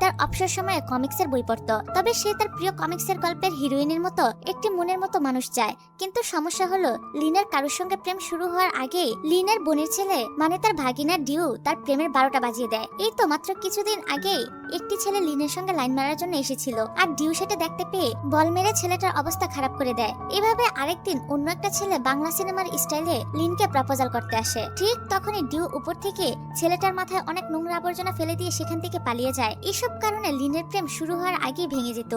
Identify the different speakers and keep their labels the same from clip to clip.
Speaker 1: তার অবসর সময়ে কমিক্সের বই পড়তো। তবে সে তার প্রিয় কমিক্সের গল্পের হিরোইনের মতো একটি মনের মতো মানুষ চায়। কিন্তু সমস্যা হলো লিনের কারোর সঙ্গে প্রেম শুরু হওয়ার আগেই লিনের বোনের ছেলে মানে তার ভাগিনা ডিউ তার প্রেমের 12টা বাজিয়ে দেয়। এই তো মাত্র কিছুদিন আগেই একটি ছেলে লিনের সঙ্গে লাইন মারার জন্য এসেছিল, আর ডিউ সেটা দেখতে পেয়ে বল মেরে ছেলেটার অবস্থা খারাপ করে দেয়। এভাবে আরেকদিন অন্য একটা ছেলে বাংলা সিনেমার স্টাইলে লিনকে প্রপোজাল করতে আসে। ঠিক তখনই ডিউ উপর থেকে ছেলেটার মাথায় অনেক নোংরা আবর্জনা ফেলে দিয়ে সেখান থেকে পালিয়ে যায়। এসব কারণে লিনের প্রেম শুরু হওয়ার আগেই ভেঙে যেত।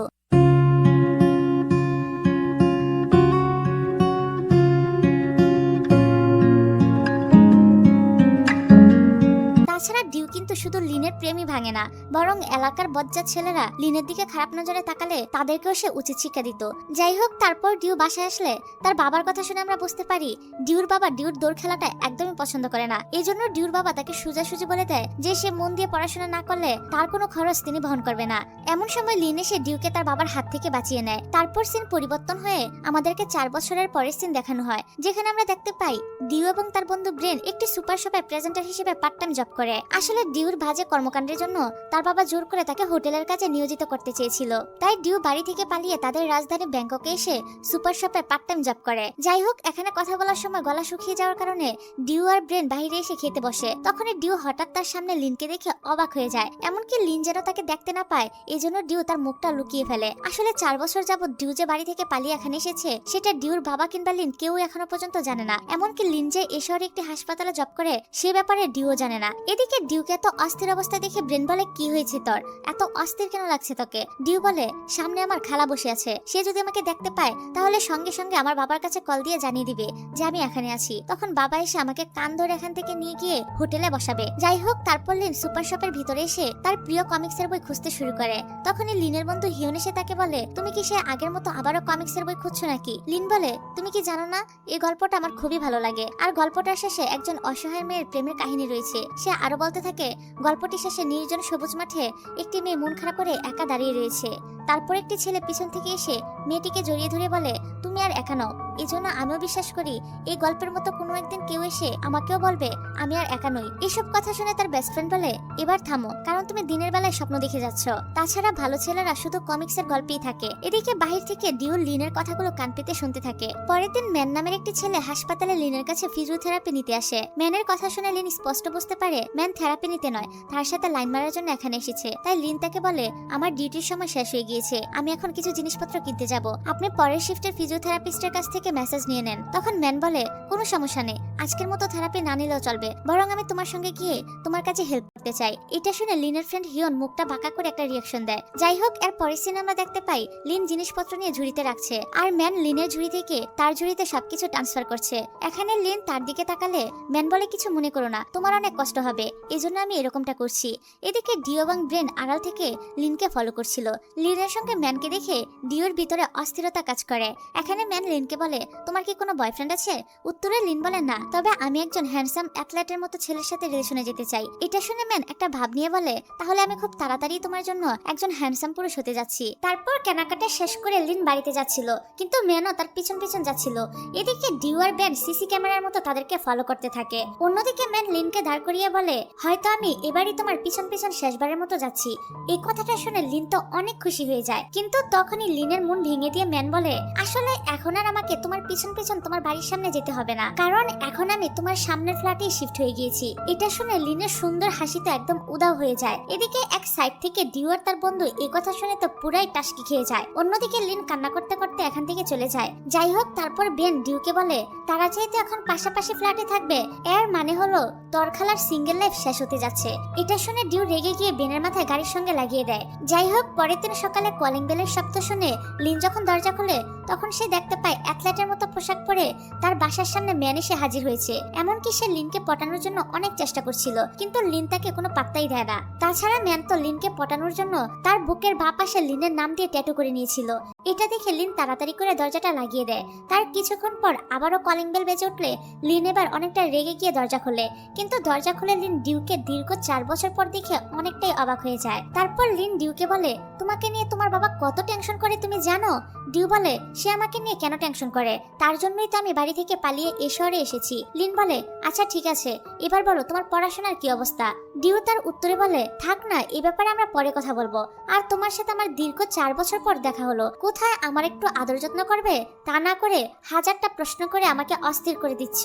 Speaker 1: তাছাড়া ডিউ কিন্তু শুধু লিনের প্রেমই ভাঙে না, বরং এলাকার বজ্জাত ছেলেরা লিনের দিকে খারাপ নজরে তাকালে তাদেরকেও সে উচিত শিক্ষা দিত। যাই হোক, তারপর ডিউ বাসায় আসলে তার বাবার কথা শুনে আমরা বুঝতে পারি ডিউর বাবা ডিউর দৌড় খেলাটা একদমই পছন্দ করে না। এই জন্য ডিউর বাবা তাকে সোজাসুজি বলে দেয় যে সে মন দিয়ে পড়াশোনা না করলে তার কোনো খরচ তিনি বহন করবে না। এমন সময় লিন এসে ডিউকে তার বাবার হাত থেকে বাঁচিয়ে নেয়। তারপর সিন পরিবর্তন হয়ে আমাদেরকে 4 বছরের পরের সিন দেখানো হয়, যেখানে আমরা দেখতে পাই ডিউ এবং তার বন্ধু ব্রেন একটি সুপার শপে প্রেজেন্টার হিসেবে পার্ট টাইম জব করে। আসলে ডিউর বাজে কর্মকাণ্ডের জন্য তার বাবা জোর করে তাকে হোটেলের কাজে নিয়োজিত করতে চেয়েছিল, তাই ডিউ বাড়ি থেকে পালিয়ে তাদের রাজধানী ব্যাংককে এসে সুপার শপে পার্ট টাইম জব করে। যাই হোক, এখানে কথা বলার সময় গলা শুকিয়ে যাওয়ার কারণে ডিউ আর ব্রেন বাইরে এসে খেতে বসে। তখনই ডিউ হঠাৎ তার সামনে লিনকে দেখে অবাক হয়ে যায়, এমনকি লিন যেন তাকে দেখতে না পায় এই জন্য ডিউ তার মুখটা লুকিয়ে ফেলে। আসলে 4 বছর যাবত ডিউ যে বাড়ি থেকে পালিয়ে এখানে এসেছে সেটা ডিউর বাবা কিংবা লিন কেউ এখনো পর্যন্ত জানে না। এমনকি লিন যে এই শহরে একটি হাসপাতালে জব করে সে ব্যাপারে ডিউও জানে না। এদিকে ডিউকে এত অস্থির অবস্থায় দেখে ব্রেন বলে, কি হয়েছে তোর, এত অস্থির কেন লাগছে তোকে? ডিউ বলে, সামনে আমার খালা বসে আছে, সে যদি আমাকে দেখতে পায় তাহলে সঙ্গে সঙ্গে আমার বাবার কাছে কল দিয়ে জানিয়ে দিবে যে আমি এখানে আছি। তখন বাবা এসে আমাকে কান ধরে এখান থেকে নিয়ে গিয়ে হোটেলে বসাবে। যাই হোক, তারপর লিন সুপার শপের ভিতরে এসে তার প্রিয় কমিক্সের বই খুঁজতে শুরু করে। তখনই লিনের বন্ধু হিয়ন এসে তাকে বলে, তুমি কি সে আগের মতো আবারও কমিক্সের বই খুঁজছো নাকি? লিন বলে, তুমি কি জানো না এই গল্পটা আমার খুবই ভালো লাগে, আর গল্পটার শেষে একজন অসহায় মেয়ের প্রেমের কাহিনী রয়েছে। সে আরো বলতে থাকে, গল্পটি শেষে নির্জন সবুজ মাঠে একটি মেয়ে মন খারাপ করে একা দাঁড়িয়ে রয়েছে। তারপর একটি ছেলে পিছন থেকে এসে মেয়েটিকে জড়িয়ে ধরে বলে, তুমি আর একা নও। এই জন্য আমিও বিশ্বাস করি এই গল্পের মতো কোনো একদিন কেউ এসে আমাকেও বলবে আমি আর একা নই। এসব কথা শুনে তার বেস্ট ফ্রেন্ড বলে, এবার থামো, কারণ তুমি দিনের বেলায় স্বপ্ন দেখে যাচ্ছ। তাছাড়া ভালো ছেলেরা শুধু কমিক্সের গল্পেই থাকে। এদিকে বাহির থেকে ডিউ লিনের কথাগুলো কান পেতে শুনতে থাকে। পরের দিন ম্যান নামের একটি ছেলে হাসপাতালে লিনের কাছে ফিজিওথেরাপি নিতে আসে। ম্যানের কথা শুনে লিন স্পষ্ট বুঝতে পারে ম্যান থেরাপি নিতে নয়, তার সাথে লাইন মারার জন্য এখানে এসেছে। তাই লিন তাকে বলে, আমার ডিউটির সময় শেষ হয়ে গিয়েছে, আমি এখন কিছু জিনিসপত্র কিনতে যাব, আপনি পরের শিফটের ফিজিওথেরাপিস্টের কাছ থেকে মেসেজ নিয়ে নেন। তখন ম্যান বলে, কোনো সমস্যা নেই, আজকের মতো থেরাপি না নিলেও চলবে, বরং আমি তোমার সঙ্গে গিয়ে তোমার কাছে হেল্প করতে চাই। এটা শুনে লিনের ফ্রেন্ড হিয়ন মুখটা বাঁকা করে একটা রিয়াকশন দেয়। যাই হোক, এর পরের সিনে আমরা দেখতে পাই লিন জিনিসপত্র নিয়ে ঝুড়িতে রাখছে, আর ম্যান লিনের ঝুড়ি থেকে তার ঝুড়িতে সবকিছু ট্রান্সফার করছে। এখানে লিন তার দিকে তাকালে ম্যান বলে, কিছু মনে করো না, তোমার অনেক কষ্ট হবে, এই জন্য আমি এরকমটা করছি। এদিকে ডিও এবং ব্রেন আড়াল থেকে লিনকে ফলো করছিল। লিনের সঙ্গে ম্যানকে দেখে ডিওর ভিতরে অস্থিরতা কাজ করে। এখানে ম্যান লিনকে বলে, তোমার কি কোনো বয়ফ্রেন্ড আছে? উত্তরে লিন বলে, না, তবে আমি একজন হ্যান্ডসাম অ্যাথলেটের মতো ছেলের সাথে রিলেশনে যেতে চাই। এটা শুনে ম্যান একটা ভাব নিয়ে বলে, তাহলে আমি খুব তাড়াতাড়ি তোমার জন্য একজন হ্যান্ডসাম পুরুষ হতে যাচ্ছি। তারপর কেনাকাটা শেষ করে লিন বাড়িতে যাচ্ছিল, কিন্তু ম্যানও তার পিছন পিছন যাচ্ছিল। এদিকে ডিও আর ব্রেন সিসি ক্যামেরার মতো তাদেরকে ফলো করতে থাকে। অন্যদিকে ম্যান লিনকে দাঁড় করিয়ে বলে, হয়তো আমি এবারই তোমার পিছন পিছন শেষবারের মতো যাচ্ছি। এই কথাটা শুনে লিন তো অনেক খুশি হয়ে যায়, কিন্তু তখনই লিনের মন ভেঙে দিয়ে ম্যান বলে, আসলে এখন আর আমাকে তোমার পিছন পিছন তোমার বাড়ির সামনে যেতে হবে না, কারণ এখন আমি তোমার সামনের ফ্ল্যাটে শিফট হয়ে গিয়েছি। এটা শুনে লিনের সুন্দর হাসিতে একদম উদাও হয়ে যায়। এদিকে এক সাইড থেকে ডিও আর তার বন্ধু এই কথা শুনে তো পুরাই টাসকি খেয়ে যায়। অন্যদিকে লিন কান্না করতে করতে এখান থেকে চলে যায়। যাই হোক, তারপর বেন ডিউকে বলে, তারা যেহেতু এখন পাশাপাশি ফ্ল্যাটে থাকবে এর মানে হলো তোর খালার সিঙ্গেল লাইফ শেষ হতে যাচ্ছে। এটা শুনে ডিউ রেগে গিয়ে বেনের মাথায় গাড়ির সঙ্গে লাগিয়ে দেয়। যাই হোক, পরের দিন সকালে কলিং বেলের শব্দ শুনে লিন যখন দরজা খুলে তখন সে দেখতে পায় অ্যাথলেটের মতো পোশাক পরে তার বাসার সামনে ম্যান এসে হাজির হয়েছে। এমনকি সে লিনকে পটানোর জন্য অনেক চেষ্টা করছিল, কিন্তু লিন তাকে কোনো পাত্তাই দেয় না। তাছাড়া ম্যান তো লিনকে পটানোর জন্য তার বুকের বাঁ পাশে লিনের নাম দিয়ে ট্যাটু করে নিয়েছিল। এটা দেখে লিন তাড়াতাড়ি করে দরজাটা লাগিয়ে দেয়। তার কিছুক্ষণ পর আবারও কলিং বেল বেজে উঠলে লিন এবার অনেকটা রেগে গিয়ে দরজা খোলে, কিন্তু দরজা খুলে লিন ডিউকে দীর্ঘ 4 বছর পর দেখে অনেকটাই অবাক হয়ে যায়। তারপর লিন ডিউকে বলে, তোমাকে নিয়ে তোমার বাবা কত টেনশন করে তুমি জানো? ডিউ বলে সে আমাকে নিয়ে কেন টেনশন করে, তার জন্যই তো আমি বাড়ি থেকে পালিয়ে এ শহরে এসেছি। লিন বলে আচ্ছা ঠিক আছে, এবার বলো তোমার পড়াশোনার কি অবস্থা? ডিউ তার উত্তরে বলে থাক না, এই ব্যাপারে আমরা পরে কথা বলবো। আর তোমার সাথে আমার দীর্ঘ 4 বছর পর দেখা হলো, কোথায় আমার একটু আদর যত্ন করবে? তা না করে হাজারটা প্রশ্ন করে আমাকে অস্থির করে দিচ্ছ।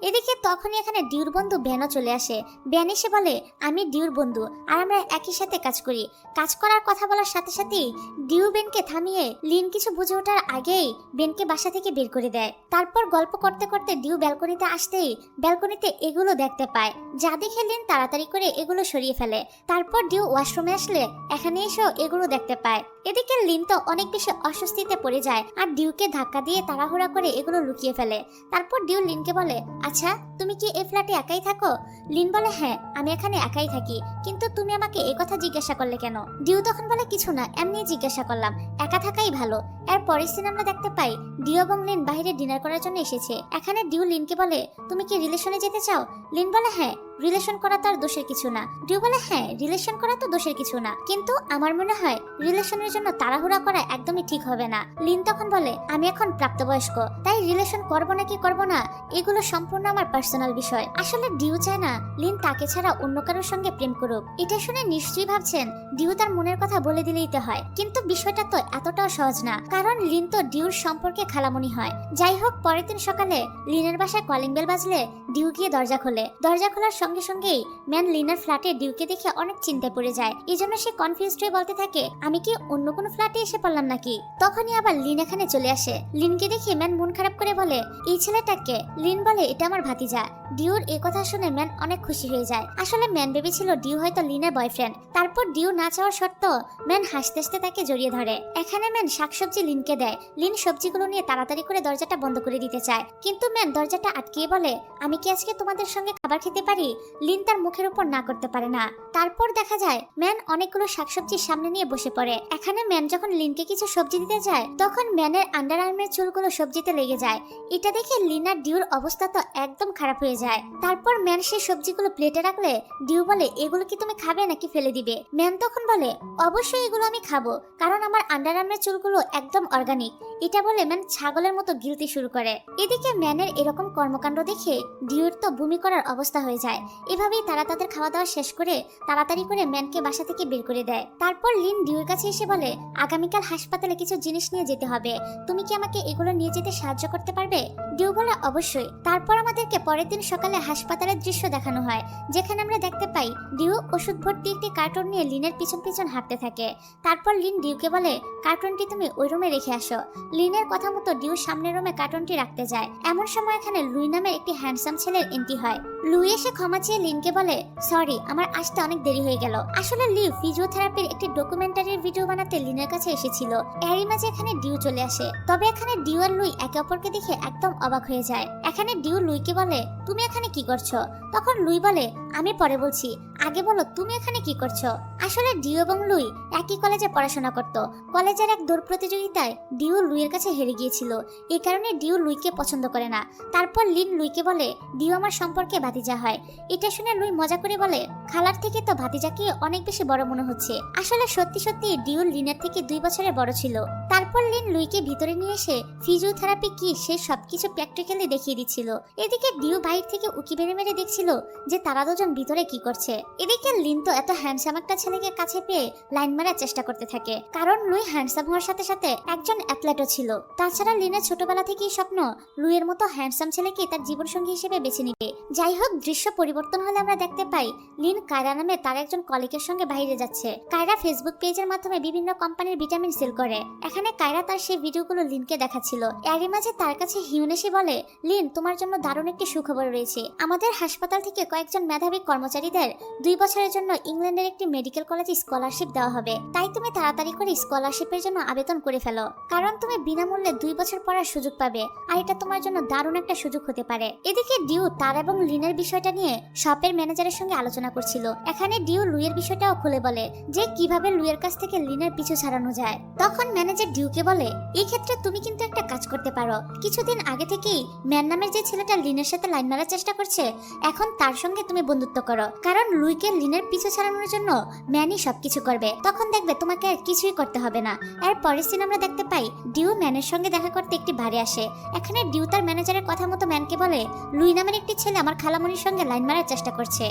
Speaker 1: এদিকে তখনই এখানে ডিউর বন্ধু ব্যানও চলে আসে। ব্যান এসে বলে আমি ডিউর বন্ধু, আর আমরা একই সাথে কাজ করি। কাজ করার কথা বলার সাথে সাথেই ডিউ বেনকে থামিয়ে লিন কিছু বুঝে ওঠার আগেই বেনকে বাসা থেকে বের করে দেয়। তারপর গল্প করতে করতে ডিউ ব্যালকনিতে আসতেই ব্যালকনিতে এগুলো দেখতে পায়, যা দেখে লিন তাড়াতাড়ি করে এগুলো সরিয়ে ফেলে। তারপর ডিউ ওয়াশরুমে আসলে এখানে এসেও এগুলো দেখতে পায়। এদিকে লিন তো অনেক বেশি অস্বস্তিতে পড়ে যায় আর ডিউকে ধাক্কা দিয়ে তাড়াহুড়া করে এগুলো লুকিয়ে ফেলে। তারপর ডিউ লিনকে বলে আচ্ছা তুমি কি এই ফ্ল্যাটে একাই থাকো? লিন বলে হ্যাঁ আমি এখানে একাই থাকি, কিন্তু তুমি আমাকে এই কথা জিজ্ঞাসা করলে কেন? ডিউ তখন বলে কিছু না, এমনি জিজ্ঞাসা করলাম, একা থাকাই ভালো। এর পরের সিন আমরা দেখতে পাই ডিউ এবং লিন বাইরে ডিনার করার জন্য এসেছে। এখানে ডিউ লিনকে বলে তুমি কি রিলেশনে যেতে চাও? লিন বলে হ্যাঁ, রিলেশন করা তো আর দোষের কিছু না। ডিউ বলে হ্যাঁ রিলেশন করা তো দোষের কিছু না, কিন্তু আমার মনে হয় রিলেশনের জন্য তাড়াহুড়া করা একদমই ঠিক হবে না। লিন তখন বলে আমি এখন প্রাপ্তবয়স্ক, তাই রিলেশন করব নাকি করব না এগুলো সম্পূর্ণ আমার পার্সোনাল বিষয়। আসলে ডিউ চায় না লিন তাকে ছাড়া অন্য কারোর সঙ্গে প্রেম করুক। এটা শুনে নিশ্চয়ই ভাবছেন ডিউ তার মনের কথা বলে দিলেই তো হয়, কিন্তু বিষয়টা তো এতটাও সহজ না, কারণ লিন তো ডিউর সম্পর্কে খালামণি হয়। যাই হোক পরের দিন সকালে লিনের বাসায় কলিং বেল বাজলে ডিউ গিয়ে দরজা খোলে। দরজা খোলার সঙ্গে সঙ্গেই ম্যান লিনার ফ্ল্যাটে ডিউকে দেখে অনেক চিন্তায় পড়ে যায়। এই জন্য সে কনফিউজড হয়ে বলতে থাকে আমি কি অন্য কোনো ফ্ল্যাটে এসে পড়লাম নাকি? তখনই আবার লিন এখানে চলে আসে। লিনকে দেখে ম্যান মন খারাপ করে বলে এই ছেলেটাকে? লিন বলে এটা আমার ভাতিজা। ডিউর এই কথা শুনে ম্যান অনেক খুশি হয়ে যায়। আসলে ম্যান ভেবেছিল ডিউ হয়তো লিনের বয়ফ্রেন্ড। তারপর ডিউ না চাওয়ার সত্ত্বেও ম্যান হাসতে হাসতে তাকে জড়িয়ে ধরে। এখানে ম্যান শাকসবজি লিনকে দেয়। লিন সবজিগুলো নিয়ে তাড়াতাড়ি করে দরজাটা বন্ধ করে দিতে চায়, কিন্তু ম্যান দরজাটা আটকিয়ে বলে আমি কি আজকে তোমাদের সঙ্গে খাবার খেতে পারি? লিন তার মুখের উপর না করতে পারে না। তারপর দেখা যায় ম্যান অনেকগুলো শাকসবজি সামনে নিয়ে বসে পড়ে। এখানে ম্যান যখন লিনকে কিছু সবজি দিতে যায় তখন ম্যানের আন্ডার আর্মের চুলগুলো সবজিতে লেগে যায়। এটা দেখে লিন আর ডিউর অবস্থা তো একদম খারাপ হয়ে যায়। তারপর ম্যান সেই সবজিগুলো প্লেটে রাখলে ডিউ বলে এগুলো কি তুমি খাবে নাকি ফেলে দিবে? ম্যান তখন বলে অবশ্যই এগুলো আমি খাবো, কারণ আমার আন্ডার আর্মের চুলগুলো একদম অর্গানিক। এটা বলে ম্যান ছাগলের মতো গিলতে শুরু করে। এদিকে ম্যানের এরকম কর্মকাণ্ড দেখে ডিউর তো বমি করার অবস্থা হয়ে যায়। এভাবেই তারা তাদের খাওয়া দাওয়া শেষ করে তাড়াতাড়ি করে ম্যানকে বাসা থেকে বের করে দেয়। তারপর লিন ডিউর কাছে এসে বলে আগামীকাল হাসপাতালে কিছু জিনিস নিয়ে যেতে হবে, তুমি কি আমাকে এগুলো নিয়ে যেতে সাহায্য করতে পারবে? ডিউ বলে অবশ্যই। তারপর আমাদেরকে পরের দিন সকালে হাসপাতালের দৃশ্য দেখানো হয়, যেখানে আমরা দেখতে পাই ডিউ ওষুধ ভর্তি একটি কার্টুন নিয়ে লিনের পিছন পিছন হাঁটতে থাকে। তারপর লিন ডিউকে বলে কার্টুনটি তুমি ওই রুমে রেখে আসো। লিনের কথা মতো ডিউ সামনের রুমে কার্টুনটি রাখতে যায়। এমন সময় এখানে লুই নামের একটি হ্যান্ডসাম ছেলের এন্ট্রি হয়। লুই এসে ক্ষমা চেয়ে লিনকে বলে সরি আমার আসতে অনেক দেরি হয়ে গেল। আসলে লিউ ফিজিওথেরাপির একটি ডকুমেন্টারির ভিডিও বানাতে লিনের কাছে এসেছিল। এরই মাঝে এখানে ডিউ চলে আসে। তবে এখানে ডিউ আর লুই একে অপরকে দেখে একদম অবাক হয়ে যায়। এখানে ডিউ লুইকে বলে তুমি এখানে কি করছো? তখন লুই বলে আমি পরে বলছি, আগে বলো তুমি এখানে কি করছো? আসলে ডিউ এবং লুই একই কলেজে পড়াশোনা করত। কলেজের এক দৌড় প্রতিযোগিতায় ডিউ লুইয়ের কাছে হেরে গিয়েছিল, এই কারণে ডিউ লুইকে পছন্দ করে না। তারপর লিন লুইকে বলে ডিউ আমার সম্পর্কে ভাতিজা হয়। এটা শুনে লুই মজা করে বলে খালার থেকে তো ভাতিজাকে অনেক বেশি বড় মনে হচ্ছে। আসলে সত্যি সত্যি ডিউ লিনের থেকে 2 বছরের বড় ছিল। তারপর লিন লুইকে ভিতরে নিয়ে এসে ফিজিওথেরাপি কি সে সবকিছু প্র্যাকটিক্যালি দেখিয়ে দিচ্ছিল। এদিকে ডিউ বাইরে থেকে উকি মেরে মেরে দেখছিল যে তারা দুজন ভিতরে কি করছে। এদিকে লিন তো এত হ্যান্ডসাম একটা ছেলেকে কাছে পেয়ে লাইন মারার চেষ্টা করতে থাকে, কারণ লুই হ্যান্ডসাম হওয়ার সাথে সাথে একজন অ্যাথলেটও ছিল। তাছাড়া লিনের ছোটবেলা থেকেই স্বপ্ন লুইয়ের মতো হ্যান্ডসাম ছেলেকে তার জীবনসঙ্গী হিসেবে বেছে নিবে। যাই হোক দৃশ্য পরিবর্তন হলে আমরা দেখতে পাই লিন কায়রা নামে তার একজন কলিগের সঙ্গে বাইরে যাচ্ছে। কায়রা ফেসবুক পেজের মাধ্যমে বিভিন্ন কোম্পানির ভিটামিন সেল করে। এখানে কায়রা তার সেই ভিডিওগুলো লিনকে দেখাচ্ছিল। এরই মাঝে তার কাছে হিউন এসে বলে লিন তোমার জন্য দারুণ একটি সুখবর রয়েছে। আমাদের হাসপাতাল থেকে কয়েকজন মেধাবী কর্মচারীদের 2 বছরের জন্য ইংল্যান্ডের একটি মেডিকেল কলেজে স্কলারশিপ দেওয়া হবে। তাই তুমি তাড়াতাড়ি করে স্কলারশিপের জন্য আবেদন করে ফেলো, কারণ তুমি বিনামূল্যে 2 বছর পড়ার সুযোগ পাবে, আর এটা তোমার জন্য দারুণ একটা সুযোগ হতে পারে। এদিকে ডিউ তার এবং লিনের বিষয়টা নিয়ে শপের ম্যানেজারের সঙ্গে আলোচনা করছিল। এখানে ডিউ লুইয়ের বিষয়টাও খুলে বলে যে কিভাবে লুইয়ের কাছ থেকে লিনের পিছু ছাড়ানো যায়। তখন ম্যানেজার ডিউকে বলে এই ক্ষেত্রে তুমি কিন্তু একটা কাজ করতে পারো। কিছুদিন আগে থেকেই ম্যান নামের যে ছেলেটা লিনের সাথে লাইন মারার চেষ্টা করছে, এখন তার সঙ্গে তুমি বন্ধুত্ব করো, কারণ লুইকে লিনের পিছু ছাড়ানোর জন্য ম্যানই সবকিছু করবে। তখন দেখবে তোমাকে আর কিছুই করতে হবে না। এর পরের সিন আমরা দেখতে পাই ডিউ ম্যানের সঙ্গে দেখা করতে একটি বারে আসে। এখানে ডিউ তার ম্যানেজারের কথা মতো ম্যানকে বলে, লুই নামের একটি ছেলে আমার খালামণির সঙ্গে লাইন মারার চেষ্টা করছে।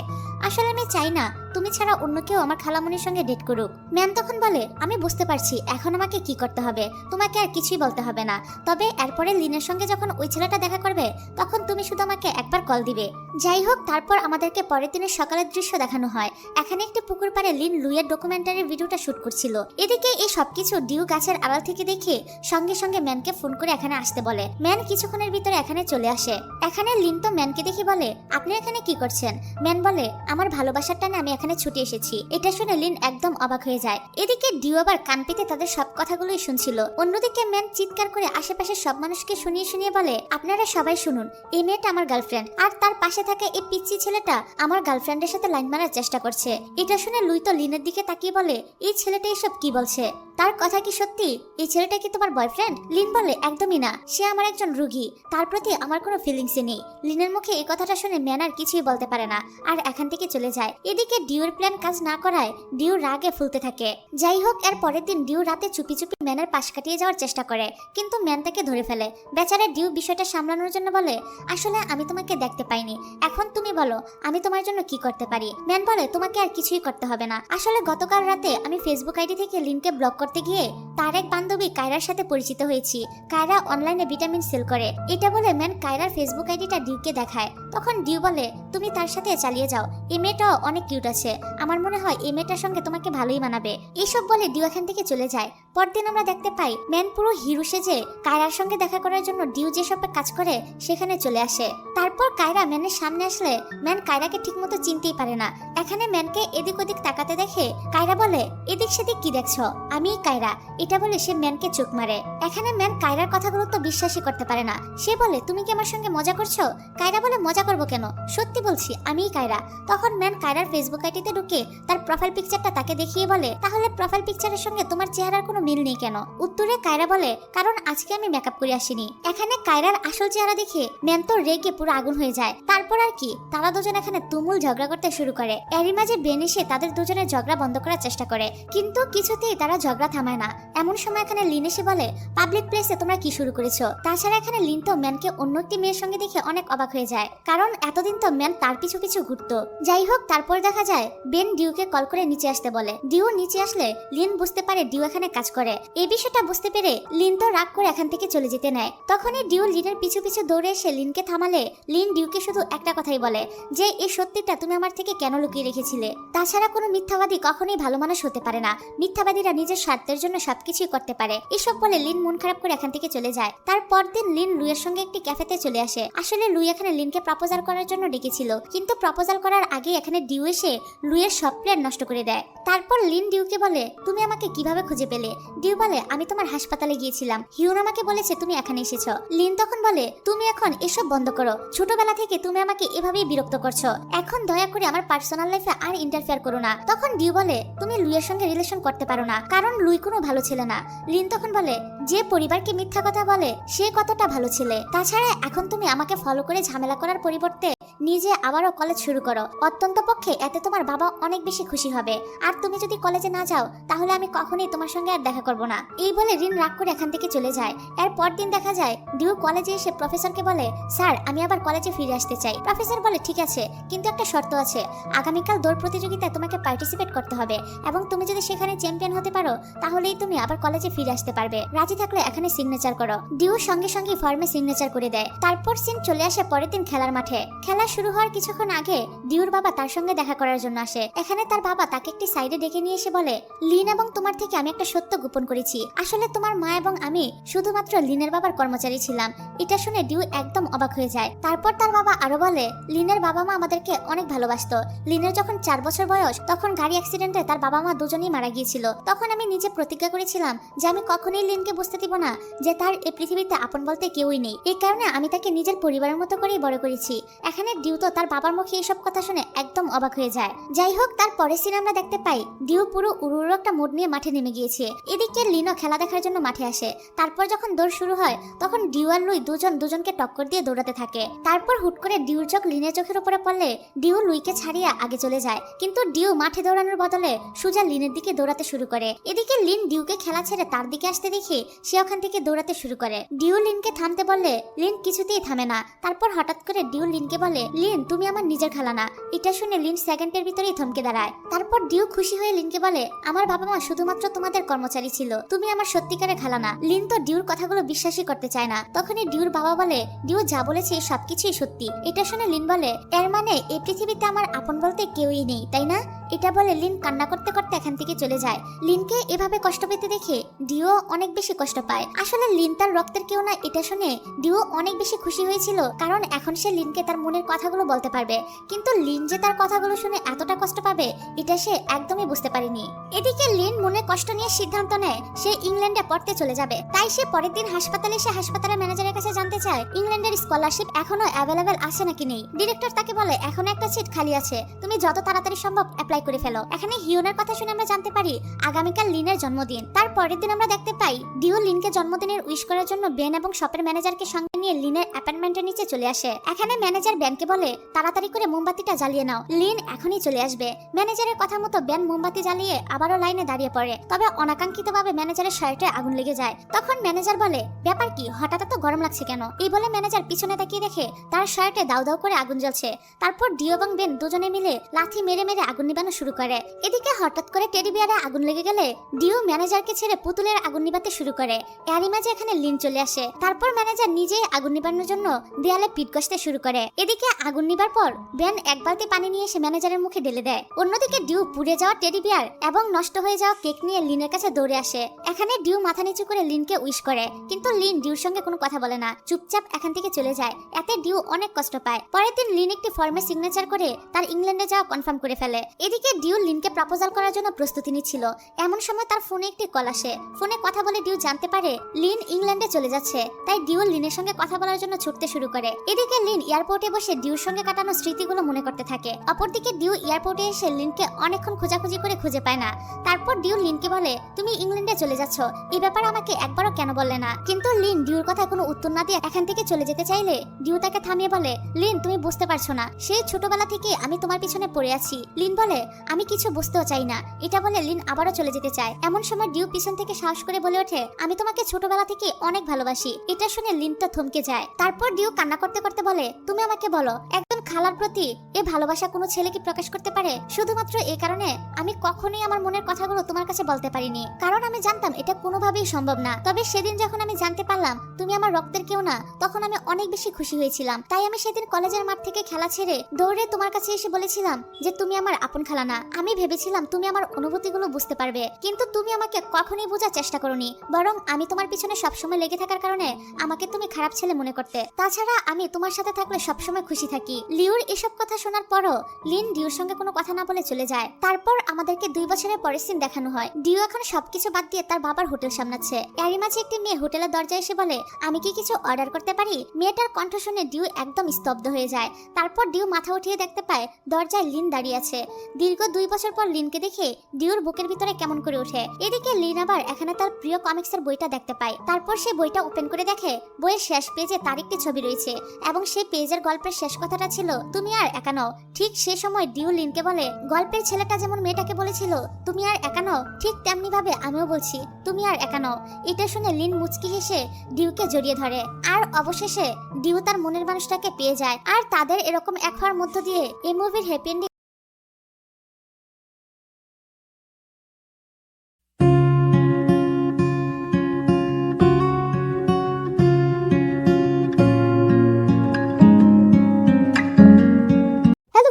Speaker 1: আসলে আমি চাই না তুমি ছাড়া অন্য কেউ আমার খালামণির সঙ্গে ডেট করুক। ম্যান তখন বলে, আমি বুঝতে পারছি এখন আমাকে কি করতে হবে, তোমাকে আর কিছুই বলতে হবে না। তবে এরপরে লিনের সঙ্গে যখন ওই ছেলেটা দেখা করবে তখন তুমি শুধু আমাকে একবার কল দিবে। যাই হোক, তারপর আমাদেরকে পরের দিনের সকালের দৃশ্য দেখানো হয়। এখানে একটি পুকুর পাড়ে লিন লুইয়ের ডকুমেন্টারির ভিডিওটা শুট করছিল। এদিকে এই সবকিছু ডিউ গাছের আড়াল থেকে দেখে সঙ্গে সঙ্গে ম্যানকে ফোন করে এখানে আসতে বলে। ম্যান কিছুক্ষণের ভিতরে এখানে চলে আসে। এখানে লিন তো ম্যানকে দেখে বলে, আপনি এখানে কি করছেন? ম্যান বলে, আমার ভালোবাসার টানে আমি এখানে ছুটে এসেছি। এটা শুনে লিন একদম অবাক হয়ে যায়। এদিকে ডিউ আবার কান পেতে তাদের সব কথাগুলোই শুনছিল। অন্যদিকে ম্যান চিৎকার করে আশেপাশের সব মানুষকে শুনিয়ে শুনিয়ে বলে, আপনারা সবাই শুনুন, এই মেয়েটা আমার গার্লফ্রেন্ড, আর তার পাশে থাকা এই পিচ্চি ছেলেটা আমার গার্লফ্রেন্ডের সাথে লাইন মারার চেষ্টা করছে। এটা শুনে লুই তো লিনের দিকে তাকিয়ে বলে, এই ছেলেটা এসব কি বলছে? তার কথা কি সত্যি? এই ছেলেটা কি তোমার বয়ফ্রেন্ড? লিন বলে, একদমই না, সে আমার একজন রোগী, তার প্রতি আমার কোনো ফিলিংসই নেই। লিনের মুখে এই কথাটা শুনে ম্যান আর কিছুই বলতে পারে না, আর এখান থেকে চলে যায়। এদিকে ডিউর প্ল্যান কাজ না করায় ডিউ রাগে ফুলতে থাকে। যাই হোক, এর পরের দিন ডিউ রাতে চুপি চুপি ম্যানের পাশ কাটিয়ে যাওয়ার চেষ্টা করে, কিন্তু ম্যান তাকে ধরে ফেলে। বেচারা ডিউ বিষয়টা সামলানোর জন্য বলে, আসলে আমি তোমাকে দেখতে পাইনি, এখন তুমি বলো আমি তোমার জন্য কি করতে পারি? ম্যান বলে, তোমাকে আর কিছুই করতে হবে না। আসলে গতকাল রাতে আমি ফেসবুক আইডি থেকে লিনকে ব্লক করতে গিয়ে তার এক বান্ধবী কায়রার সাথে পরিচিত হয়েছি। কায়রা অনলাইনে ভিটামিন সেল করে। এটা বলে ম্যান কায়রার ফেসবুক আইডিটা ডিউকে দেখায়। তখন ডিউ বলে, তুমি তার সাথে চালিয়ে যাও, এই মেয়েটাও অনেক কিউট আছে, আমার মনে হয় এই মেয়েটার সঙ্গে তোমাকে ভালোই মানাবে। এইসব বলে ডিউ এখান থেকে চলে যায়। পরদিন আমরা দেখতে পাই ম্যান পুরো হিরো সেজে কায়রার সঙ্গে দেখা করার জন্য ডিউ যেসব কাজ করে সেখানে চলে আসে। তারপর কায়রা ম্যানের সামনে আসলে ম্যান কায়রাকে ঠিকমতো চিনতেই পারে না। এখানে ম্যানকে এদিক ওদিক তাকাতে দেখে কায়রা বলে, এদিক সেদিক কি দেখছো? আমিই কায়রা। এটা বলে সে ম্যানকে চোখ মারে। এখানে ম্যান কায়রার কথাগুলো তো বিশ্বাসই করতে পারে না। সে বলে, তুমি কি আমার সঙ্গে মজা করছো? কায়রা বলে, মজা করবো কেন, সত্যি বলছি আমিই কায়রা। তখন ম্যান কায়রার ফেসবুক আইডিতে ঢুকে তার প্রোফাইল পিকচারটা তাকে দেখিয়ে বলে, তাহলে প্রোফাইল পিকচারের সঙ্গে তোমার চেহারার কোনো মিল নেই কেন? উত্তরে কায়রা বলে, কারণ আজকে আমি মেকআপ করে আসিনি। এখানে কায়রার আসল চেহারা দেখে ম্যান তো রেগে পুরো আগুন হয়ে যায়। তারপর আর কি, তারা দুজন এখানে তুমুল ঝগড়া করতে শুরু করে। এরই মাঝে বেন এসে তাদের দুজনের ঝগড়া বন্ধ করার চেষ্টা করে, কিন্তু কিছুতেই তারা ঝগড়া থামায় না। এমন সময় এখানে লিন এসে বলে, পাবলিক প্লেসে তোমরা কি শুরু করেছো? তাছাড়া এখানে লিন তো ম্যানকে অন্য একটি মেয়ের সঙ্গে দেখে অনেক অবাক হয়ে যায়, কারণ এতদিন তো ম্যান তার পিছু পিছু ঘুরতো। যাই হোক, তারপর দেখা যায় বেন ডিউকে কল করে নিচে আসতে বলে। ডিউ নিচে আসলে লিন বুঝতে পারে ডিউ এখানে কাজ করে। এই বিষয়টা বুঝতে পেরে লিন তো রাগ করে এখান থেকে চলে যেতে নেয়। তখনই ডিউ লিনের পিছু পিছু দৌড়ে এসে লিনকে থামালে লিন ডিউকে শুধু একটা কথাই বলে, যে এই সত্যিটা তুমি আমার থেকে কেন লুকিয়ে রেখেছিলে? তাছাড়া কোনো মিথ্যাবাদী কখনোই ভালো মানুষ হতে পারে না, মিথ্যাবাদীরা নিজের স্বার্থের জন্য সবকিছুই করতে পারে। এসব বলে লিন মন খারাপ করে এখান থেকে চলে যায়। তারপর দিন লিন লুইয়ের সঙ্গে একটি ক্যাফেতে চলে আসে। আসলে লুই এখানে লিনকে প্রপোজাল করার জন্য ডেকেছিল, কিন্তু প্রপোজাল করার আগে এখানে ডিউ এসে লুইয়ের সব প্ল্যান নষ্ট করে দেয়। তারপর লিন ডিউকে বলে, তুমি আমাকে কিভাবে খুঁজে পেলে? ডিউ বলে, আমি তোমার হাসপাতালে গিয়েছিলাম, হিউন আমাকে বলেছে তুমি এখানে এসেছো। লিন তখন বলে, তুমি এখন এসব বন্ধ করো, ছোটবেলা থেকে তুমি আমাকে এভাবেই বিরক্ত করছো, এখন দয়া করে আমার পার্সোনাল লাইফে আর ইন্টারফেয়ার করো না। তখন ডিউ বলে, তুমি লুইয়ের সঙ্গে রিলেশন করতে পারো না, কারণ লুই কোনো ভালো ছেলে না। লিন তখন বলে, যে পরিবারকে মিথ্যা কথা বলে সে কতটা ভালো ছেলে। তাছাড়া এখন তুমি আমাকে ফলো করে ঝামেলা করার পরিবর্তে নিজে আবারও কলেজ শুরু করো, অত্যন্ত পক্ষে এতে তোমার বাবা অনেক বেশি খুশি হবে। আর তুমি যদি কলেজে না যাও তাহলে আমি কখনোই তোমার সঙ্গে আর দেখা করব না। এই বলে রিন রাগ করে এখান থেকে চলে যায়। এর পর দিন দেখা যায় ডিউ কলেজে এসে প্রফেসরকে বলে, স্যার আমি আবার কলেজে ফিরে আসতে চাই। প্রফেসর বলে, ঠিক আছে, কিন্তু একটা শর্ত আছে, আগামীকাল দৌড় প্রতিযোগিতায় তোমাকে পার্টিসিপেট করতে হবে, এবং তুমি যদি সেখানে চ্যাম্পিয়ন হতে পারো তাহলেই তুমি আবার কলেজে ফিরে আসতে পারবে। রাজি থাকলে এখানে সিগনেচার করো। ডিউ সঙ্গে সঙ্গে ফর্মে সিগনেচার করে দেয়। তারপর সিন চলে আসে পরের দিন খেলার মাঠে। খেলা শুরু হওয়ার কিছুক্ষণ আগে ডিউর বাবা তার সঙ্গে দেখা করার জন্য আসে। এখানে তার বাবা তাকে একটি সাইডে ডেকে নিয়ে এসে বলে, লিন এবং তোমার থেকে আমি একটা সত্য গোপন করেছি, আসলে তোমার মা এবং আমি শুধুমাত্র লিনের বাবার কর্মচারী ছিলাম। এটা শুনে ডিউ একদম অবাক হয়ে যায়। তারপর তার বাবা আরো বলে, লিনের বাবা মা আমাদেরকে অনেক ভালোবাসতো। লিনের যখন 4 বছর বয়স তখন গাড়ি অ্যাক্সিডেন্টে তার বাবা মা দুজনেই মারা গিয়েছিল। তখন আমি নিজে প্রতিজ্ঞা করেছিলাম যে আমি কখনোই লিনকে বুঝতে দিব না যে তার এই পৃথিবীতে আপন বলতে কেউই নেই। এই কারণে আমি তাকে নিজের পরিবারের মতো করেই বড় করেছি। এখানে ডিউ তো তার বাবার মুখে এসব কথা শুনে একদম অবাক হয়ে যায়। যাই হোক, তার পরের সিনে আমরা দেখতে পাই ডিউ পুরো উড়ুর একটা মুড নিয়ে মাঠে নেমে গিয়েছে। এদিকে লিনও খেলা দেখার জন্য মাঠে আসে। তারপর যখন দৌড় শুরু হয় তখন ডিউ আর লুই দুজনকে টক্কর দিয়ে দৌড়াতে থাকে। তারপর হুট করে ডিউর চোখ লিনের চোখের উপরে পড়লে ডিউ লুইকে ছাড়িয়ে আগে চলে যায়, কিন্তু ডিউ মাঠে দৌড়ানোর বদলে সোজা লিনের দিকে দৌড়াতে শুরু করে। এদিকে লিন ডিউকে খেলা ছেড়ে তার দিকে আসতে দেখে সে ওখান থেকে দৌড়াতে শুরু করে। ডিউ লিনকে থামতে বললে লিন কিছুতেই থামে না। তারপর হঠাৎ করে ডিউ লিনকে বলে, লিন তুমি আমার নিজের খেলা না। এটা শুনে লিন সেকেন্ডের ভিতরেই থমকে দাঁড়ায়। তারপর ডিউ খুশি হয়ে লিনকে বলে, আমার বাবা মা শুধুমাত্র তোমাদের কর্মচারী ছিল, তুমি আমার সত্যিকারের খেলা না। লিন তো ডিউর কথাগুলো বিশ্বাসই করতে চায় না। তখনই ডিউর বাবা বলে, ডিউ যা বলেছে সবকিছুই সত্যি। এটা শুনে লিন বলে, এর মানে এই পৃথিবীতে আমার আপন বলতে কেউই নেই, তাই না? এটা বলে লিন কান্না করতে করতে এখান থেকে চলে যায়। লিনকে এভাবে কষ্ট পেতে দেখে ডিও অনেক বেশি কষ্ট পায়। আসলে লিন তার রক্তের কেউ না, এটা শুনে ডিও অনেক বেশি খুশি হয়েছিল, কারণ এখন সে লিনকে তার মনের কথাগুলো বলতে পারবে। কিন্তু লিন যে তার কথাগুলো শুনে এতটা কষ্ট পাবে এটা সে একদমই বুঝতে পারেনি। এদিকে লিন মনে কষ্ট নিয়ে সিদ্ধান্ত নেয় সে ইংল্যান্ডে পড়তে চলে যাবে। তাই সে পরের দিন হাসপাতালে এসে হাসপাতালের ম্যানেজারের কাছে জানতে চায় ইংল্যান্ডের স্কলারশিপ এখনো অ্যাভেলেবেল আছে নাকি নেই। ডিরেক্টর তাকে বলে, এখনো একটা সিট খালি আছে, তুমি যত তাড়াতাড়ি সম্ভব অ্যাপ্লাই করে ফেলো। এখানে হিউনের কথা শুনে আমরা জানতে পারি আগামীকাল লিনের জন্মদিন। তার পরের দিন আমরা দেখতে পাই ডিও লিনকে জন্মদিনের উইশ করার জন্য বেন এবং শপের ম্যানেজারকে সঙ্গে নিয়ে লিনের অ্যাপার্টমেন্টের নিচে চলে আসে। এখানে ম্যানেজার বেনকে বলে, তাড়াতাড়ি করে মোমবাতিটা জ্বালিয়ে নাও, লিন এখনই চলে আসবে। ম্যানেজারের কথা মতো বেন মোমবাতি জ্বালিয়ে আবারও লাইনে দাঁড়িয়ে পড়ে। তবে অনাকাঙ্ক্ষিতভাবে ম্যানেজারের শার্টে আগুন লেগে যায়। তখন ম্যানেজার বলে, ব্যাপার কি, হঠাৎ এত গরম লাগছে কেন? এই বলে ম্যানেজার পিছনে তাকিয়ে দেখে তার শার্টে দাউ দাউ করে আগুন জ্বলছে। তারপর ডিও এবং বেন দুজনে মিলে লাথি মেরে মেরে আগুন নিবানো শুরু করে। এদিকে হঠাৎ করে টেডি বিয়ারে আগুন লেগে গেলে ডিও ম্যানেজারকে ছেড়ে পুতুলের আগুন নিবাতে শুরু করে। এরই মাঝে এখানে লিন চলে আসে। তারপর ম্যানেজার নিজেই আগুন নিবানোর জন্য দেয়ালে পিট কষতে শুরু করে। এদিকে আগুন নিবার পর বেন এক বালতি পানি নিয়ে এসে ম্যানেজারের মুখে ঢেলে দেয়। অন্যদিকে ডিউ পুড়ে যাওয়া টেডি বিয়ার এবং নষ্ট হয়ে যাওয়া কেক নিয়ে লিনের কাছে দৌড়ে আসে। এখানে ডিউ মাথা নিচু করে লিনকে উইশ করে, কিন্তু লিন ডিউর সঙ্গে কোনো কথা বলে না, চুপচাপ এখান থেকে চলে যায়। এতে ডিউ অনেক কষ্ট পায়। পরের দিন লিন একটি ফর্মে সিগনেচার করে তার ইংল্যান্ডে যাওয়া কনফার্ম করে ফেলে। এদিকে ডিউ লিনকে প্রপোজাল করার জন্য প্রস্তুতি নিচ্ছিল। এমন সময় তার ফোনে একটি কল আসে। ফোনে কথা বলে ডিউ জানতে পারে লিন ইংল্যান্ডে চলে যাচ্ছে। তাই ডিউ লিনের সঙ্গে কথা বলার জন্য ছুটতে শুরু করে। এদিকে লিন এয়ারপোর্টে বসে ডিউর সঙ্গে কাটানো স্মৃতিগুলো মনে করতে থাকে। অপরদিকে ডিউ এয়ারপোর্টে এসে লিনকে অনেকক্ষণ খোঁজাখুঁজি করে খুঁজে পায় না। তারপর ডিউ লিনকে বলে, তুমি ইংল্যান্ডে চলে যাচ্ছ, এই ব্যাপারে আমাকে একবারও কেন বললে না? কিন্তু লিন ডিউর কথা কোনো উত্তর না দিয়ে এখান থেকে চলে যেতে চাইলে ডিউ তাকে থামিয়ে বলে, লিন তুমি বুঝতে পারছো না, সেই ছোটবেলা থেকে আমি তোমার পিছনে পড়ে আছি। লিন বলে, আমি কিছু বুঝতেও চাই না। এটা বলে লিন আবারও চলে যেতে চায়। এমন সময় ডিউ পিছন থেকে সাহস করে বলে ওঠে, আমি তোমাকে ছোটবেলা থেকে অনেক ভালোবাসি। এটা শুনে লিন তো থমকে যায়। তারপর ডিউ কান্না করতে করতে বলে, তুমি আমাকে বলো, একজন খালার প্রতি এ ভালোবাসা কোনো ছেলে কি প্রকাশ করতে পারে? শুধুমাত্র এই কারণে আমি কখনোই আমার মনের কথাগুলো তোমার কাছে বলতে পারিনি, কারণ আমি জানতাম এটা কোনোভাবেই সম্ভব না। তবে সেদিন যখন আমি জানতে পারলাম তুমি আমার রক্তের কেউ না, তখন আমি অনেক বেশি খুশি হয়েছিলাম। তাই আমি সেদিন কলেজের মাঠ থেকে খেলা ছেড়ে দৌড়ে তোমার কাছে এসে বলেছিলাম যে তুমি আমার আপন খালা না। আমি ভেবেছিলাম তুমি আমার অনুভূতিগুলো বুঝতে পারবে, কিন্তু তুমি আমাকে কখনোই বোঝার চেষ্টা করোনি, বরং আমি তোমার পিছনে সবসময় লেগে থাকার কারণে আমাকে তুমি খারাপ ছেলে মনে করতে। তাছাড়া আমি তোমার সাথে থাকলে সবসময় খুশি থাকি। লিউর এসব কথা শোনার পরও লিন ডিউর সঙ্গে কোনো কথা না বলে চলে যায়। তারপর আমাদেরকে 2 বছরের পরের সিন দেখানো হয়। ডিউ এখন সবকিছু বাদ দিয়ে তার বাবার হোটেল সামলাচ্ছে। এরই মাঝে একটি মেয়ে হোটেলের দরজায় এসে বলে, আমি কি কিছু অর্ডার করতে পারি? মেয়েটার কণ্ঠ শুনে ডিউ একদম স্তব্ধ হয়ে যায়। তারপর ডিউ মাথা উঠিয়ে দেখতে পায় দরজায় লিন দাঁড়িয়ে আছে। দীর্ঘ 2 বছর পর লিনকে দেখে ডিউর বুকের ভিতরে কেমন করে ওঠে। এদিকে লিন আবার এখানে তার প্রিয় কমিক্সের বইটা দেখতে পায়। তারপর সে বইটা ওপেন করে দেখে বইয়ের শেষ পেজে তার একটি ছবি রয়েছে এবং সেই পেজের গল্পের শেষ কথাটা ছিল, তুমি আর একা নও। ঠিক সে সময় ডিউ লিনকে বলে, গল্পের ছেলেটা যেমন মেয়েটাকে বলেছিল তুমি আর একা নও, ঠিক তেমনি ভাবে আমিও বলছি তুমি আর একা নও। এটা শুনে লিন মুচকি হেসে ডিউকে জড়িয়ে ধরে। আর অবশেষে ডিউ তার মনের মানুষটাকে পেয়ে যায়। আর তাদের এরকম এক হওয়ার মধ্য দিয়ে এই মুভির হ্যাপি এন্ডিং।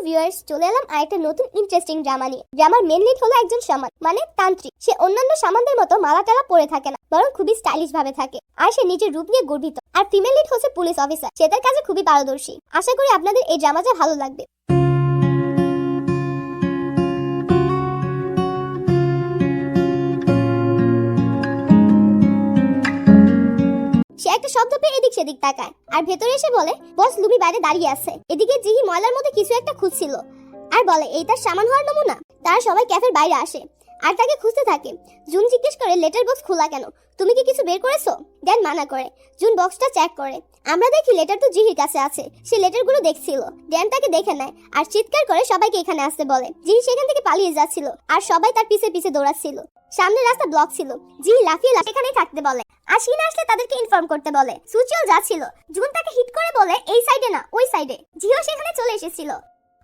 Speaker 2: ভিউয়ার্স, চলে এলাম আরেকটা নতুন ইন্টারেস্টিং ড্রামা নিয়ে। ড্রামার মেন লিড হলো একজন শামান, মানে তান্ত্রিক। সে অন্যান্য শামানদের মতো মালা টালা পরে থাকে না, বরং খুবই স্টাইলিশ ভাবে থাকে। আর সে নিজের রূপ নিয়ে গর্বিত। আর ফিমেল লিড হচ্ছে পুলিশ অফিসার, সে তার কাজে খুবই পারদর্শী। আশা করি আপনাদের এই ড্রামাটা ভালো লাগবে। সে এক একটা শব্দ পেয়ে এদিক সেদিক তাকায় আর ভেতরে এসে বলে বস লুমি বাইরে দাঁড়িয়ে আছে। এদিকে জিহি ময়লার মধ্যে কিছু একটা খুঁজছিল আর বলে এই তার সামান হওয়ার নমুনা। তারা সবাই ক্যাফের বাইরে আসে আর তাকে খুঁজতে থাকে। জুন জিজ্ঞেস করে লেটার বক্স খোলা কেন, তুমি কি কিছু বের করেছো? ড্যান মানা করে। জুন বক্সটা চেক করে, আমরা দেখি লেটার তো জিহির কাছে আছে। সে লেটারগুলো দেখছিল। ড্যান তাকে দেখে নেয় আর চিৎকার করে সবাইকে এখানে আসতে বলে। জিহি সেখান থেকে পালিয়ে যাচ্ছিল আর সবাই তার পিছে পিছে দৌড়াচ্ছিল। সামনে রাস্তা ব্লক ছিল। জিহি লাফিয়ে সেখানেই থাকতে বলে আর শিন আসলে তাদেরকে ইনফর্ম করতে বলে। সুচিও যাচ্ছিল। জুন তাকে হিট করে বলে এই সাইডে না ওই সাইডে। জিহিও সেখানে চলে এসেছিল।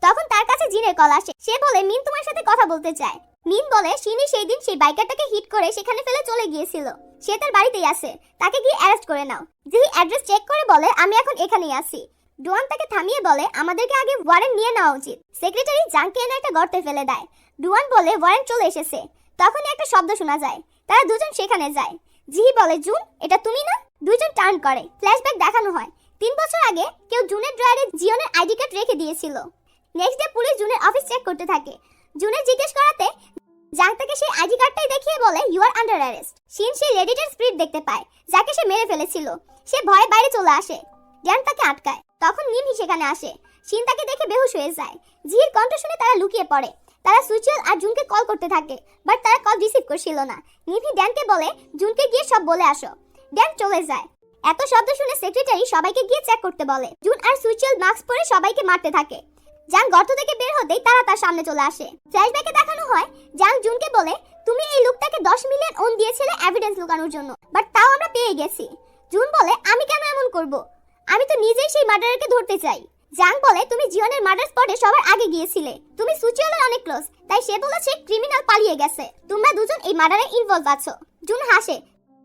Speaker 2: তখন তার কাছে জিনের কল আসে। সে বলে মিন তোমার সাথে কথা বলতে চায়। মিন বলে শিনি সেই দিন সেই বাইকারটাকে হিট করে সেখানে ফেলে চলে গিয়েছিল। সে তার বাড়িতেই আছে, তাকে গিয়ে অ্যারেস্ট করে নাও। জিহি অ্যাড্রেস চেক করে বলে আমি এখন এখানেই আছি। ডুয়ান তাকে থামিয়ে বলে আমাদেরকে আগে ওয়ারেন্ট নিয়ে নেওয়া উচিত। সেক্রেটারি জাংকে এনে একটা গর্তে ফেলে দেয়। ডুয়ান বলে ওয়ারেন্ট চলে এসেছে। তখনই একটা শব্দ শোনা যায়। তারা দুজন সেখানে যায়। জিহি বলে জুন এটা তুমি না? দুজন টার্ন করে। ফ্ল্যাশব্যাক দেখানো হয় 3 বছর আগে কেউ জুনের ড্রয়ারে জিওনের আইডি কার্ড রেখে দিয়েছিল। নেক্সট ডে পুলিশ জুনের অফিস চেক করতে থাকে। জুনের জিজ্ঞেস করাতে জাং তাকে সেই আইডি কার্ডটাই দেখিয়ে বলে ইউ আর আন্ডার অ্যারেস্ট। শিন সেই লেডিটার স্পিরিট দেখতে পায় যাকে সে মেরে ফেলেছিল। সে ভয়ে বাইরে চলে আসে। ড্যান তাকে আটকায়। তখন নিমহি সেখানে আসে। শিন তাকে দেখে বেহুশ হয়ে যায়। জিহির কণ্ঠ শুনে তারা লুকিয়ে পড়ে। তারা সুচিয়াল আর জুনকে কল করতে থাকে, বাট তারা কল রিসিভ করছিল না। নিমহি ড্যানকে বলে জুনকে গিয়ে সব বলে আসো। ড্যান চলে যায়। এত শব্দ শুনে সেক্রেটারি সবাইকে গিয়ে চেক করতে বলে। জুন আর সুচিয়াল মাস্ক পরে সবাইকে মারতে থাকে। জাং গর্ত থেকে বের হতেই তারা তার সামনে চলে আসে। ফ্ল্যাশব্যাকে দেখানো হয় জাং জুনকে বলে তুমি এই লোকটাকে 10 মিলিয়ন ওন দিয়েছিলে এভিডেন্স লুকানোর জন্য, বাট তাও আমরা পেয়ে গেছি। জুন বলে আমি কেন এমন করব, আমি তো নিজেই সেই মার্ডারকে ধরতে চাই। জাং বলে তুমি জিওনের মার্ডার স্পটে সবার আগে গিয়েছিলে, তুমি সুচিয়ালের অনেক ক্লোজ, তাই সে বলেছে ক্রিমিনাল পালিয়ে গেছে, তোমরা দুজন এই মার্ডারে ইনভলভ আছো। জুন হাসে,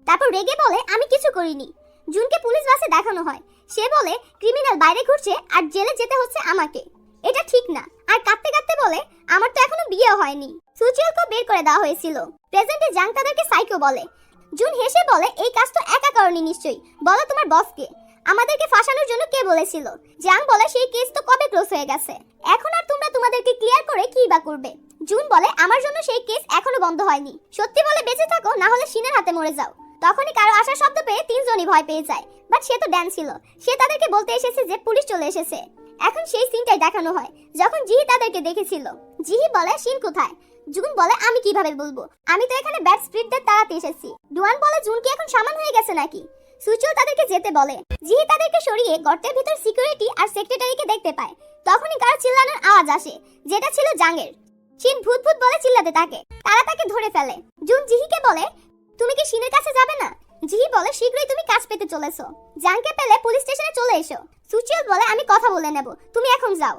Speaker 2: তারপর রেগে বলে আমি কিছু করিনি। জুনকে পুলিশ বাসে দেখানো হয়। সে বলে ক্রিমিনাল বাইরে ঘুরছে আর জেলে যেতে হচ্ছে আমাকে, এটা ঠিক না। আর কাঁদতে কাঁদতে বলে আমার তো এখনো বিয়ে হয়নি। সুচিয়ালকে বের করে দেওয়া হয়েছিল। প্রেজেন্টে জাং তাদেরকে সাইকো বলে। জুন হেসে বলে এই কাজ তো একা করনি নিশ্চয়ই, বলো তোমার বসকে। আমাদেরকে ফাঁসানোর জন্য কে বলেছিল? জাং বলে সেই কেস তো কবে ক্লোজ হয়ে গেছে, এখন আর তোমরা তোমাদেরকে ক্লিয়ার করে কি বা করবে। জুন বলে আমার জন্য সেই কেস এখনো বন্ধ হয়নি, সত্যি বলে বেঁচে থাকো, না হলে শিনের হাতে মরে যাও। তখনই কারো আসার শব্দ পেয়ে 3 জনই ভয় পেয়ে যায়, বাট সে তো ড্যান ছিল। সে তাদেরকে বলতে এসেছে যে পুলিশ চলে এসেছে। এখন সেই সিনটাই দেখানো হয় যখন জিহি তাদেরকে দেখেছিল। জিহি বলে শিন কোথায়? জুন বলে আমি কিভাবে বলবো, আমি তো এখানে ব্যাড স্পিরিটদের তাড়াতে এসেছি। ডুয়ান বলে জুন কি এখন সামান হয়ে গেছে নাকি? সুচিও তাদেরকে যেতে বলে। জিহি তাদেরকে সরিয়ে গর্তের ভিতর সিকিউরিটি আর সেক্রেটারিকে দেখতে পায়। তখনই কারো চিল্লানোর আওয়াজ আসে, যেটা ছিল জাংয়ের। শিন ভূত ভূত বলে চিল্লাতে থাকে। তারা তাকে ধরে ফেলে। জুন জিহিকে বলে তুমি কি শিনের কাছে যাবে না? জিহি বলে শীঘ্রই তুমি কাজ পেতে চলেছো, জাংকে পেলে পুলিশ স্টেশনে চলে এসো। সুচিয়াল বলে আমি কথা বলে নেব, তুমি এখন যাও।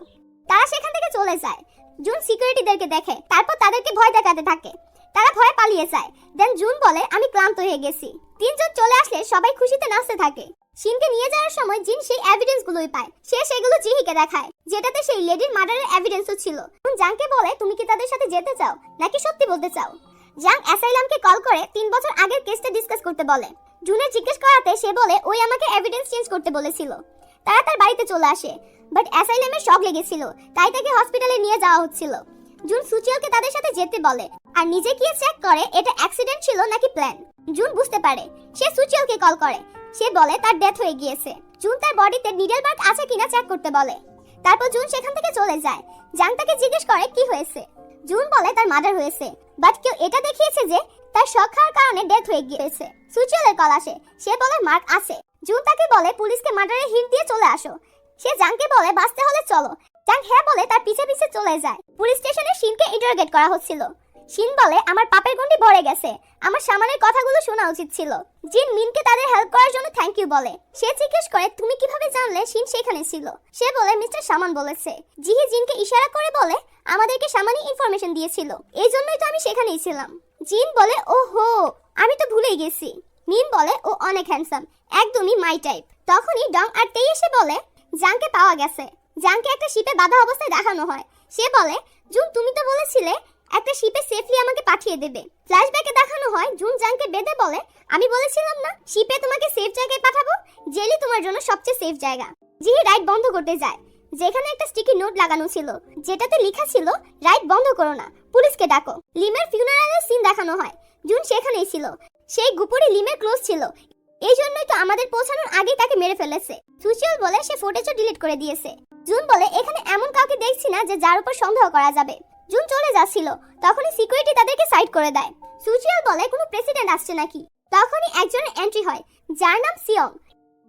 Speaker 2: তারা সেখান থেকে চলে যায়। জুন সিকিউরিটিদেরকে দেখে, তারপর তাদেরকে ভয় দেখাতে থাকে। তারা ভয়ে পালিয়ে যায়। দেন জুন বলে আমি ক্লান্ত হয়ে গেছি। 3 জন চলে আসলে সবাই খুশিতে নাচতে থাকে। শিনকে নিয়ে যাওয়ার সময় জিন সেই এভিডেন্সগুলোই পায়। সে সেগুলো জিহিকে দেখায়, যেটাতে সেই লেডির মার্ডারের এভিডেন্সও ছিল। জাংকে বলে তুমি কি তাদের সাথে যেতে চাও নাকি সত্যি বলতে চাও? জাং অ্যাসাইলামকে কল করে 3 বছর আগের কেসটা ডিসকাস করতে বলে। জুনের জিজ্ঞেস করাতে সে বলে ওই আমাকে এভিডেন্স চেঞ্জ করতে বলেছিল। তারা তার বাড়িতে চলে আসে, বাট অ্যাসাইলামের শক লেগেছিল, তাই তাকে হসপিটালে নিয়ে যাওয়া হচ্ছিল। জুন সুচিয়ালকে তাদের সাথে যেতে বলে আর নিজে গিয়ে চেক করে এটা অ্যাক্সিডেন্ট ছিল নাকি প্ল্যান। জুন বুঝতে পারে। সে সুচিয়ালকে কল করে। সে বলে তার ডেথ হয়ে গিয়েছে। জুন তার বডিতে নিডল মার্ক আছে কিনা চেক করতে বলে। তারপর জুন সেখান থেকে চলে যায়। জাং তাকে জিজ্ঞেস করে কি হয়েছে। জুন বলে তার মার্ডার হয়েছে, বাট কেউ এটা দেখিয়েছে যে তার শক খাওয়ার কারণে ডেথ হয়ে গিয়েছে। সুচিয়ালের কল আসে। সে বলে মার্ক আছে। জুন তাকে বলে পুলিশকে মার্ডারের হিন্ট দিয়ে চলে আসো। সে জাংকে বলে বাঁচতে হলে চলো। জাং হ্যাঁ বলে তার পিছে পিছে চলে যায়। পুলিশ স্টেশনে শিনকে ইন্টারোগেট করা হচ্ছিল। শিন বলে আমার পাপের গন্ডি ভরে গেছে, আমার সামানের কথাগুলো শোনা উচিত ছিল। জিন মিনকে তাদের হেল্প করার জন্য থ্যাংক ইউ বলে। সে জিজ্ঞেস করে তুমি কিভাবে জানলে শিন সেখানে ছিল? সে বলে মিস্টার সামান বলেছে। জিহি জিনকে ইশারা করে বলে আমাদেরকে সামানি ইনফরমেশন দিয়েছিল, এই জন্যই তো আমি সেখানেই ছিলাম। জিন বলে ওহো আমি তো ভুলেই গেছি। মিন বলে ও অনেক হ্যান্ডসাম, একদমই মাই টাইপ। তখনই ডং আর তেই এসে বলে জাংকে পাওয়া গেছে। জাংকে একটা শিপে বাঁধা অবস্থায় দেখানো হয়। সে বলে জুন তুমি তো বলেছিলে একটা শিপে সেফলি আমাকে পাঠিয়ে দেবে। ফ্ল্যাশব্যাকে দেখানো হয় জুন জাংকে বেঁধে বলে আমি বলেছিলাম না শিপে তোমাকে সেফ জায়গায় পাঠাবো, জেলই তোমার জন্য সবচেয়ে সেফ জায়গা। জিহি রাইড বন্ধ করতে যায়, যেখানে একটা স্টিকি নোট লাগানো ছিল যেটাতে লেখা ছিল রাইড বন্ধ করো না, পুলিশকে ডাকো। লিমের ফিউনারালের সিন দেখানো হয়। জুন সেখানেই ছিল। সেই গুপুরি লিমের ক্লোজ ছিল। এই জন্যই তো আমাদের পৌঁছানোর আগেই তাকে মেরে ফেলেছে। সুচিল বলে সে ফুটেজও ডিলিট করে দিয়েছে। জুন বলে এখানে এমন কাউকে দেখছি না যে যার উপর সন্দেহ করা যাবে। জুন চলে যাচ্ছিল, তখনই সিকিউরিটি তাদেরকে সাইড করে দেয়। সুচিল বলে কোনো প্রেসিডেন্ট আসছে নাকি। তখনই একজনের এন্ট্রি হয় যার নাম সিয়ং।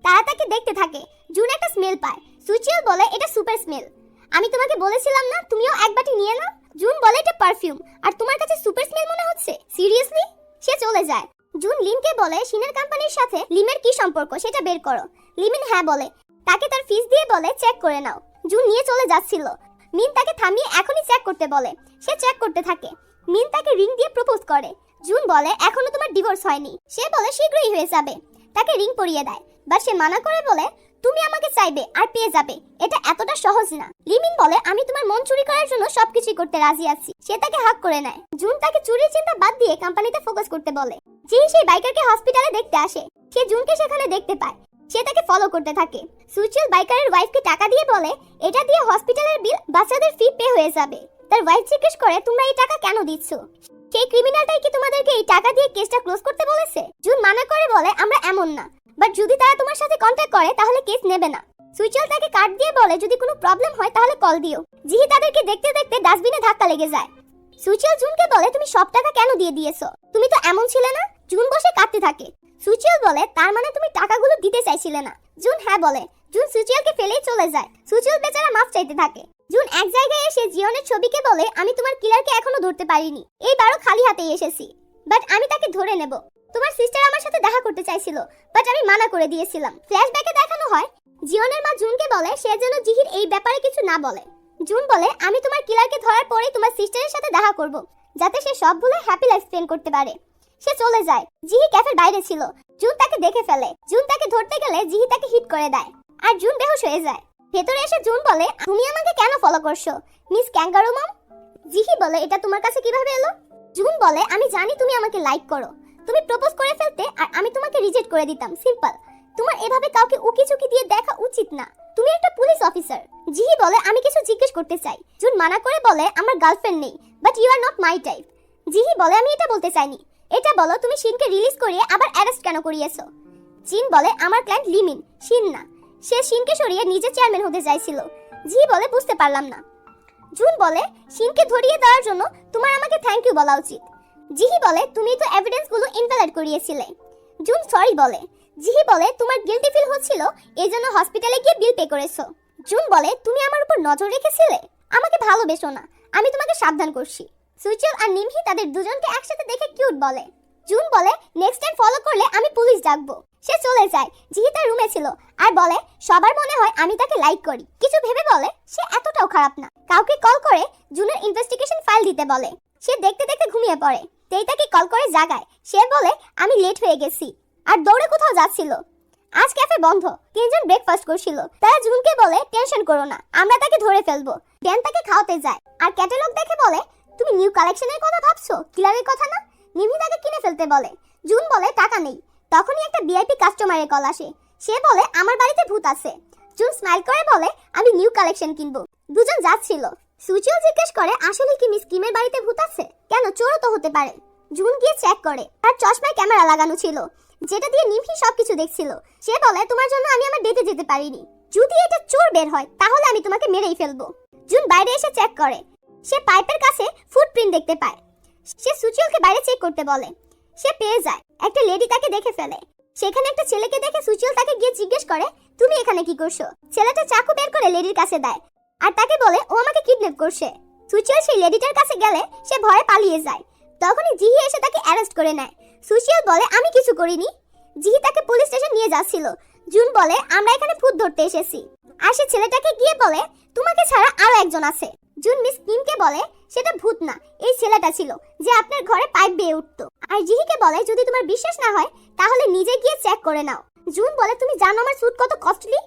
Speaker 2: তারা তাকে দেখতে থাকে। জুন একটা স্মেল পায়। সুচিল বলে এটা সুপার স্মেল। আমি তোমাকে বলেছিলাম না তুমিও এক বাটি নিয়ে নাও। জুন বলে এটা পারফিউম, আর তোমার কাছে সুপার স্মেল মনে হচ্ছে? সিরিয়াসলি? সে চলে যায়। জুন লিনকে বলে শিনের কোম্পানির সাথে লিমের কি সম্পর্ক সেটা বের করো। লিমিন হ্যাঁ বলে। তাকে তার ফিস দিয়ে বলে চেক করে নাও। জুন নিয়ে চলে যাচ্ছিল। মিন তাকে থামিয়ে এখনই চেক করতে বলে। সে চেক করতে থাকে। মিন তাকে রিং দিয়ে প্রপোজ করে। জুন বলে এখনো তোমার ডিভোর্স হয়নি। সে বলে শীঘ্রই হয়ে যাবে। তাকে রিং পরিয়ে দেয়, বাট সে মানা করে বলে তুমি আমাকে চাইবে আর পেয়ে যাবে, এটা এতটা সহজ না। লিমিন বলে আমি তোমার মন চুরি করার জন্য সবকিছু করতে রাজি আছি। সে তাকে হাক করে নেয়। জুন তাকে চুরির চিন্তা বাদ দিয়ে কোম্পানিতে ফোকাস করতে বলে। যে সেই বাইকারকে হসপিটালে দেখতে আসে, সে জুনকে সেখানে দেখতে পায়। সে তাকে ফলো করতে থাকে। সুচিল বাইকারের ওয়াইফকে টাকা দিয়ে বলে এটা দিয়ে হসপিটালের বিল, বাচ্চাদের ফি পে হয়ে যাবে। তার ওয়াইফ জিজ্ঞেস করে তোমরা এই টাকা কেন দিচ্ছ? সেই ক্রিমিনালটাই কি তোমাদেরকে এই টাকা দিয়ে কেসটা ক্লোজ করতে বলেছে? জুন মানা করে বলে আমরা এমন না, বাট যদি তারা তোমার সাথে কন্ট্যাক্ট করে তাহলে কেস নেবে না। সুচিল তাকে কার্ড দিয়ে বলে যদি কোনো প্রবলেম হয় তাহলে কল দিও। জিহি তাদেরকে দেখতে দেখতে ডাস্টবিনে ধাক্কা লেগে যায়। সুচিল জুনকে বলে তুমি সব টাকা কেন দিয়ে দিয়েছো? তুমি তো এমন ছিলে না। জুন বসে কাঁদতে থাকে। সুচিল বলে তার মানে তুমি টাকাগুলো দিতে চাইছিলে না। জুন হ্যাঁ বলে। জুন সুচিলকে ফেলেই চলে যায়। সুচিল বেচারা মাফ চাইতে থাকে। জুন এক জায়গায় এসে জিওনের ছবিকে বলে আমি তোমার কিলারকে এখনো ধরতে পারিনি, এইবারও খালি হাতেই এসেছি, বাট আমি তাকে ধরে নেব। তোমার সিস্টার আমার সাথে দেখা করতে চাইছিল, বাট আমি মানা করে দিয়েছিলাম। ফ্ল্যাশব্যাকে দেখানো হয় জিওনের মা জুনকে বলে সে যেন জিহির এই ব্যাপারে কিছু না বলে। জুন বলে আমি তোমার কিলারকে ধরার পরেই তোমার সিস্টারের সাথে দেখা করব, যাতে সে সব ভুলে হ্যাপি লাইফ স্পেন্ড করতে পারে। সে চলে যায়। জিহি ক্যাফের বাইরে ছিল। জুন তাকে দেখে ফেলে। জুন তাকে ধরতে গেলে জিহি তাকে হিট করে দেয়, আর জুন বেহুশ হয়ে যায়। ভেতরে এসে জুন বলে তুমি আমাকে কেন ফলো করছো মিস ক্যাঙ্গারু মম? জিহি বলে এটা তোমার কাছে কিভাবে এলো? জুন বলে আমি জানি তুমি আমাকে লাইক করো। তুমি প্রপোজ করে ফেলতে আর আমি তোমাকে রিজেক্ট করে দিতাম, সিম্পল। তোমার এভাবে কাউকে উকি চুকি দিয়ে দেখা উচিত না। তুমি একটা পুলিশ অফিসার। জিহি বলে আমি কিছু জিজ্ঞেস করতে চাই। জুন মানা করে বলে আমার গার্লফ্রেন্ড নেই, but you are not my type. জিহি বলে আমি এটা বলতে চাইনি। এটা বলো তুমি শিনকে রিলিজ করিয়ে আবার অ্যারেস্ট কেন করিয়েছো? জিন বলে আমার ক্লায়েন্ট লিমিন, শিন না। সে শিনকে সরিয়ে নিজে চেয়ারম্যান হতে চাইছিল। জিহি বলে বুঝতে পারলাম না। জুন বলে শিনকে ধরিয়ে দেওয়ার জন্য তোমার আমাকে থ্যাংক ইউ বলা উচিত। জিহি বলে তুমি তো এভিডেন্সগুলো ইনভ্যালিড করিয়েছিলে। জুন সরি বলে। জিহি বলে তোমার গিল্টি ফিল হচ্ছিল, এজন্য হসপিটালে গিয়ে বিল পে করেছো। জুন বলে তুমি আমার উপর নজর রেখেছিলে, আমাকে ভালোবেসো না, আমি তোমাকে সাবধান করছি। সুচিল আর নিমহি তাদের দুজনকে একসাথে দেখে কিউট বলে। জুন বলে নেক্সট টাইম ফলো করলে আমি পুলিশ ডাকবো। সে চলে যায়। জিহি তার রুমে ছিল আর বলে সবার মনে হয় আমি তাকে লাইক করি। কিছু ভেবে বলে সে এতটাও খারাপ না। কাউকে কল করে জুনের ইনভেস্টিগেশন ফাইল দিতে বলে। সে দেখতে দেখতে ঘুমিয়ে পড়ে। তেই তাকে কল করে জাগায়। সে বলে আমি লেট হয়ে গেছি, আর দৌড়ে কোথাও যাচ্ছিল। আজ ক্যাফে বন্ধ। তিনজন ব্রেকফাস্ট করছিল। তারা জুনকে বলে টেনশন করো না, আমরা তাকে ধরে ফেলবো। ড্যান তাকে খাওয়াতে যায় আর ক্যাটালগ দেখে বলে তুমি নিউ কালেকশনের কথা ভাবছো, কিলারের কথা না। নিমহি তাকে কিনে ফেলতে বলে। জুন বলে টাকা নেই। তখনই একটা ভিআইপি কাস্টমারের কল আসে। সে বলে আমার বাড়িতে ভূত আছে। জুন স্মাইল করে বলে আমি নিউ কালেকশন কিনবো। দুজন যাচ্ছিল। সুচিও জিজ্ঞেস করে আসলে কি মিস কিমের বাড়িতে ভূত আছে? কেন, চোরও তো হতে পারে। জুন গিয়ে চেক করে। তার চশমায় ক্যামেরা লাগানো ছিল, যেটা দিয়ে নিমহি সবকিছু দেখছিল। সে বলে তোমার জন্য আমি আমার ডেটে যেতে পারিনি। যদি এটা চোর বের হয় তাহলে আমি তোমাকে মেরেই ফেলবো। জুন বাইরে এসে চেক করে। সে পাইপের কাছে ফুটপ্রিন্ট দেখতে পায়। সে সুচিলকে বাইরে চেক করতে বলে। সে পেয়ে যায়। একটা লেডি তাকে দেখে ফেলে। সেখানে একটা ছেলেকে দেখে সুচিল তাকে গিয়ে জিজ্ঞেস করে তুমি এখানে কি করছো? ছেলেটা চাকু বের করে লেডির কাছে দেয় আর তাকে বলে ও আমাকে কিডন্যাপ করছে। সুচিল সেই লেডিটার কাছে গেলে সে ভয়ে পালিয়ে যায়। তখনই জিহি এসে তাকে অ্যারেস্ট করে নেয়। সুচিল বলে আমি কিছু করিনি। জিহি তাকে পুলিশ স্টেশন নিয়ে যাচ্ছিল। জুন বলে আমরা এখানে ভূত ধরতে এসেছি। আর সে ছেলেটাকে গিয়ে বলে তোমাকে ছাড়া আরো একজন আছে। জুন মিস কিমকে বলে সেটা ভূত না, এই ছেলেটা ছিল যে আপনার ঘরে পাইপ বেয়ে উঠতো। আর জিহিকে বলে যদি তোমার বিশ্বাস না হয় তাহলে নিজে গিয়ে চেক করে নাও। জুন বলে তুমি জানো আমার স্যুট কত কস্টলি?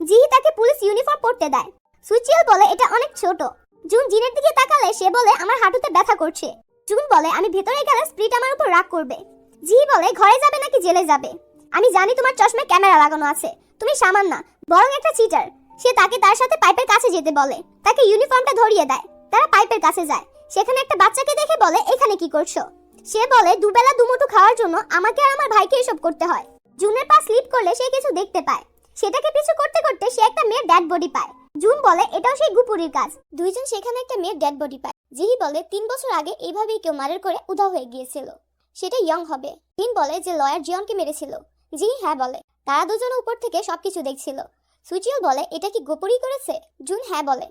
Speaker 2: জিহি তাকে পুলিশ ইউনিফর্ম পরতে দেয়। সুচিল বলে এটা অনেক ছোট। জুন জিনের দিকে তাকালে সে বলে আমার হাঁটুতে ব্যথা করছে। জুন বলে আমি ভেতরে গেলে স্প্রিট আমার উপর রাগ করবে। জিহি বলে ঘরে যাবে নাকি জেলে যাবে? আমি জানি তোমার চশমায় ক্যামেরা লাগানো আছে, তুমি সামান না বরং একটা চিটার। সে তাকে তার সাথে পাইপের কাছে যেতে বলে। তাকে ইউনিফর্মটা ধরিয়ে দেয়। তারা পাইপের কাছে যায়। সেখানে একটা বাচ্চাকে দেখে বলে এখানে কি করছো? সে বলে দুবেলা দুমুঠো খাওয়ার জন্য আমাকে আর আমার ভাইকে এসব করতে হয়। জুনের পা স্লিপ করলে সে কিছু দেখতে পায়। সেটাকে পিছু করতে করতে সে একটা মেয়ের ডেড বডি পায়। জুন বলে এটাও সেই গুপুরির কাজ। দুইজন সেখানে একটা মেয়ের ডেড বডি পায়। জিহি বলে 3 বছর আগে এইভাবেই কেউ মার্ডার করে উধাও হয়ে গিয়েছিল, সেটা ইয়ং হবে। জিন বলে যে লয়ার জিয়নকে মেরেছিল। জিহি হ্যাঁ বলে। তারা দুজনে উপর থেকে সবকিছু দেখছিল। সুচিল বলে এটা কি গোপুরি করেছে? জুন হ্যাঁ বলে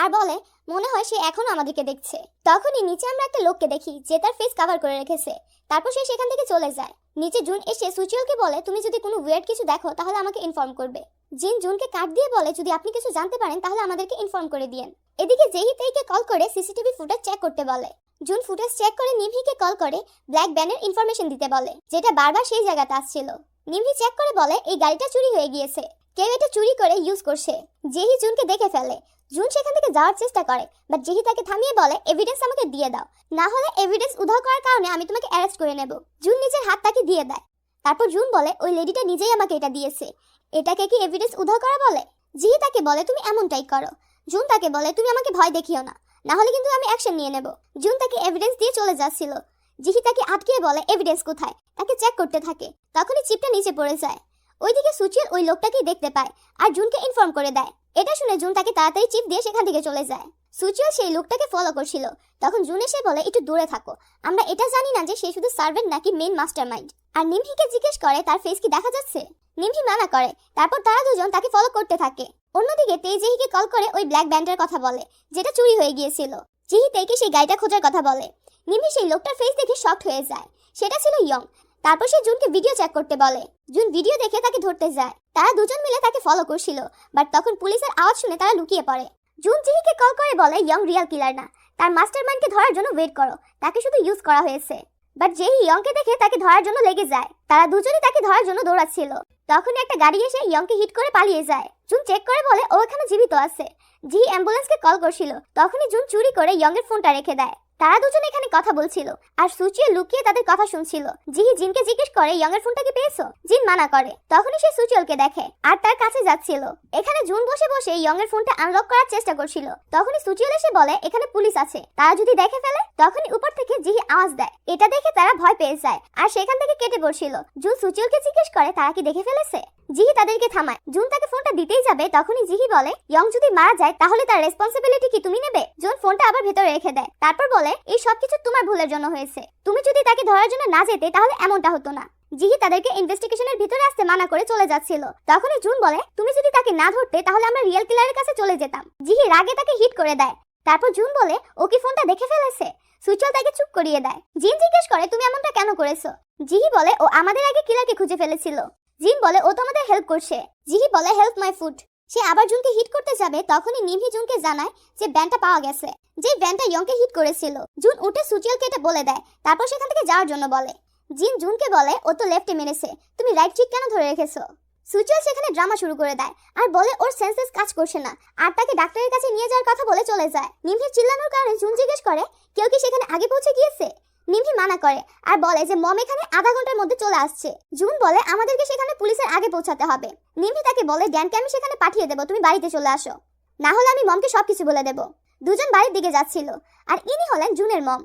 Speaker 2: আর বলে মনে হয় সে এখনো আমাদেরকে দেখছে। তখনই নিচে আমরা একটা লোককে দেখি যে তার ফেস কভার করে রেখেছে। তারপর সে সেখান থেকে চলে যায়। নিচে জুন এসে সুচিলকে বলে তুমি যদি কোনো ওয়েয়ার্ড কিছু দেখো তাহলে আমাকে ইনফর্ম করবে। জিন জুনকে কাট দিয়ে বলে যদি আপনি কিছু জানতে পারেন তাহলে আমাদেরকে ইনফর্ম করে দিয়েন। এদিকে জেহি তেইকে কল করে সিসিটিভি ফুটেজ চেক করতে বলে। জুন ফুটেজ চেক করে নিমহিকে কল করে ব্ল্যাক ব্যানের ইনফরমেশন দিতে বলে, যেটা বারবার সেই জায়গাতে আসছিল। নিমহি চেক করে বলে এই গাড়িটা চুরি হয়ে গিয়েছে, কেউ এটা চুরি করে ইউজ করছে। জেহি জুনকে দেখে ফেলে। জুন সেখান থেকে যাওয়ার চেষ্টা করে, বাট জেহি তাকে থামিয়ে বলে এভিডেন্স আমাকে দিয়ে দাও, না হলে এভিডেন্স উধাও করার কারণে আমি তোমাকে অ্যারেস্ট করে নেব। জুন নিজের হাত তাকে দিয়ে দেয়। তারপর জুন বলে ওই লেডিটা নিজেই আমাকে এটা দিয়েছে, এটাকে কি এভিডেন্স উধাও করা বলে? জিহি তাকে বলে তুমি এমনটাই করো। জুন তাকে বলে তুমি আমাকে ভয় দেখিও না, না হলে কিন্তু আমি অ্যাকশন নিয়ে নেব। জুন তাকে এভিডেন্স দিয়ে চলে যাচ্ছিল। জিহি তাকে আটকিয়ে বলে এভিডেন্স কোথায়, তাকে চেক করতে থাকে। তখনই চিপটা নিচে পড়ে যায়। ওইদিকে সুচিল ওই লোকটাকেই দেখতে পায় আর জুনকে ইনফর্ম করে দেয়। এটা শুনে জুন তাকে তাড়াতাড়ি চিপ দিয়ে সেখান থেকে চলে যায়। সুচিল সেই লোকটাকে ফলো করছিল। তখন জুন এসে বলে একটু দূরে থাকো, আমরা এটা জানি না যে সে শুধু সার্ভেন্ট নাকি মেইন মাস্টারমাইন্ড। আর নিমহিকে জিজ্ঞেস করে তার ফেস কি দেখা যাচ্ছে। নিমহি মানা করে। তারপর তারা দুজন তাকে ফলো করতে থাকে। অন্যদিকে তেই জেহিকে কল করে ওই ব্ল্যাক ব্যান্ডের কথা বলে যেটা চুরি হয়ে গিয়েছিল। জেহি তেইকে সেই গাড়িটা খোঁজার কথা বলে। নিমহি সেই লোকটার ফেস দেখে শকড হয়ে যায়, সেটা ছিল ইয়ং। তারপর সে জুনকে ভিডিও চেক করতে বলে। জুন ভিডিও দেখে তাকে ধরতে যায়। তারা দুজন মিলে তাকে ফলো করছিল, বাট তখন পুলিশের আওয়াজ শুনে তারা লুকিয়ে পড়ে। জুন জিহিকে কল করে বলে ইয়ং রিয়েল কিলার না, তার মাস্টারমাইন্ডকে ধরার জন্য ওয়েট করো, তাকে শুধু ইউজ করা হয়েছে। বাট জেহি ইয়ংকে দেখে তাকে ধরার জন্য লেগে যায়। তারা দুজনই তাকে ধরার জন্য দৌড়াচ্ছিল। তখনই একটা গাড়ি এসে ইয়ংকে হিট করে পালিয়ে যায়। জুন চেক করে বলে ও এখানে জীবিত আছে। জিহি অ্যাম্বুলেন্সকে কল করছিল। তখনই জুন চুরি করে ইয়ংয়ের ফোনটা রেখে দেয়। তারা দুজন এখানে কথা বলছিল আর সুচিয়ে লুকিয়ে তাদের কথা শুনছিল। জিহি জিনকে জিজ্ঞেস করে ইয়ংয়ের ফোনটা কি পেয়েছো? জিন মানা করে। তখনই সে সুচিলকে দেখে আর তার কাছে যাচ্ছিল। এখানে জুন বসে বসে ইয়ংয়ের ফোনটা আনলক করার চেষ্টা করছিল। তখনই সুচিল এসে বলে এখানে পুলিশ আছে, তারা যদি দেখে ফেলে। তখনই উপর থেকে জিহি আওয়াজ দেয়। এটা দেখে তারা ভয় পেয়ে যায় আর সেখান থেকে কেটে পড়ছিল। জুন সুচিলকে জিজ্ঞেস করে তারা কি দেখে ফেলেছে। জিহি তাদেরকে থামায়। জুন তাকে ফোনটা দিতেই যাবে, তখনই জিহি বলে ইয়ং যদি মারা যায় তাহলে তার রেসপন্সিবিলিটি কি তুমি নেবে? জুন ফোনটা আবার ভেতরে রেখে দেয়। তারপর বলে এই সবকিছু তোমার ভুলের জন্য হয়েছে, তুমি যদি তাকে ধরার জন্য না যেতে তাহলে এমনটা হতো না। জিহি তাদেরকে ইনভেস্টিগেশনের ভিতরে আসতে মানা করে চলে যাচ্ছিল। তখনই জুন বলে তুমি যদি তাকে না ধরতে তাহলে আমরা রিয়েল কিলারের কাছে চলে যেতাম। জিহি রাগে তাকে হিট করে দেয়। তারপর জুন বলে ও কি ফোনটা দেখে ফেলেছে? সুচিল তাকে চুপ করিয়ে দেয়। জিন জিজ্ঞেস করে তুমি এমনটা কেন করেছো? জিহি বলে ও আমাদের আগে কিলারকে খুঁজে ফেলেছিল। জিন বলে ও তোমাদের হেল্প করছে। জিহি বলে হেল্প মাই ফুড। সে আবার জুনকে হিট করতে যাবে, তখনই নিমহি জুনকে জানায় যে ব্যান্ডটা পাওয়া গেছে, যে ব্যান্ডটা ইয়ংকে হিট করেছিল। জুন উঠে সুচিলকে এটা বলে দেয়। তারপর সেখান থেকে যাওয়ার জন্য বলে। জিন জুনকে বলে ও তো লেফটে মেরেছে, তুমি রাইট চিক কেন ধরে রেখেছো? সুচিল সেখানে ড্রামা শুরু করে দেয় আর বলে ওর সেন্সেস কাজ করছে না আর তাকে ডাক্তারের কাছে নিয়ে যাওয়ার কথা বলে চলে যায়। নিমহির চিল্লানোর কারণে জুন জিজ্ঞেস করে কেউ কি সেখানে আগে পৌঁছে গিয়েছে। নিমহি মানা করে আর বলে যে মম এখানে আধা ঘন্টার মধ্যে চলে আসছে। জুন বলে আমাদেরকে সেখানে পুলিশের আগে পৌঁছাতে হবে। নিমহি তাকে বলে ড্যানকে আমি সেখানে পাঠিয়ে দেবো, তুমি বাড়িতে চলে আসো, না হলে আমি মমকে সবকিছু বলে দেবো। দুজন বাড়ির দিকে যাচ্ছিল আর ইনি হলেন জুনের মম,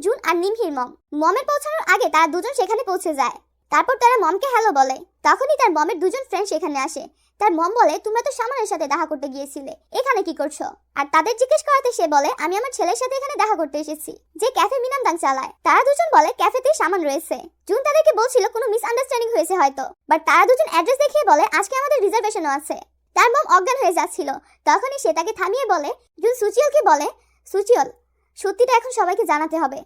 Speaker 2: জুন আর নিমহির মম। মমের পৌঁছানোর আগে তারা দুজন সেখানে পৌঁছে যায়। তারপর তারা মমকে হ্যালো বলে। তখনই তার মমের দুজন ফ্রেন্ড সেখানে আসে। তার মম বলে তোমরা তো সামানের সাথে দেখা করতে গিয়েছিলে, এখানে কি করছো? আর তাদের জিজ্ঞেস করাতে সে বলে আমি আমার ছেলের সাথে এখানে দেখা করতে এসেছি, যে ক্যাফে মিনামদাং চালায়। তারা দুজন বলে ক্যাফেতেই সামান রয়েছে। জুন তাদেরকে বলছিল কোনো মিসআন্ডারস্ট্যান্ডিং হয়েছে হয়তো, বাট তারা দুজন অ্যাড্রেস দেখিয়ে বলে আজকে আমাদের রিজার্ভেশনও আছে। তার মম অজ্ঞান হয়ে যাচ্ছিল। তখনই সে তাকে থামিয়ে বলে জুন সুচিলকে বলে সুচিল সত্যিটা এখন সবাইকে জানাতে হবে।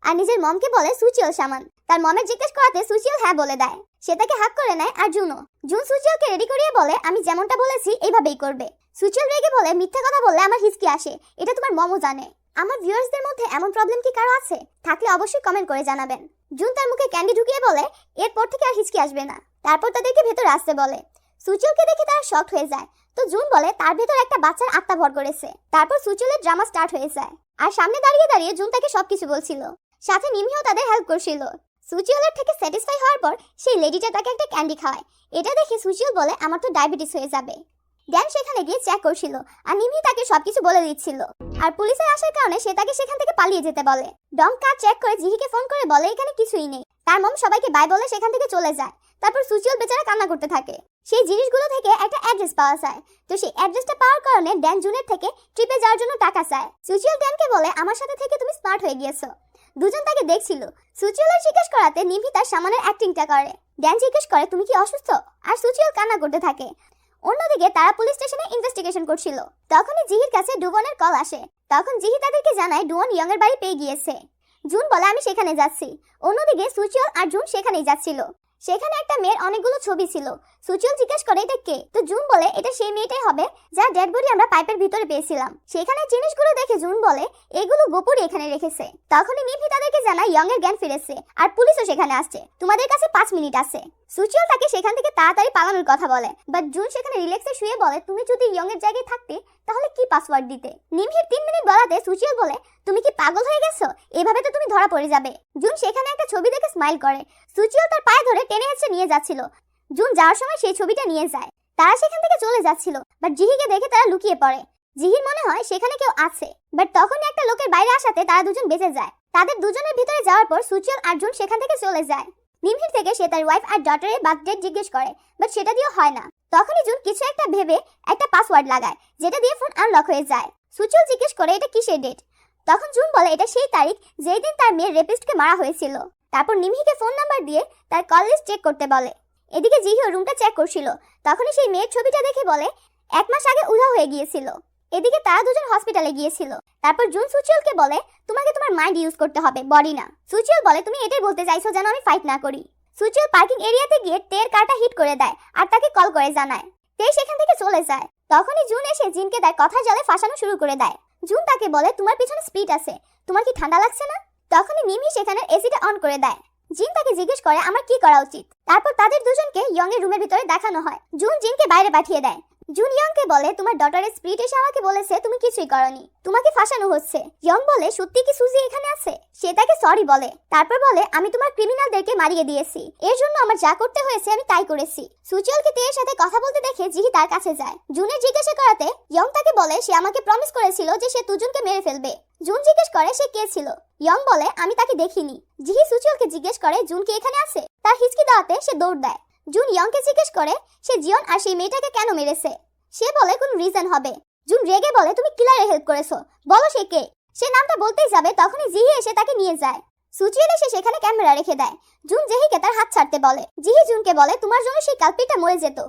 Speaker 2: আর নিজের মমকে বলে সুচিল সামান। তার মমের জিজ্ঞেস করাতে সুচিল হ্যাঁ বলে দেয়। সে তাকে হাক করে নেয় আর জুন সুচিলকে রেডি করিয়ে বলে আমি যেমনটা বলেছি এইভাবেই করবে। সুচিল রেগে বলে মিথ্যা কথা বললে আমার হিসকি আসে, এটা তোমার মমও জানে। আমার ভিউয়ার্সদের মধ্যে এমন প্রবলেম কি কারো আছে? থাকলে অবশ্যই কমেন্ট করে জানাবেন। জুন তার মুখে ক্যান্ডি ঢুকিয়ে বলে এরপর থেকে আর হিসকি আসবে না। তারপর তাদেরকে ভেতরে আসতে বলে। সুচিলকে দেখে তারা শকড হয়ে যায়। তো জুন বলে তার ভেতর একটা বাচ্চার আত্মা ভর করেছে। তারপর সুচিলের ড্রামা স্টার্ট হয়ে যায় আর সামনে দাঁড়িয়ে দাঁড়িয়ে জুন তাকে সবকিছু বলছিল, সাথে নিমহিও তাদের হেল্প করছিল। সুচিলের থেকে স্যাটিসফাই হওয়ার পর সেই লেডিটা তাকে একটা ক্যান্ডি খাওয়ায়। এটা দেখে সুচিল বলে আমার তো ডায়াবেটিস হয়ে যাবে। ড্যান সেখানে গিয়ে চেক করছিল আর নিমহি তাকে সবকিছু বলে দিচ্ছিল। আর পুলিশের আসার কারণে সে তাকে সেখান থেকে পালিয়ে যেতে বলে। ডং কার চেক করে জিহিকে ফোন করে বলে এখানে কিছুই নেই। তার মম সবাইকে বাই বলে সেখান থেকে চলে যায়। তারপর সুচিল বেচারা কান্না করতে থাকে। সেই জিনিসগুলো থেকে একটা অ্যাড্রেস পাওয়া যায়। তো সেই অ্যাড্রেসটা পাওয়ার কারণে ড্যান জুনের থেকে ট্রিপে যাওয়ার জন্য টাকা চায়। সুচিল ড্যানকে বলে আমার সাথে থেকে তুমি স্মার্ট হয়ে গিয়েছো। দুজন তাকে দেখছিল। সুচিলের জিজ্ঞেস করাতে নিভি তার সামনের অ্যাক্টিংটা করে। ড্যান জিজ্ঞেস করে তুমি কি অসুস্থ, আর সুচিল কান্না করতে থাকে। অন্যদিকে তারা পুলিশ স্টেশনে ইনভেস্টিগেশন করছিল। তখনই জিহির কাছে ডুবনের কল আসে। তখন জিহি তাদেরকে জানায় ডুবন ইয়ং এর বাড়ি পেয়ে গিয়েছে। জুন বলে আমি সেখানে যাচ্ছি। অন্যদিকে সুচিল আর জুন সেখানেই যাচ্ছিল। সেখানে একটা মেয়ের অনেকগুলো ছবি ছিল। সুচিল জিজ্ঞেস করে এটা কে, তো জুন বলে এটা সেই মেয়েটাই হবে যার ডেড বডি আমরা পাইপের ভিতরে পেয়েছিলাম। সেখানে জিনিসগুলো দেখে জুন বলে এগুলো গোপুরি এখানে রেখেছে। তখনই নিভি তাদেরকে জানায় ইয়ং এর জ্ঞান ফিরেছে আর পুলিশও সেখানে আসছে, তোমাদের কাছে 5 মিনিট আছে। সুচিল তাকে সেখান থেকে তাড়াতাড়ি পালানোর কথা বলে, বাট জুন সেখানে রিল্যাক্সে শুয়ে বলে তুমি যদি ইয়ং এর জায়গায় থাকতে তাহলে কি পাসওয়ার্ড দিতে। নিভির 3 মিনিট বলাতে সুচিল বলে তুমি কি পাগল হয়ে গেছো, এভাবে তো তুমি ধরা পড়ে যাবে। জুন সেখানে একটা ছবি দেখে স্মাইল করে। সুচিল তার পায়ে ধরে টেনে হেঁচড়ে নিয়ে যাচ্ছিল। জুন যাওয়ার সময় সেই ছবিটা নিয়ে যায়। তারা সেখান থেকে চলে যাচ্ছিল, বাট জিহিকে দেখে তারা লুকিয়ে পড়ে। জিহির মনে হয় সেখানে কেউ আছে, বাট তখনই একটা লোকের বাইরে আসাতে তারা দুজন বেঁচে যায়। তাদের দুজনের ভিতরে যাওয়ার পর সুচিল আর জুন সেখান থেকে চলে যায়। নিমহির থেকে সে তার ওয়াইফ আর ডটারের বার্থডে জিজ্ঞেস করে, বাট সেটা দিয়েও হয় না। তখনই জুন কিছু একটা ভেবে একটা পাসওয়ার্ড লাগায়, যেটা দিয়ে ফোন আনলক হয়ে যায়। সুচিল জিজ্ঞেস করে এটা কিসের ডেট। তখন জুন বলে এটা সেই তারিখ যেই দিন তার মেয়ের রেপিস্টকে মারা হয়েছিল। তারপর নিমহিকে ফোন নাম্বার দিয়ে তার কল লিস্ট চেক করতে বলে। এদিকে জিহিও রুমটা চেক করছিল। তখনই সেই মেয়ের ছবিটা দেখে বলে 1 মাস আগে উধাও হয়ে গিয়েছিল। এদিকে তারা দুজন হসপিটালে গিয়েছিল। তারপর জুন সুচিলকে বলে তোমাকে তোমার মাইন্ড ইউজ করতে হবে, বডি না। সুচিল বলে তুমি এটাই বলতে চাইছো যেন আমি ফাইট না করি। সুচিল পার্কিং এরিয়াতে গিয়ে তের কারটা হিট করে দেয় আর তাকে কল করে জানায়। তে সেখান থেকে চলে যায়। তখনই জুন এসে জিনকে তার কথার জালে ফাঁসানো শুরু করে দেয়। জুন তাকে বলে তোমার পিছনে স্পিড আছে, তোমার কি ঠান্ডা লাগছে না। তখনই নিমি সেখানে এসিটা অন করে দেয়। জিন তাকে জিজ্ঞেস করে আমার কি করা উচিত। তারপর তাদের দুজনকে ইয়ং এর রুমের ভিতরে দেখানো হয়। জুন জিনকে বাইরে পাঠিয়ে দেয়। জুন ইয়ংকে বলে তোমার ডটারের স্পিরিট এসে আমাকে বলেছে তুমি কিছুই করনি, তোমাকে ফাঁসানো হচ্ছে। ইয়ং বলে সত্যি কি সুজি এখানে আছে। সে তাকে সরি বলে। তারপর বলে আমি তোমার ক্রিমিনালদেরকে মারিয়ে দিয়েছি, এর জন্য আমার যা করতে হয়েছে আমি তাই করেছি। সুচিলকে তের সাথে কথা বলতে দেখে জিহি তার কাছে যায়। জুনের জিজ্ঞাসা করাতে ইয়ং তাকে বলে সে আমাকে প্রমিস করেছিল যে সে দুজনকে মেরে ফেলবে। জুন জিজ্ঞেস করে সে কে ছিল। ইয়ং বলে আমি তাকে দেখিনি। জিহি সুচিলকে জিজ্ঞেস করে জুন কি এখানে আছে। তার হিচকি দেওয়াতে সে দৌড় দেয়। জুন ইয়ংকে জিজ্ঞেস করে সে জিয়ন আর সেই মেয়েটাকে কেন মেরেছে। সে বলে কোন রিজন হবে। জুন রেগে বলে তুমি কিলারে হেল্প করেছো, বলো সে কে। সে নামটা বলতেই যাবে, তখনই জিহি এসে তাকে নিয়ে যায়। সুচিল এসে সেখানে ক্যামেরা রেখে দেয়। জুন জিহিকে তার হাত ছাড়তে বলে। জিহি জুনকে বলে তোমার জন্য সেই কালপিটা মরে যেত।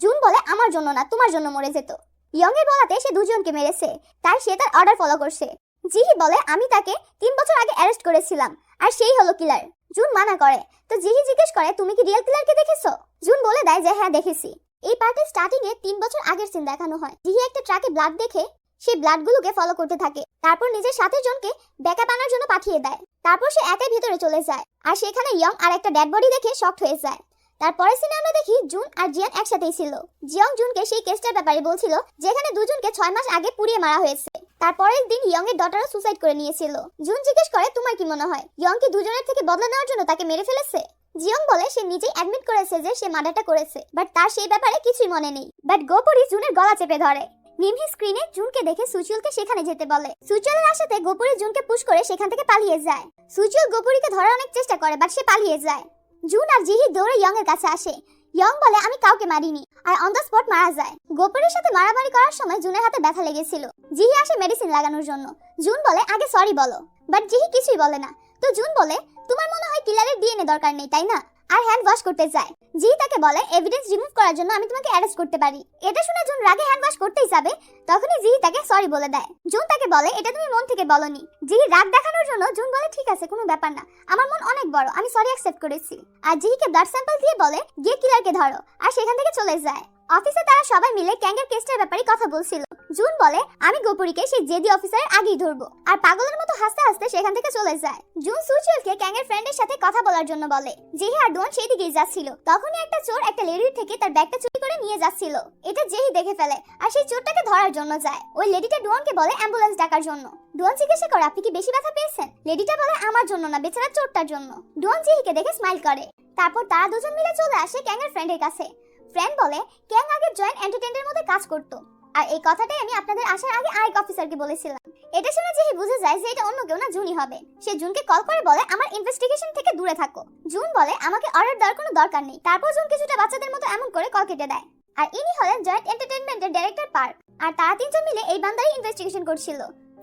Speaker 2: জুন বলে আমার জন্য না, তোমার জন্য মরে যেত। ইয়ং এর বলাতে সে দুজনকে মেরেছে, তাই সে তার অর্ডার ফলো করছে। জিহি বলে আমি তাকে 3 বছর আগে অ্যারেস্ট করেছিলাম আর সেই হলো কিলার। জুন মানা করে। তো জিহি জিজ্ঞেস করে তুমি কি রিয়েল কিলারকে দেখেছো। জুন বলে দেয় যে হ্যাঁ দেখেছি। এই পার্টের স্টার্টিং এ 3 বছর আগের সিন দেখানো হয়। জিহি একটা ট্রাকে ব্লাড দেখে সেই ব্লাডগুলোকে ফলো করতে থাকে। তারপর নিজের সাথে জনকে ব্যাকআপ আনার জন্য পাঠিয়ে দেয়। তারপর সে একাই ভিতরে চলে যায় আর সেখানে ইয়ং আর একটা ডেড বডি দেখে শকড হয়ে যায়। তারপরের সিনে আমরা দেখি জুন আর জিয়ান একসাথেই ছিল। জিয়ং জুনকে সেই কেসটার ব্যাপারে বলছিল যেখানে দুজনকে 6 মাস আগে পুড়িয়ে মারা হয়েছে। তারপরের দিন ইয়ং এর ডটারও সুসাইড করে নিয়েছিল। জুন জিজ্ঞেস করে তোমার কি মনে হয় ইয়ং কি দুজনের থেকে বদলা নেওয়ার জন্য তাকে মেরে ফেলেছে। জিয়ং বলে সে নিজেই অ্যাডমিট করেছে যে সে মার্ডারটা করেছে, বাট তার সেই ব্যাপারে কিছুই মনে নেই। বাট গোপুরি জুনের গলা চেপে ধরে। নিমহি স্ক্রিনে জুনকে দেখে সুচিলকে সেখানে যেতে বলে। সুচিলের আশাতে গোপুরি জুনকে পুশ করে সেখান থেকে পালিয়ে যায়। সুচিল গোপুরিকে ধরার অনেক চেষ্টা করে, বাট সে পালিয়ে যায়। জুন আর জিহি দৌড়ে ইয়ং এর কাছে আসে। ইয়ং বলে আমি কাউকে মারিনি আর অন দ্য স্পট মারা যায়। গোপুরের সাথে মারামারি করার সময় জুনের হাতে ব্যথা লেগেছিল। জিহি আসে মেডিসিন লাগানোর জন্য। জুন বলে আগে সরি বলো, বাট জিহি কিছুই বলে না। তো জুন বলে তোমার মনে হয় কিলারের ডিএনএ দরকার নেই তাই না, আর হ্যান্ড ওয়াশ করতে চায়। জিহি তাকে বলে এভিডেন্স রিমুভ করার জন্য আমি তোমাকে অ্যারেস্ট করতে পারি। এটা শুনে জুন রাগে হ্যান্ড ওয়াশ করতেই যাবে, তখনই জিহি তাকে সরি বলে দেয়। জুন তাকে বলে এটা তুমি মন থেকে বলনি। জিহি রাগ দেখানোর জন্য জুন বলে ঠিক আছে কোনো ব্যাপার না, আমার মন অনেক বড়, আমি সরি অ্যাকসেপ্ট করেছি। আর জিহিকে ব্লাড স্যাম্পল দিয়ে বলে গিয়ে কিলারকে ধরো, আর সেখান থেকে চলে যায়। অফিসে তারা সবাই মিলে ক্যাঙ্গের কেসটার ব্যাপারে কথা বলছিল। জুন বলে আমি গোপুরিকে সেই জেদি অফিসারের আগেই ধরবো, আর পাগলের মতো হাসতে হাসতে সেখান থেকে চলে যায়। জুন সুচিলকে ক্যাঙ্গের ফ্রেন্ডের সাথে কথা বলার জন্য বলে। জেহি আর ডোন সেই দিকেই যাচ্ছিল। তখনই একটা চোর একটা লেডির থেকে তার ব্যাগটা চুরি করে নিয়ে যাচ্ছিল। এটা জেহি দেখে ফেলে আর সেই চোরটাকে ধরার জন্য যায়। ওই লেডিটা ডোনকে বলে অ্যাম্বুলেন্স ডাকার জন্য। ডোন জিজ্ঞাসা করে আপনি কি বেশি ব্যথা পেয়েছেন। লেডিটা বলে আমার জন্য না, বেচারা চোরটার জন্য। ডোন জেহিকে দেখে স্মাইল করে। তারপর তারা দুজন মিলে চলে আসে ক্যাঙ্গের ফ্রেন্ডের কাছে। ফ্রেন্ড বলে ক্যাং আগে জয়েন্ট এন্টারটেইনমেন্টের মধ্যে কাজ করত আর এই কথাটাই আমি আপনাদের আসার আগে আরেক অফিসারকে বলেছিলাম। এটা শুনে জিহি বুঝে যায় যে এটা অন্য কেউ না, জুনই হবে। সে জুনকে কল করে বলে আমার ইনভেস্টিগেশন থেকে দূরে থাকো। জুন বলে আমাকে অর্ডার দেওয়ার কোনো দরকার নেই। তারপর জুন কিছুটা বাচ্চাদের মতো এমন করে কল কেটে দেয়। আর ইনি হলেন জয়েন্ট এন্টারটেইনমেন্টের ডাইরেক্টর পার্ক। আর তারা তিনজন মিলে এই বান্দারই ইনভেস্টিগেশন করছিল।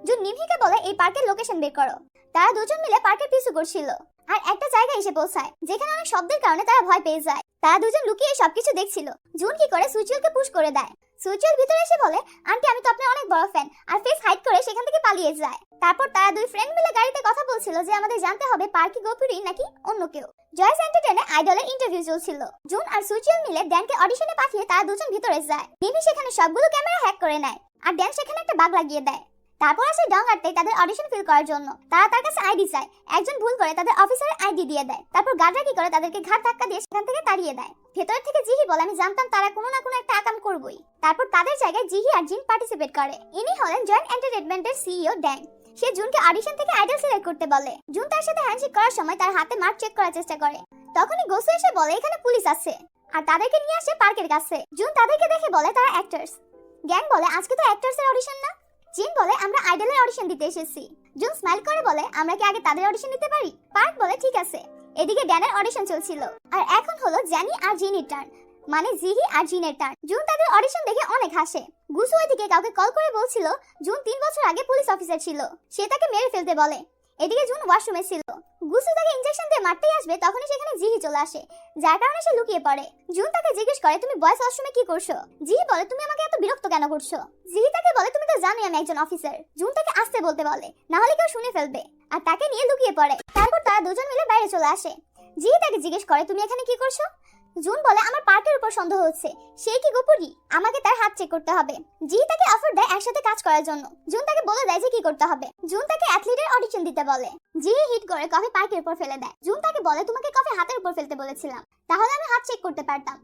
Speaker 2: জুন নিমহিকে বলে এই পার্কের লোকেশন বের করো। তারা দুজন মিলে পার্কের পিছু করছিল আর একটা জায়গায় এসে পৌঁছায় যেখানে অনেক শব্দের কারণে তারা ভয় পেয়ে যায়। তারা দুজন লুকিয়ে সবকিছু দেখছিল। জুন কি করে সুচিলকে পুশ করে দেয়। সুচিল ভিতরে এসে বলে আন্টি আমি তো আপনার অনেক বড় ফ্যান, আর ফেস হাইড করে সেখান থেকে পালিয়ে যায়। তারপর তারা দুই ফ্রেন্ড মিলে গাড়িতে কথা বলছিল যে আমাদের জানতে হবে পার্কি গোপুরি নাকি অন্য কেউ। জয়েস এন্টারটেইনে আইডলের ইন্টারভিউ চলছিল। জুন আর সুচিল মিলে ড্যানকে অডিশনে পাঠিয়ে তারা দুজন ভিতরে যায়। নিমি সেখানে সবগুলো ক্যামেরা হ্যাক করে নেয় আর ড্যান সেখানে একটা বাগ লাগিয়ে দেয়। তারপর আসে ডং আর্তে তাদের অডিশন ফিল করার জন্য। তারা তার কাছে আইডি চায়। একজন ভুল করে তাদের অফিসারের আইডি দিয়ে দেয়। তারপর গার্ডরা কি করে তাদেরকে ঘাট ধাক্কা দিয়ে সেখান থেকে তাড়িয়ে দেয়। ভেতর থেকে জিহি বলে আমি জানতাম তারা কোনো না কোনো একটা আকাম করবই। তারপর তাদের জায়গায় জিহি আর জিন পার্টিসিপেট করে। ইনি হলেন জয়েন্ট এন্টারটেইনমেন্টের সিইও ড্যাং। সে জুনকে অডিশন থেকে আইডল সিলেক্ট করতে বলে। জুন তার সাথে হ্যান্ডশেক করার সময় তার হাতে মার্ক চেক করার চেষ্টা করে। তখনই গোসু এসে বলে এখানে পুলিশ আছে আর তাদেরকে নিয়ে আসে পার্কের কাছে। জুন তাদেরকে দেখে বলে তারা অ্যাক্টরস। গ্যাং বলে আজকে তো অ্যাক্টরসের অডিশন না। জিন বলে আমরা আইডলের অডিশন দিতে এসেছি। জুন স্মাইল করে বলে আমরা কি আগে তাদের অডিশন দিতে পারি? পার্ক বলে ঠিক আছে। এদিকে ড্যানের অডিশন চলছিল আর এখন হলো জ্যানি আর জিনির টার্ন, মানে জিহি আর জিনের টার্ন। জুন তাদের অডিশন দেখে অনেক হাসে। গুসু ওইদিকে কাউকে কল করে বলছিল জুন 3 বছর আগে পুলিশ অফিসার ছিল, সে তাকে মেরে ফেলতে বলে। এদিকে জুন ওয়াশরুমে ছিল। গুসু তাকে ইনজেকশন দিয়ে মারতেই আসবে তখনই সেখানে জিহি চলে আসে, যার কারণে সে লুকিয়ে পড়ে। জুন তাকে জিজ্ঞেস করে তুমি বয়েজ ওয়াশরুমে কি করছো? জিহি বলে তুমি আমাকে এত বিরক্ত কেন করছো? জিহি তাকে বলে তুমি তো জানোই আমি একজন অফিসার। জুন তাকে আসতে বলতে বলে, না হলে কেউ শুনে ফেলবে, আর তাকে নিয়ে লুকিয়ে পড়ে। তারপর তারা দুজন মিলে বাইরে চলে আসে। জিহি তাকে জিজ্ঞেস করে তুমি এখানে কি করছো? জুন বলে আমার পার্কের উপর সন্দেহ হচ্ছে, সে কি গোপুরি, আমাকে তার হাত চেক করতে হবে। জিহি তাকে অফার দেয় একসাথে কাজ করার জন্য। জুন তাকে বলে দেয় যে কি করতে হবে। জুন তাকে অ্যাথলিটের অডিশন দিতে বলে। জিহি হিট করে কফি পার্কের উপর ফেলে দেয়। জুন তাকে বলে তোমাকে কফি হাতের উপর ফেলতে বলেছিলাম, তাহলে আমি হাত চেক করতে পারতাম।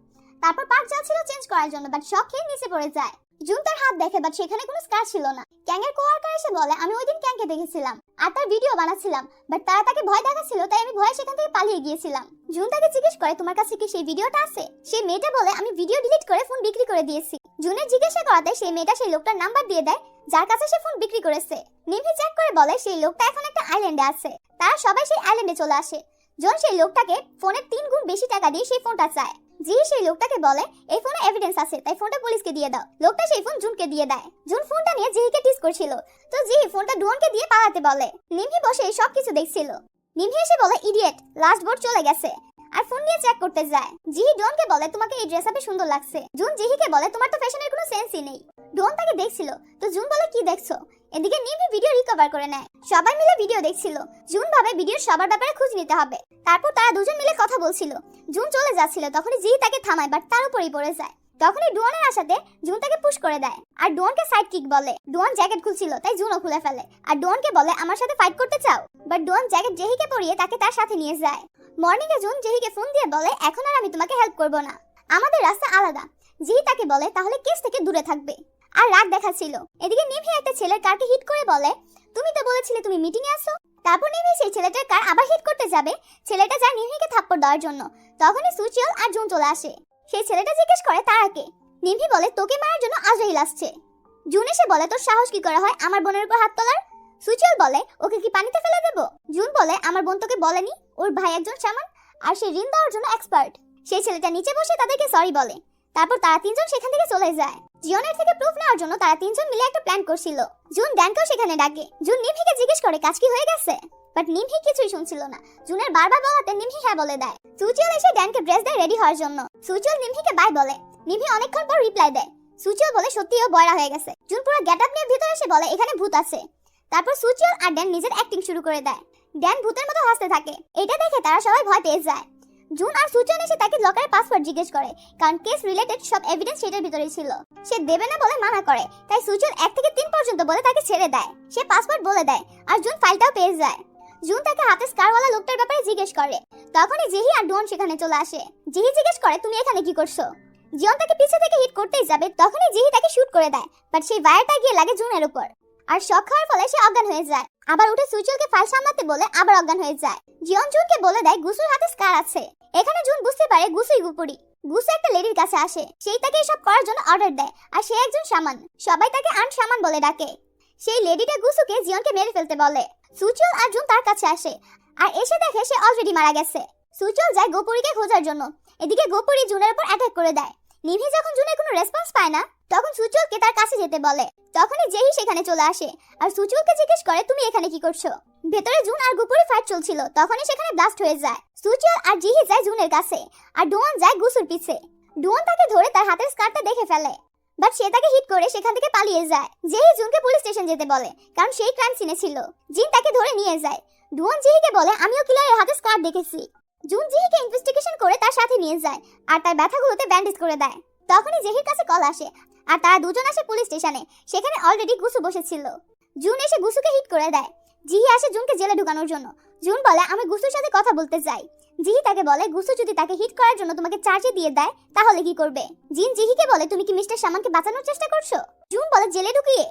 Speaker 2: তারপর পার্ক যাচ্ছিল চেঞ্জ করার জন্য, বাট শক খেয়ে নিচে পড়ে যায়। জুন তার হাত দেখে বাট সেখানে কোনো স্কার ছিল না। ক্যাংয়ের কোয়ার্কার এসে বলে আমি ওইদিন ক্যাংকে দেখেছিলাম আর তার ভিডিও বানাচ্ছিলাম, বাট তারা তাকে ভয় দেখাচ্ছিল তাই আমি ভয়ে সেখান থেকে পালিয়ে গিয়েছিলাম। জুন তাকে জিজ্ঞেস করে তোমার কাছে কি সেই ভিডিওটা আছে? সেই মেয়েটা বলে আমি ভিডিও ডিলিট করে ফোন বিক্রি করে দিয়েছি। জুনের জিজ্ঞাসা করাতে সেই মেয়েটা সেই লোকটার নাম্বার দিয়ে দেয় যার কাছে সে ফোন বিক্রি করেছে। নিভি চেক করে বলে সেই লোকটা এখন একটা আইল্যান্ডে আছে। তারা সবাই সেই আইল্যান্ডে চলে আসে। জুন সেই লোকটাকে ফোনের 3 গুণ বেশি টাকা দিয়ে সেই ফোনটা চায়। জিহি সেই লোকটাকে বলে এই ফোনে এভিডেন্স আছে তাই ফোনটা পুলিশকে দিয়ে দাও। লোকটা সেই ফোন জুনকে দিয়ে দেয়। জুন ফোনটা নিয়ে জিহিকে টিস করছিল, তো জিহি ফোনটা ডুয়ানকে দিয়ে পালাতে বলে। নিমহি বসে সব কিছু দেখছিল। নিমহি এসে বলে ইডিয়েট, লাস্ট বোর্ড চলে গেছে, আর ফোন নিয়ে চেক করতে যায়। জিহি ডুয়ানকে বলে তোমাকে এই ড্রেস আপে সুন্দর লাগছে। জুন জিহিকে বলে তোমার তো ফ্যাশনের কোনো সেন্সই নেই। ডুয়ান তাকে দেখছিল, তো জুন বলে কি দেখছো? এদিকে নিমহি ভিডিও রিকভার করে নেয়। সবাই মিলে ভিডিও দেখছিল। জুন ভাবে ভিডিওর সবার ব্যাপারে খোঁজ নিতে হবে। তারপর তারা দুজন মিলে কথা বলছিল। জুন চলে যাচ্ছিল, তখনই জিহি তাকে থামায়, বাট তার উপরই পড়ে যায়। তখনই ডুয়ানের আশাতে জুন তাকে পুশ করে দেয় আর ডুয়ানকে সাইড কিক বলে। ডুয়ান জ্যাকেট খুলছিল তাই জুনও খুলে ফেলে আর ডুয়ানকে বলে আমার সাথে ফাইট করতে চাও? বাট ডুয়ান জ্যাকেট জেহিকে পরিয়ে তাকে তার সাথে নিয়ে যায়। মর্নিং এ জুন জেহিকে ফোন দিয়ে বলে এখন আর আমি তোমাকে হেল্প করব না, আমাদের রাস্তা আলাদা। জিহি তাকে বলে তাহলে কেস থেকে দূরে থাকবে, আর রাগ দেখাচ্ছিল। এদিকে নিভি একটা ছেলের কারকে হিট করে বলে তুমি তো বলেছিলে তুমি মিটিং এ আসো। তারপর নিভি সেই ছেলেটার কার আবার হিট করতে যাবে, ছেলেটা যায় নিভিকে থাপ্পড় দেওয়ার জন্য। তখনই সুচিল আর জুন চলে আসে। সেই ছেলেটা জিজ্ঞেস করে তারাকে। নিভি বলে তোকে মারার জন্য আজরাইল আসছে। জুন এসে বলে তোর সাহস কি করে হয় আমার বোনের উপর হাত তোলার? সুচিল বলে ওকে কি পানিতে ফেলে দেব? জুন বলে আমার বোন তোকে বলেনি ওর ভাই একজন শামান আর সে ঋণ দেওয়ার জন্য এক্সপার্ট। সেই ছেলেটা নিচে বসে তাদেরকে সরি বলে। তারপর তারা তিনজন সেখান থেকে চলে যায়। জিওনের থেকে প্রুফ নেওয়ার জন্য তারা তিনজন মিলে একটা প্ল্যান করছিল। জুন ড্যানকেও সেখানে ডাকে। জুন নিমহিকে জিজ্ঞেস করে কাজ কি হয়ে গেছে, বাট নিমহি কিছুই শুনছিল না। জুনের বারবার বলাতে নিমহি হ্যাঁ বলে দেয়। সুচিল এসে ড্যানকে ড্রেস দেয় রেডি হওয়ার জন্য। সুচিল নিমহিকে বাই বলে। নিমহি অনেকক্ষণ পর রিপ্লাই দেয়। সুচিল বলে সত্যিই ও বয়রা হয়ে গেছে। জুন পুরো গেটআপ নিয়ে ভিতরে এসে বলে এখানে ভূত আছে। তারপর সুচিল আর ড্যান নিজের অ্যাক্টিং শুরু করে দেয়। ড্যান ভূতের মতো হাসতে থাকে। এটা দেখে তারা সবাই ভয় পেয়ে যায়। জুন আর সুচিল এসে তাকে লকারের পাসওয়ার্ড জিজ্ঞেস করে, কারণ কেস রিলেটেড সব এভিডেন্স সেটার ভিতরে ছিল। সে দেবে না বলে মানা করে, তাই সুচিল 1 থেকে 3 পর্যন্ত বলে তাকে ছেড়ে দেয়। সে পাসওয়ার্ড বলে দেয় আর জুন ফাইলটাও পেয়ে যায়। জুন তাকে হাতে স্কারওয়ালা লোকটার ব্যাপারে জিজ্ঞেস করে। তখনই জিহি আর ডুয়ান সেখানে চলে আসে। জিহি জিজ্ঞেস করে তুমি এখানে কি করছো? জিয়ন তাকে পিছে থেকে হিট করতেই যাবে, তখনই জিহি তাকে শুট করে দেয়, বাট সেই ওয়্যারটা গিয়ে লাগে জুনের উপর আর শক খাওয়ার ফলে সে অজ্ঞান হয়ে যায়। আবার উঠে সুচিলকে ফাইল সামলাতে বলে আবার অজ্ঞান হয়ে যায়। জিয়ন জুনকে বলে দেয় গুসুর হাতে স্কার আছে। এখানে জুন বুঝতে পারে গুসুই গুপুরি। গুসু একটা লেডির কাছে আসে, সেই তাকে এসব করার জন্য অর্ডার দেয়, আর সে একজন শামান। সবাই তাকে আন্ট শামান বলে ডাকে। সেই লেডিটা গুসুকে জিয়নকে মেরে ফেলতে বলে। সুচল আর জুন তার কাছে আসে, আর এসে দেখে সে অলরেডি মারা গেছে। সুচল যায় গোপুরিকে খোঁজার জন্য, এদিকে গোপুরি জুনের উপর অ্যাটাক করে দেয়। নিভি যখন জুনের কোনো রেসপন্স পায় না, তখন সুচলকে তার কাছে যেতে বলে। তখনই জেহি সেখানে চলে আসে, আর সুচলকে জিজ্ঞেস করে তুমি এখানে কি করছো। ভেতরে জুন আর গোপুরি ফাইট চলছিল, তখনই সেখানে ব্লাস্ট হয়ে যায়। সুচল আর জিহি যায় জুনের কাছে, আর ডুয়ান যায় গুসুর পিছে। ডুয়ান তাকে ধরে তার হাতের স্কার্টটা দেখে ফেলে, বাট সে তাকে হিট করে সেখান থেকে পালিয়ে যায়। জেহি জুনকে পুলিশ স্টেশন যেতে বলে, কারণ সেই ক্রাইম সিনে ছিল। জিন তাকে ধরে নিয়ে যায়। ডুয়ান জিহিকে বলে আমিও কিলারের হাতে স্কার্ট দেখেছি। জুন জিহিকে ইনভেস্টিগেশন করে তার সাথে নিয়ে যায়, আর তার ব্যথাগুলোতে ব্যান্ডেজ করে দেয়। তখনই জেহির কাছে কল আসে, আর তারা দুজন আসে পুলিশ স্টেশনে। সেখানে অলরেডি গুসু বসেছিল। জুন এসে গুসুকে হিট করে দেয়। জিহি আসে জুনকে জেলে ঢুকানোর জন্য। জুন বলে আমি গুসুর সাথে কথা বলতে চাই। জিহি তাকে বলে গুসু যদি তাকে হিট করার জন্য তোমাকে চার্জে দিয়ে দেয় তাহলে কি করবে। জিন জিহিকে বলে তুমি কি মিস্টার শামানকে বাঁচানোর চেষ্টা করছো। জুন বলে জেলে ঢুকিয়ে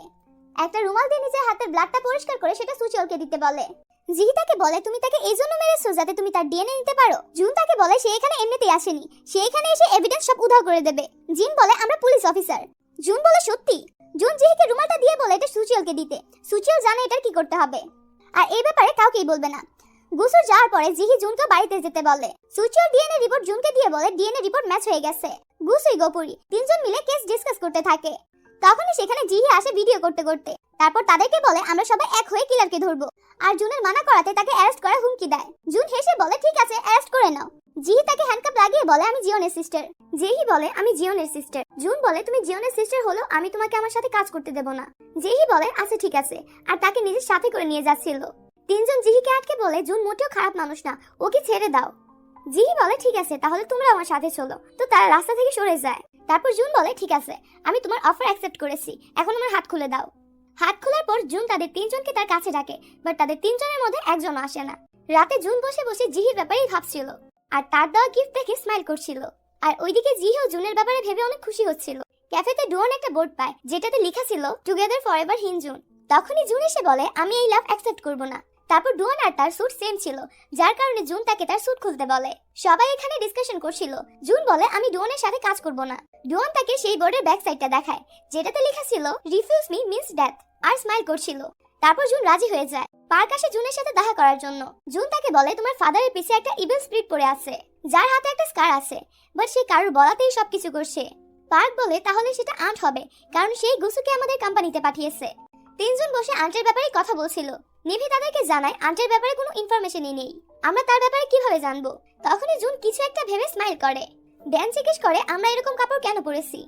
Speaker 2: একটা রুমাল দিয়ে নিজের হাতের ব্লাডটা পরিষ্কার করে সেটা সুচলকে দিতে বলে। জিহি তাকে বলে তুমি তাকে এই জন্য মেরেছো যাতে তুমি তার ডিএনএ নিতে পারো। জুন তাকে বলে সে এখানে এমনিতেই আসেনি, সে এখানে এসে এভিডেন্স সব উধাও করে দেবে। জিন বলে আমরা পুলিশ অফিসার। জুন বলে সত্যি। জুন জিহিকে রুমালটা দিয়ে বলে এটা সুচিয়লকে দিতে। সুচিয়ল জানে এটার কি করতে হবে, আর এই ব্যাপারে কাউকেই বলবে না। গুসু যাওয়ার পরে জিহি জুনকে বাড়িতে যেতে বলে। সুচিয়ল ডিএনএ রিপোর্ট জুনকে দিয়ে বলে ডিএনএ রিপোর্ট ম্যাচ হয়ে গেছে। গুসুই গোপুরি তিনজন মিলে কেস ডিসকাস করতে থাকে। তখনই সেখানে জিহি আসে ভিডিও করতে করতে। তারপর তাদেরকে বলে আমরা সবাই এক হয়ে কিলারকে ধরবো, আর জুনের মানা করাতে তাকে অ্যারেস্ট করার হুমকি দেয়। জুন হেসে বলে ঠিক আছে অ্যারেস্ট করে নাও। জিহি তাকে হ্যান্ডকাপ লাগিয়ে বলে আমি জিওনের সিস্টার। জেহি বলে আমি জিওনের সিস্টার। জুন বলে তুমি জিওনের সিস্টার হলো আমি তোমাকে আমার সাথে কাজ করতে দেব না। জেহি বলে আচ্ছা ঠিক আছে, আর তাকে নিজের সাথে করে নিয়ে যাচ্ছিল। তিনজন জিহিকে আটকে বলে জুন মোটেও খারাপ মানুষ না, ওকে ছেড়ে দাও। জিহি বলে ঠিক আছে তাহলে তোমরা আমার সাথে চলো। তো তারা রাস্তা থেকে সরে যায়। তারপর জুন বলে ঠিক আছে আমি তোমার অফার অ্যাকসেপ্ট করেছি, এখন আমার হাত খুলে দাও। হাত খোলার পর জুন তাদের তিনজনকে তার কাছে ডাকে, বাট তাদের তিনজনের মধ্যে একজন আসে না। রাতে জুন বসে বসে জিহির ব্যাপারেই ভাবছিল, আর তার দেওয়া গিফট দেখে স্মাইল করছিল। আর ওইদিকে জিহিও জুনের ব্যাপারে ভেবে অনেক খুশি হচ্ছিল। ক্যাফেতে ডুয়ান একটা বোর্ড পায় যেটাতে লেখা ছিল টুগেদার ফরএভার হিন জুন। তখনই জুন এসে বলে আমি এই লাভ অ্যাকসেপ্ট করব না। তারপর ডুয়ান আর তার স্যুট সেম ছিল, যার কারণে জুন তাকে তার স্যুট খুলতে বলে। সবাই এখানে ডিসকাশন করছিল। জুন বলে আমি ডুয়ানের সাথে কাজ করব না। ডুয়ান তাকে সেই বোর্ডের ব্যাক সাইডটা দেখায় যেটাতে লেখা ছিল রিফিউজ মি মিন্স ডেথ, আর স্মাইল করছিল। তারপর জুন রাজি হয়ে যায়। পার্ক আসে জুনের সাথে দেখা করার জন্য। জুন তাকে বলে তোমার ফাদারের পিছে একটা ইভিল স্পিরিট পড়ে আছে, যার হাতে একটা স্কার আছে, বাট সে কারোর বলাতেই সবকিছু করছে। পার্ক বলে তাহলে সেটা আন্ট হবে, কারণ সেই গুসুকে আমাদের কোম্পানিতে পাঠিয়েছে। তিনজন বসে আন্টের ব্যাপারে কথা বলছিল। নিভি তাদেরকে জানায় আন্টের ব্যাপারে কোনো ইনফরমেশনই নেই, আমরা তার ব্যাপারে কিভাবে জানবো। তখনই জুন কিছু একটা ভেবে স্মাইল করে। ড্যান জিজ্ঞেস করে আমরা এরকম কাপড় কেন পরেছি।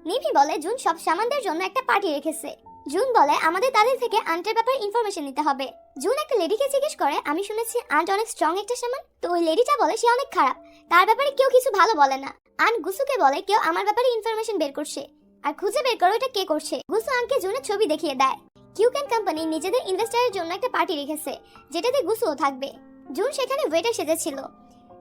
Speaker 2: নিভি বলে জুন সব সামানদের জন্য একটা পার্টি রেখেছে। জুন বলে আমাদের তাদের থেকে আন্টের ব্যাপারে ইনফরমেশন নিতে হবে। জুন একটা লেডিকে জিজ্ঞেস করে আমি শুনেছি আন্ট অনেক স্ট্রং একটা সামান। তো ওই লেডিটা বলে সে অনেক খারাপ, তার ব্যাপারে কেউ কিছু ভালো বলে না। আন্ট গুসুকে বলে কেউ আমার ব্যাপারে ইনফরমেশন বের করছে, আর খুঁজে বের করো এটা কে করছে। গুসু আন্টকে জুনের ছবি দেখিয়ে দেয়। কিউকেন কোম্পানি নিজেদের ইনভেস্টরের জন্য একটা পার্টি রেখেছে যেটাতে গুসুও থাকবে। জুন সেখানে ওয়েটার সেজেছিল।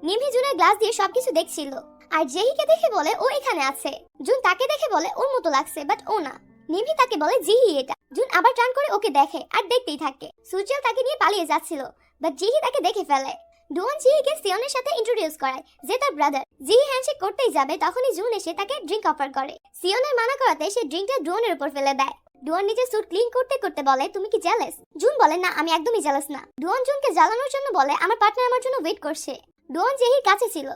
Speaker 2: নিভি জুনের গ্লাস দিয়ে সবকিছু দেখছিল, আর জেহিকে দেখে বলে ও এখানে আছে। জুন তাকে দেখে বলে ওর মতো লাগছে, বাট ও না। নিভি তাকে বলে জিহি এটা। জুন আবার টার্ন করে ওকে দেখে আর দেখতেই থাকে। সুচিয়ল তাকে নিয়ে পালিয়ে যাচ্ছিল, বাট জিহি তাকে দেখে ফেলে। ডুয়ান জিহিকে সিয়নের সাথে ইন্ট্রোডিউস করায় যে তার ব্রাদার। জিহি হ্যান্ডশেক করতেই যাবে, তখনই জুন এসে তাকে ড্রিঙ্ক অফার করে। সিয়নের মানা করাতে সে ড্রিঙ্কটা ডুয়ানের উপর ফেলে দেয়। ডুয়ান নিজের স্যুট ক্লিন করতে করতে বলে তুমি কি জেলাস। জুন বলে না আমি একদমই জেলাস না। ডুয়ান জুনকে জ্বালানোর জন্য বলে আমার পার্টনার আমার জন্য ওয়েট করছে। ডুয়ান জিহির কাছে ছিল।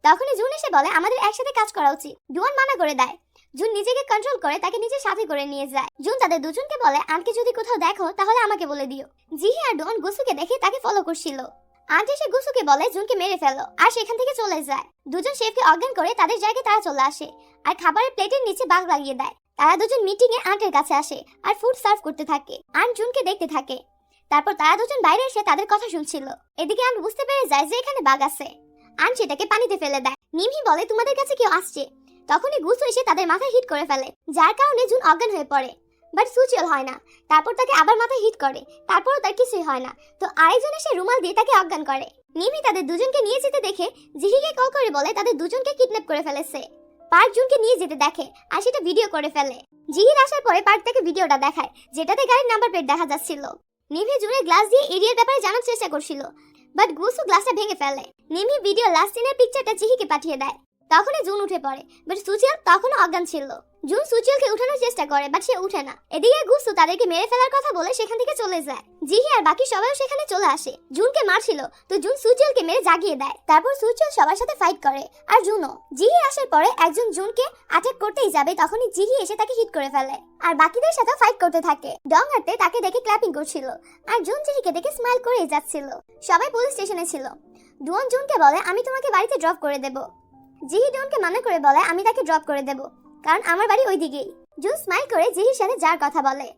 Speaker 2: তখনই জুন এসে বলে আমাদের একসাথে কাজ করা উচিত। ডুয়ান মানা করে দেয়। জুন নিজেকে কন্ট্রোল করে তাকে নিজের সাথে করে নিয়ে যায়। জুন তাদের দুজনকে বলে আন্টকে যদি কোথাও দেখো তাহলে আমাকে বলে দিও। জিহি আর ডুয়ান গুসুকে দেখে তাকে ফলো করছিল। আন্ট এসে গুসুকে বলে জুনকে মেরে ফেলো, আর সেখান থেকে চলে যায়। দুজন শেফকে অজ্ঞান করে তাদের জায়গায় তারা চলে আসে, আর খাবারের প্লেটের নিচে বাগ লাগিয়ে দেয়। তারা দুজন মিটিং এ আন্টের কাছে আসে আর ফুড সার্ভ করতে থাকে। আন্ট জুনকে দেখতে থাকে। তারপর তারা দুজন বাইরে এসে তাদের কথা শুনছিল। এদিকে আন্ট বুঝতে পেরে যায় যে এখানে বাগ আছে। আন্ট সেটাকে পানিতে ফেলে দেয়। নিভি বলে তোমাদের কাছে কেউ আসছে। তখনই গুসু এসে তাদের মাথায় হিট করে ফেলে, যার কারণে জুন অজ্ঞান হয়ে পড়ে। বাট সুচিয়ল হয় না। তারপর তাকে আবার মাথায় হিট করে, তারপরও তার কিছুই হয় না। তো আরেকজন এসে রুমাল দিয়ে তাকে অজ্ঞান করে। নিভি তাদের দুজনকে নিয়ে যেতে দেখে জিহিকে কল করে বলে তাদের দুজনকে কিডন্যাপ করে ফেলেছে। পার্ক জুনকে নিয়ে যেতে দেখে আর সেটা ভিডিও করে ফেলে। জিহির আসার পরে পার্ক তাকে ভিডিওটা দেখায় যেটাতে গাড়ির নাম্বার প্লেট দেখা যাচ্ছিল। নিভি জুনের গ্লাস দিয়ে এরিয়ার ব্যাপারে জানার চেষ্টা করছিল, বাট গুসু গ্লাসটা ভেঙে ফেলে। নিমি ভিডিও লাস্ট সিনের পিকচারটা জিহিকে পাঠিয়ে দেয়। তখনই জুন উঠে পড়ে, বাট সুচিল তখনও অজ্ঞান ছিল। জুন সুচিলকে উঠানোর চেষ্টা করে, বাট সে উঠে না। এদিকে গুসু তাদেরকে মেরে ফেলার কথা বলে সেখান থেকে চলে যায়। জিহি আর বাকি সবাইও সেখানে চলে আসে। জুনকে মারছিল, তো জুন সুচিলকে মেরে জাগিয়ে দেয়। তারপর সুচিল সবার সাথে ফাইট করে, আর জুনও। জিহি আসার পরে একজন জুনকে অ্যাটাক করতেই যাবে, তখনই জিহি এসে তাকে হিট করে ফেলে আর বাকিদের সাথে ফাইট করতে থাকে। ডং হাঁটতে তাকে দেখে ক্ল্যাপিং করছিল, আর জুন জিহিকে দেখে স্মাইল করেই যাচ্ছিল। সবাই পুলিশ স্টেশনে ছিল। ডুয়ন জুনকে বলে, আমি তোমাকে বাড়িতে ড্রপ করে দেব। জিহি ডুয়নকে মানা করে বলে, আমি তাকে ড্রপ করে দেব, কারণ আমার বাড়ি ওই দিকেই। জুন স্মাইল করে জিহির সাথে যার কথা বলে।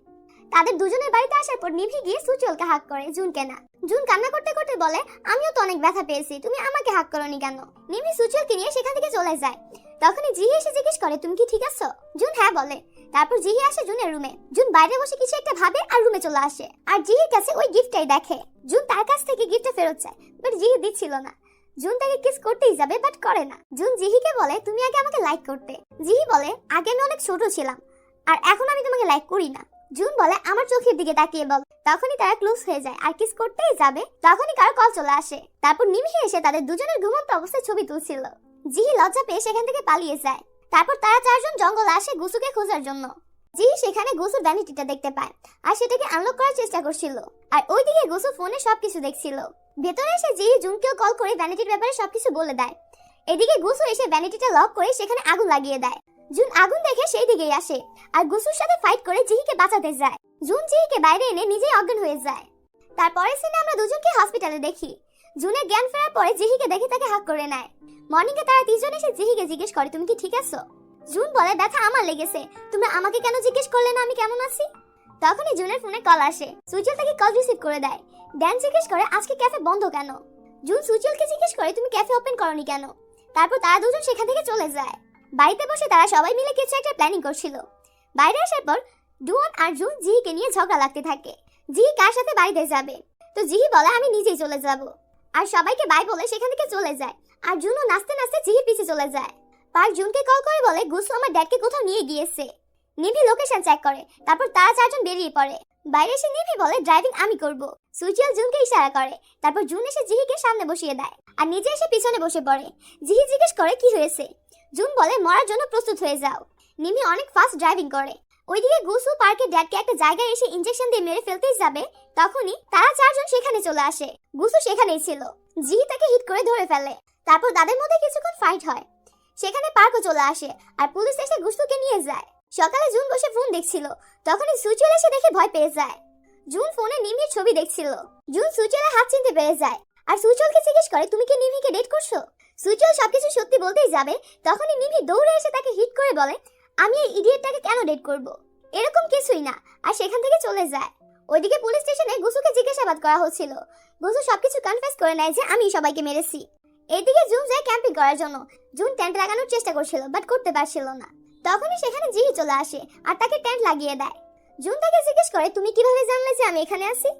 Speaker 2: তাদের দুজনের বাড়িতে আসার পর নিভি গিয়ে সুচিলকে হাক করে, জুনকে না। জুন কান্না করতে করতে বলে, আমিও তো অনেক ব্যথা পেয়েছি, তুমি আমাকে হাক করোনি কেন? নিভি সুচিলকে নিয়ে সেখান থেকে চলে যায়। তখনই জিহি এসে জিজ্ঞেস করে, তুমি কি ঠিক আছো? জুন হ্যাঁ বলে। তারপর জিহি আসে জুনের রুমে। জুন বাইরে বসে কিছু একটা ভাবে আর রুমে চলে আসে, আর জিহির কাছে ওই গিফটটাই দেখে। জুন তার কাছ থেকে গিফটটা ফেরত চায়, বাট জিহি দিচ্ছিল না। জুন তাকে কিস করতেই যাবে, বাট করে না। জুন জিহিকে বলে, তুমি আগে আমাকে লাইক করতে। জিহি বলে, আগে আমি অনেক ছোট ছিলাম, আর এখন আমি তোমাকে লাইক করি না। জুন বলে, আমার চোখের দিকে তাকিয়ে বল। তখনই তারা ক্লোজ হয়ে যায় আর কিস করতেই যাবে, তখনই কারো কল চলে আসে। তারপর নিমিহে এসে তাদের দুজনের ঘুমন্ত অবস্থায় ছবি তুলছিল। জিহি লজ্জা পেয়ে সেখান থেকে পালিয়ে যায়। তারপর তারা চারজন জঙ্গলে আসে গুসুকে খোঁজার জন্য। জিহি সেখানে গুসুর ভ্যানিটিটা দেখতে পায়, আর সেটাকে আনলক করার চেষ্টা করছিল। আর ওইদিকে গুসু ফোনে সবকিছু দেখছিল। ভেতরে এসে জিহি জুনকেও কল করে ভ্যানিটির ব্যাপারে সবকিছু বলে দেয়। এদিকে গুসু এসে ভ্যানিটিটা লক করে সেখানে আগুন লাগিয়ে দেয়। জুন আগুন দেখে সেই দিকেই আসে, আর গুসুর সাথে ফাইট করে জিহিকে বাঁচাতে যায়। জুন জিহিকে বাইরে এনে নিজেই অজ্ঞান হয়ে যায়। তারপরের সিনে আমরা দুজনকে হসপিটালে দেখি। জুনের জ্ঞান ফেরার পরে জিহিকে দেখে তাকে হাক করে নেয়। মর্নিংয়ে তারা তিনজন এসে জিহিকে জিজ্ঞেস করে, তুমি কি ঠিক আছো? জুন বলে, ব্যথা আমার লেগেছে, তুমি আমাকে কেন জিজ্ঞেস করলে না আমি কেমন আছি? তখনই জুনের ফোনে কল আসে। সুচিল তাকে কল রিসিভ করে দেয়। ড্যান জিজ্ঞেস করে, আজকে ক্যাফে বন্ধ কেন? জুন সুচিলকে জিজ্ঞেস করে, তুমি ক্যাফে ওপেন করনি কেন? তারপর তারা দুজন সেখান থেকে চলে যায়। বাড়িতে বসে তারা সবাই মিলে কিছু একটা প্ল্যানিং করছিল। বাইরে আসার পর ডুয়ন আর জুন জিহিকে নিয়ে ঝগড়া লাগতে থাকে। জিহি কার সাথে বাড়িতে যাবে, তো জিহি বলে, আমি নিজেই চলে যাব। আর সবাইকে বাই বলে সেখান থেকে চলে যায়। আর জুনও নাচতে নাচতে জিহির পিছে চলে যায়। পার্ক জুনকে কল করে বলে, গুসু আমার ড্যাডকে কোথাও নিয়ে গিয়েছে। নিভি লোকেশন চেক করে, তারপর তারা চারজন বেরিয়ে পড়ে। বাইরে এসে নিভি বলে, ড্রাইভিং আমি করব। সুচিল জুনকে ইশারা করে। তারপর জুন এসে জিহিকে সামনে বসিয়ে দেয়, আর নিজে এসে পিছনে বসে পড়ে। জিহি জিজ্ঞেস করে, কি হয়েছে? জুন বলে, মরার জন্য প্রস্তুত হয়ে যাও। নিভি অনেক ফাস্ট ড্রাইভিং করে। ওইদিকে গুসু পার্কের ড্যাডকে একটা জায়গায় এসে ইনজেকশন দিয়ে মেরে ফেলতেই যাবে, তখনই তারা চারজন সেখানে চলে আসে। গুসু সেখানেই ছিল। জিহি তাকে হিট করে ধরে ফেলে। তারপর তাদের মধ্যে কিছুক্ষণ ফাইট হয়। সেখানে পার্কও চলে আসে, আর পুলিশ এসে গুসুকে নিয়ে যায়। সকালে জুন বসে ফোন দেখছিল, তখনই সুচিল এসে দেখে ভয় পেয়ে যায়। জুন ফোনে নিমির ছবি দেখছিল। জুন সুচিলের হাত চিনতে পেরে যায়, আর সুচিলকে জিজ্ঞেস করে, তুমি কি নিমিকে ডেট করছো? সুচিল সবকিছু সত্যি বলতেই যাবে, তখনই নিমি দৌড়ে এসে তাকে হিট করে বলে, আমি এই ইডিয়েটটাকে কেন ডেট করব? এরকম কিছুই না, আর সেখান থেকে চলে যায়। ওইদিকে পুলিশ স্টেশনে গুসুকে জিজ্ঞাসাবাদ করা হচ্ছিল। গুসু সবকিছু কনফেস করে নেয় যে আমি সবাইকে মেরেছি। এদিকে জুন যায় ক্যাম্পিং করার জন্য। জুন টেন্ট লাগানোর চেষ্টা করছিল, বাট করতে পারছিল না। তখনই সেখানে জিহি চলে আসে আর তাকে টেন্ট লাগিয়ে দেয়। জুন তাকে জিজ্ঞেস করে, তুমি কিভাবে জানলে যে আমি এখানে আছি?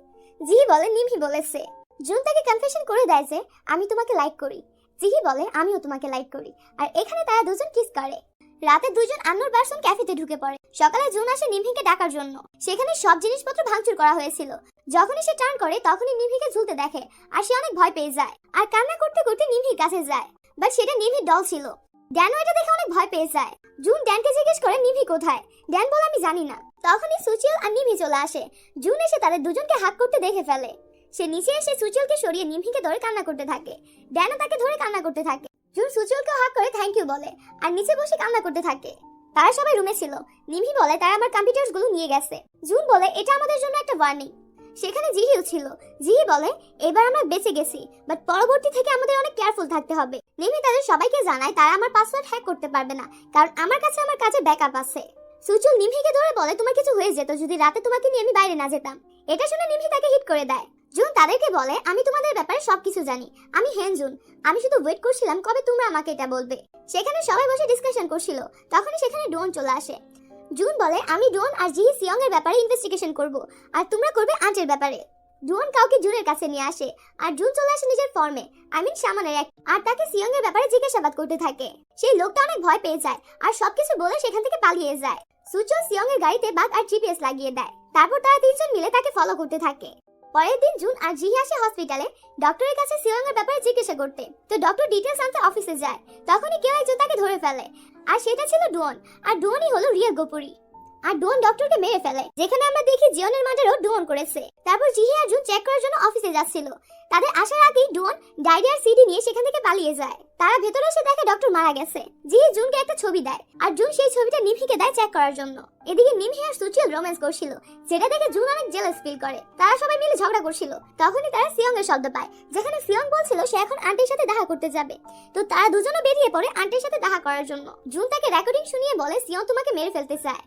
Speaker 2: জিহি বলে, নিমি বলেছে। জুন তাকে কনফেশন করে দেয় যে আমি তোমাকে লাইক করি। জিহি বলে, আমিও তোমাকে লাইক করি। আর এখানে তারা দুজন কিস করে। রাতে দুজন আন্নোর পারসন ক্যাফেতে ঢুকে পড়ে। সকালে জুন আসে নিভিকে ডাকার জন্য। সেখানে সব জিনিসপত্র ভাঙচুর করা হয়েছিল। যখনই সে টার্ন করে তখনই নিভিকে ঝুলতে দেখে, আর সে অনেক ভয় পেয়ে যায় আর কান্না করতে করতে নিভির কাছে যায়। বাট সেটা নিভির ডল ছিল। ড্যানও এটা দেখে অনেক ভয় পেয়ে যায়। জুন ড্যানকে জিজ্ঞেস করে, নিভি কোথায়? ড্যান বলে, আমি জানি না। তখনই সুচিল আর নিভি চলে আসে। জুন এসে তাদের দুজনকে হাত করতে দেখে ফেলে। সে নিচে এসে সুচিলকে সরিয়ে নিভিকে ধরে কান্না করতে থাকে। ড্যানও তাকে ধরে কান্না করতে থাকে। জুন সুচিলকে হাত করে থ্যাংক ইউ বলে, আর নিচে বসে কান্না করতে থাকে। তারা সবাই রুমে ছিল। নিভি বলে, তারা আমার কম্পিউটারগুলো নিয়ে গেছে। জুন বলে, এটা আমাদের জন্য একটা ওয়ার্নিং। সেখানে জিহিও ছিল। জিহি বলে, এবার আমরা বেঁচে গেছি, বাট পরবর্তী থেকে আমাদের অনেক কেয়ারফুল থাকতে হবে। নিভি তাদের সবাইকে জানায় তারা আমার পাসওয়ার্ড হ্যাক করতে পারবে না, কারণ আমার কাছে আমার কাজের ব্যাকআপ আছে। সুচিল নিভিকে ধরে বলে, তোমার কিছু হয়ে যেত যদি রাতে তোমাকে নিয়ে আমি বাইরে না যেতাম। এটা শুনে নিভি তাকে হিট করে দেয়। জুন তাদেরকে বলে, আমি তোমাদের ব্যাপারে সবকিছু জানি। আমি জুন, আমি শুধু ওয়েট করছিলাম কবে তোমরা আমাকে এটা বলবে। সেখানে সবাই বসে ডিসকাশন করছিল। তখনই সেখানে ডোন চলে আসে। জুন বলে, আমি ডোন আর জিহি সিয়ং এর ব্যাপারে ইনভেস্টিগেশন করব, আর তোমরা করবে আন্টের ব্যাপারে। ডোন কাউকে জুনের কাছে নিয়ে আসে, আর জুন চলে আসে নিজের ফর্মে, সামানের এক, আর তাকে সিয়ং এর ব্যাপারে জিজ্ঞাসাবাদ করতে থাকে। সেই লোকটা অনেক ভয় পেয়ে যায় আর সবকিছু বলে সেখান থেকে পালিয়ে যায়। সুচল সিয়ং এর গাড়িতে বাগ আর জিপিএস লাগিয়ে দেয়। তারপর তারা তিনজন মিলে তাকে ফলো করতে থাকে। পরের দিন জুন আর জিহি আসে হসপিটালে ডক্টরের কাছে সিওং এর ব্যাপারে জিজ্ঞাসা করতে। তো ডক্টর ডিটেইলস আনতে অফিসে যায়। তখনই কেউ একজন তাকে ধরে ফেলে, আর সেটা ছিল ডুয়ন। আর ডুয়নই হলো রিয়েল গোপুরি। আর ডুয়ন ডক্টরকে মেরে ফেলে, যেখানে আমরা দেখি জিয়নের মার্ডারও ডুয়ন করেছে। তারপর জিহি আর জুন চেক করার জন্য অফিসে যাচ্ছিল। তাদের আসার আগেই ডুয়ন ডায়েরি আর সিডি নিয়ে সেখান থেকে পালিয়ে যায়। তারা ভেতরে এসে দেখে ডক্টর মারা গেছে। জিহি জুনকে একটা ছবি দেয়, আর জুন সেই ছবিটা নিমহিকে দেয় চেক করার জন্য। এদিকে নিমহি আর সুচিল রোম্যান্স করছিল, যেটা দেখে জুন অনেক জেলাস ফিল করে। তারা সবাই মিলে ঝগড়া করছিল। তখনই তারা সিয়ং এর শব্দ পায়, যেখানে সিয়ং বলছিল সে এখন আন্টির সাথে দেখা করতে যাবে। তো তারা দুজনে বেরিয়ে পড়ে আন্টির সাথে দেখা করার জন্য। জুন তাকে রেকর্ডিং শুনিয়ে বলে সিয়ং তোমাকে মেরে ফেলতে চায়।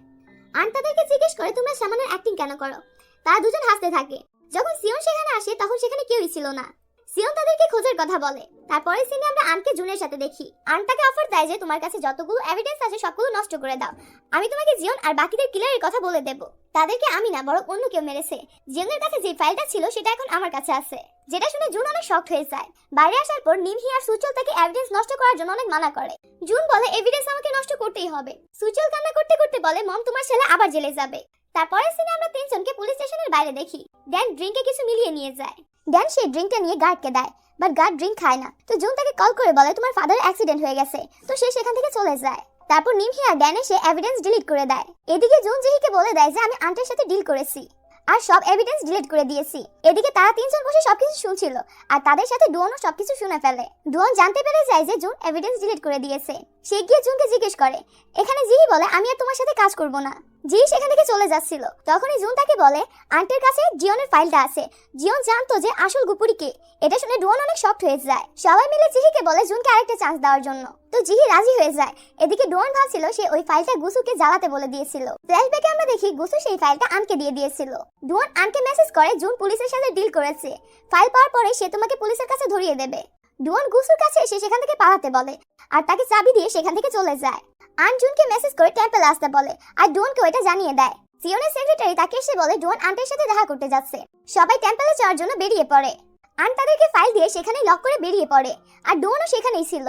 Speaker 2: আন্ট তাদেরকে জিজ্ঞেস করে তোমরা সামান্য অ্যাক্টিং কেন করো। তারা দুজন হাসতে থাকে। যখন সিয়ন সেখানে আসে তখন সেখানে কেউই ছিল না। সিয়ন তাদেরকে খোঁজার কথা বলে। তারপরে সিনে আমরা আন্টকে জুনের সাথে দেখি। আন্ট তাকে অফার দেয় যে তোমার কাছে যতগুলো এভিডেন্স আছে সবগুলো নষ্ট করে দাও, আমি তোমাকে জিয়ন আর বাকিদের কিলারের কথা বলে দেব। তাদেরকে আমি না, বরং অন্য কেউ মেরেছে। জিয়নের কাছে যে ফাইলটা ছিল সেটা এখন আমার কাছে আছে। যেটা শুনে জুন অনেক শকড হয়ে যায়। বাইরে আসার পর নিমহি আর সুচল তাকে এভিডেন্স নষ্ট করার জন্য অনেক মানা করে। জুন বলে এভিডেন্স আমাকে নষ্ট করতেই হবে। সুচল কান্না করতে করতে বলে মম তোমার ছেলে আবার জেলে যাবে। তারপরে সিনে আমরা তিনজনকে পুলিশ স্টেশনের বাইরে দেখি। ড্যান ড্রিঙ্কে কিছু মিলিয়ে নিয়ে যায়। ড্যান সেই ড্রিঙ্কটা নিয়ে গার্ডকে দেয়, বাট গার্ড ড্রিঙ্ক খায় না। তো জুন তাকে কল করে বলে তোমার ফাদার অ্যাক্সিডেন্ট হয়ে গেছে। তো সে সেখান থেকে চলে যায়। তারপর নিমহি আর ড্যান এসে এভিডেন্স ডিলিট করে দেয়। এদিকে জুন জিহিকে বলে দেয় যে আমি আন্টের সাথে ডিল করেছি আর সব এভিডেন্স ডিলিট করে দিয়েছি। এদিকে তারা তিনজন বসে সবকিছু শুনছিল, আর তাদের সাথে ডুয়নও সবকিছু শুনে ফেলে। ডুয়ন জানতে পেরে যায় যে জুন এভিডেন্স ডিলিট করে দিয়েছে। সে গিয়ে জুনকে জিজ্ঞেস করে। এখানে জিহি বলে আমি আর তোমার সাথে কাজ করব না। জিহি সেখান থেকে চলে যাচ্ছিল। তখনই জুন তাকে বলে আন্টের কাছে জিয়নের ফাইলটা আছে। জিয়ন জানতো যে আসল গুপুরি কে। এটা শুনে ডুয়ন অনেক শকড হয়ে যায়। সবাই মিলে জিহিকে বলে জুনকে আরেকটা চান্স দেওয়ার জন্য। তো জিহি রাজি হয়ে যায়। এদিকে ডুয়ন ভাবছিল সে ওই ফাইলটা গুসুকে জ্বালাতে বলে দিয়েছিল। ফ্ল্যাশব্যাকে আমরা দেখি গুসু সেই ফাইলটা আনকে দিয়ে দিয়েছিল। ডুয়ন আনকে মেসেজ করে জুন পুলিশের সাথে ডিল করেছে, ফাইল পাওয়ার পরে সে তোমাকে পুলিশের কাছে ধরিয়ে দেবে। ডুয়ন গুসুর কাছে এসে সেখান থেকে পালাতে বলে, আর তাকে চাবি দিয়ে সেখান থেকে চলে যায়। আন জুনকে মেসেজ করে টেম্পলে আসতে বলে, আর ডুয়নকে ওইটা জানিয়ে দেয়। সিওনের সেক্রেটারি তাকে এসে বলে ডুয়ন আন্টের সাথে দেখা করতে যাচ্ছে। সবাই টেম্পলে যাওয়ার জন্য বেরিয়ে পড়ে। আন তাদেরকে ফাইল দিয়ে সেখানে লক করে বেরিয়ে পড়ে, আর ডুয়নও সেখানেই ছিল।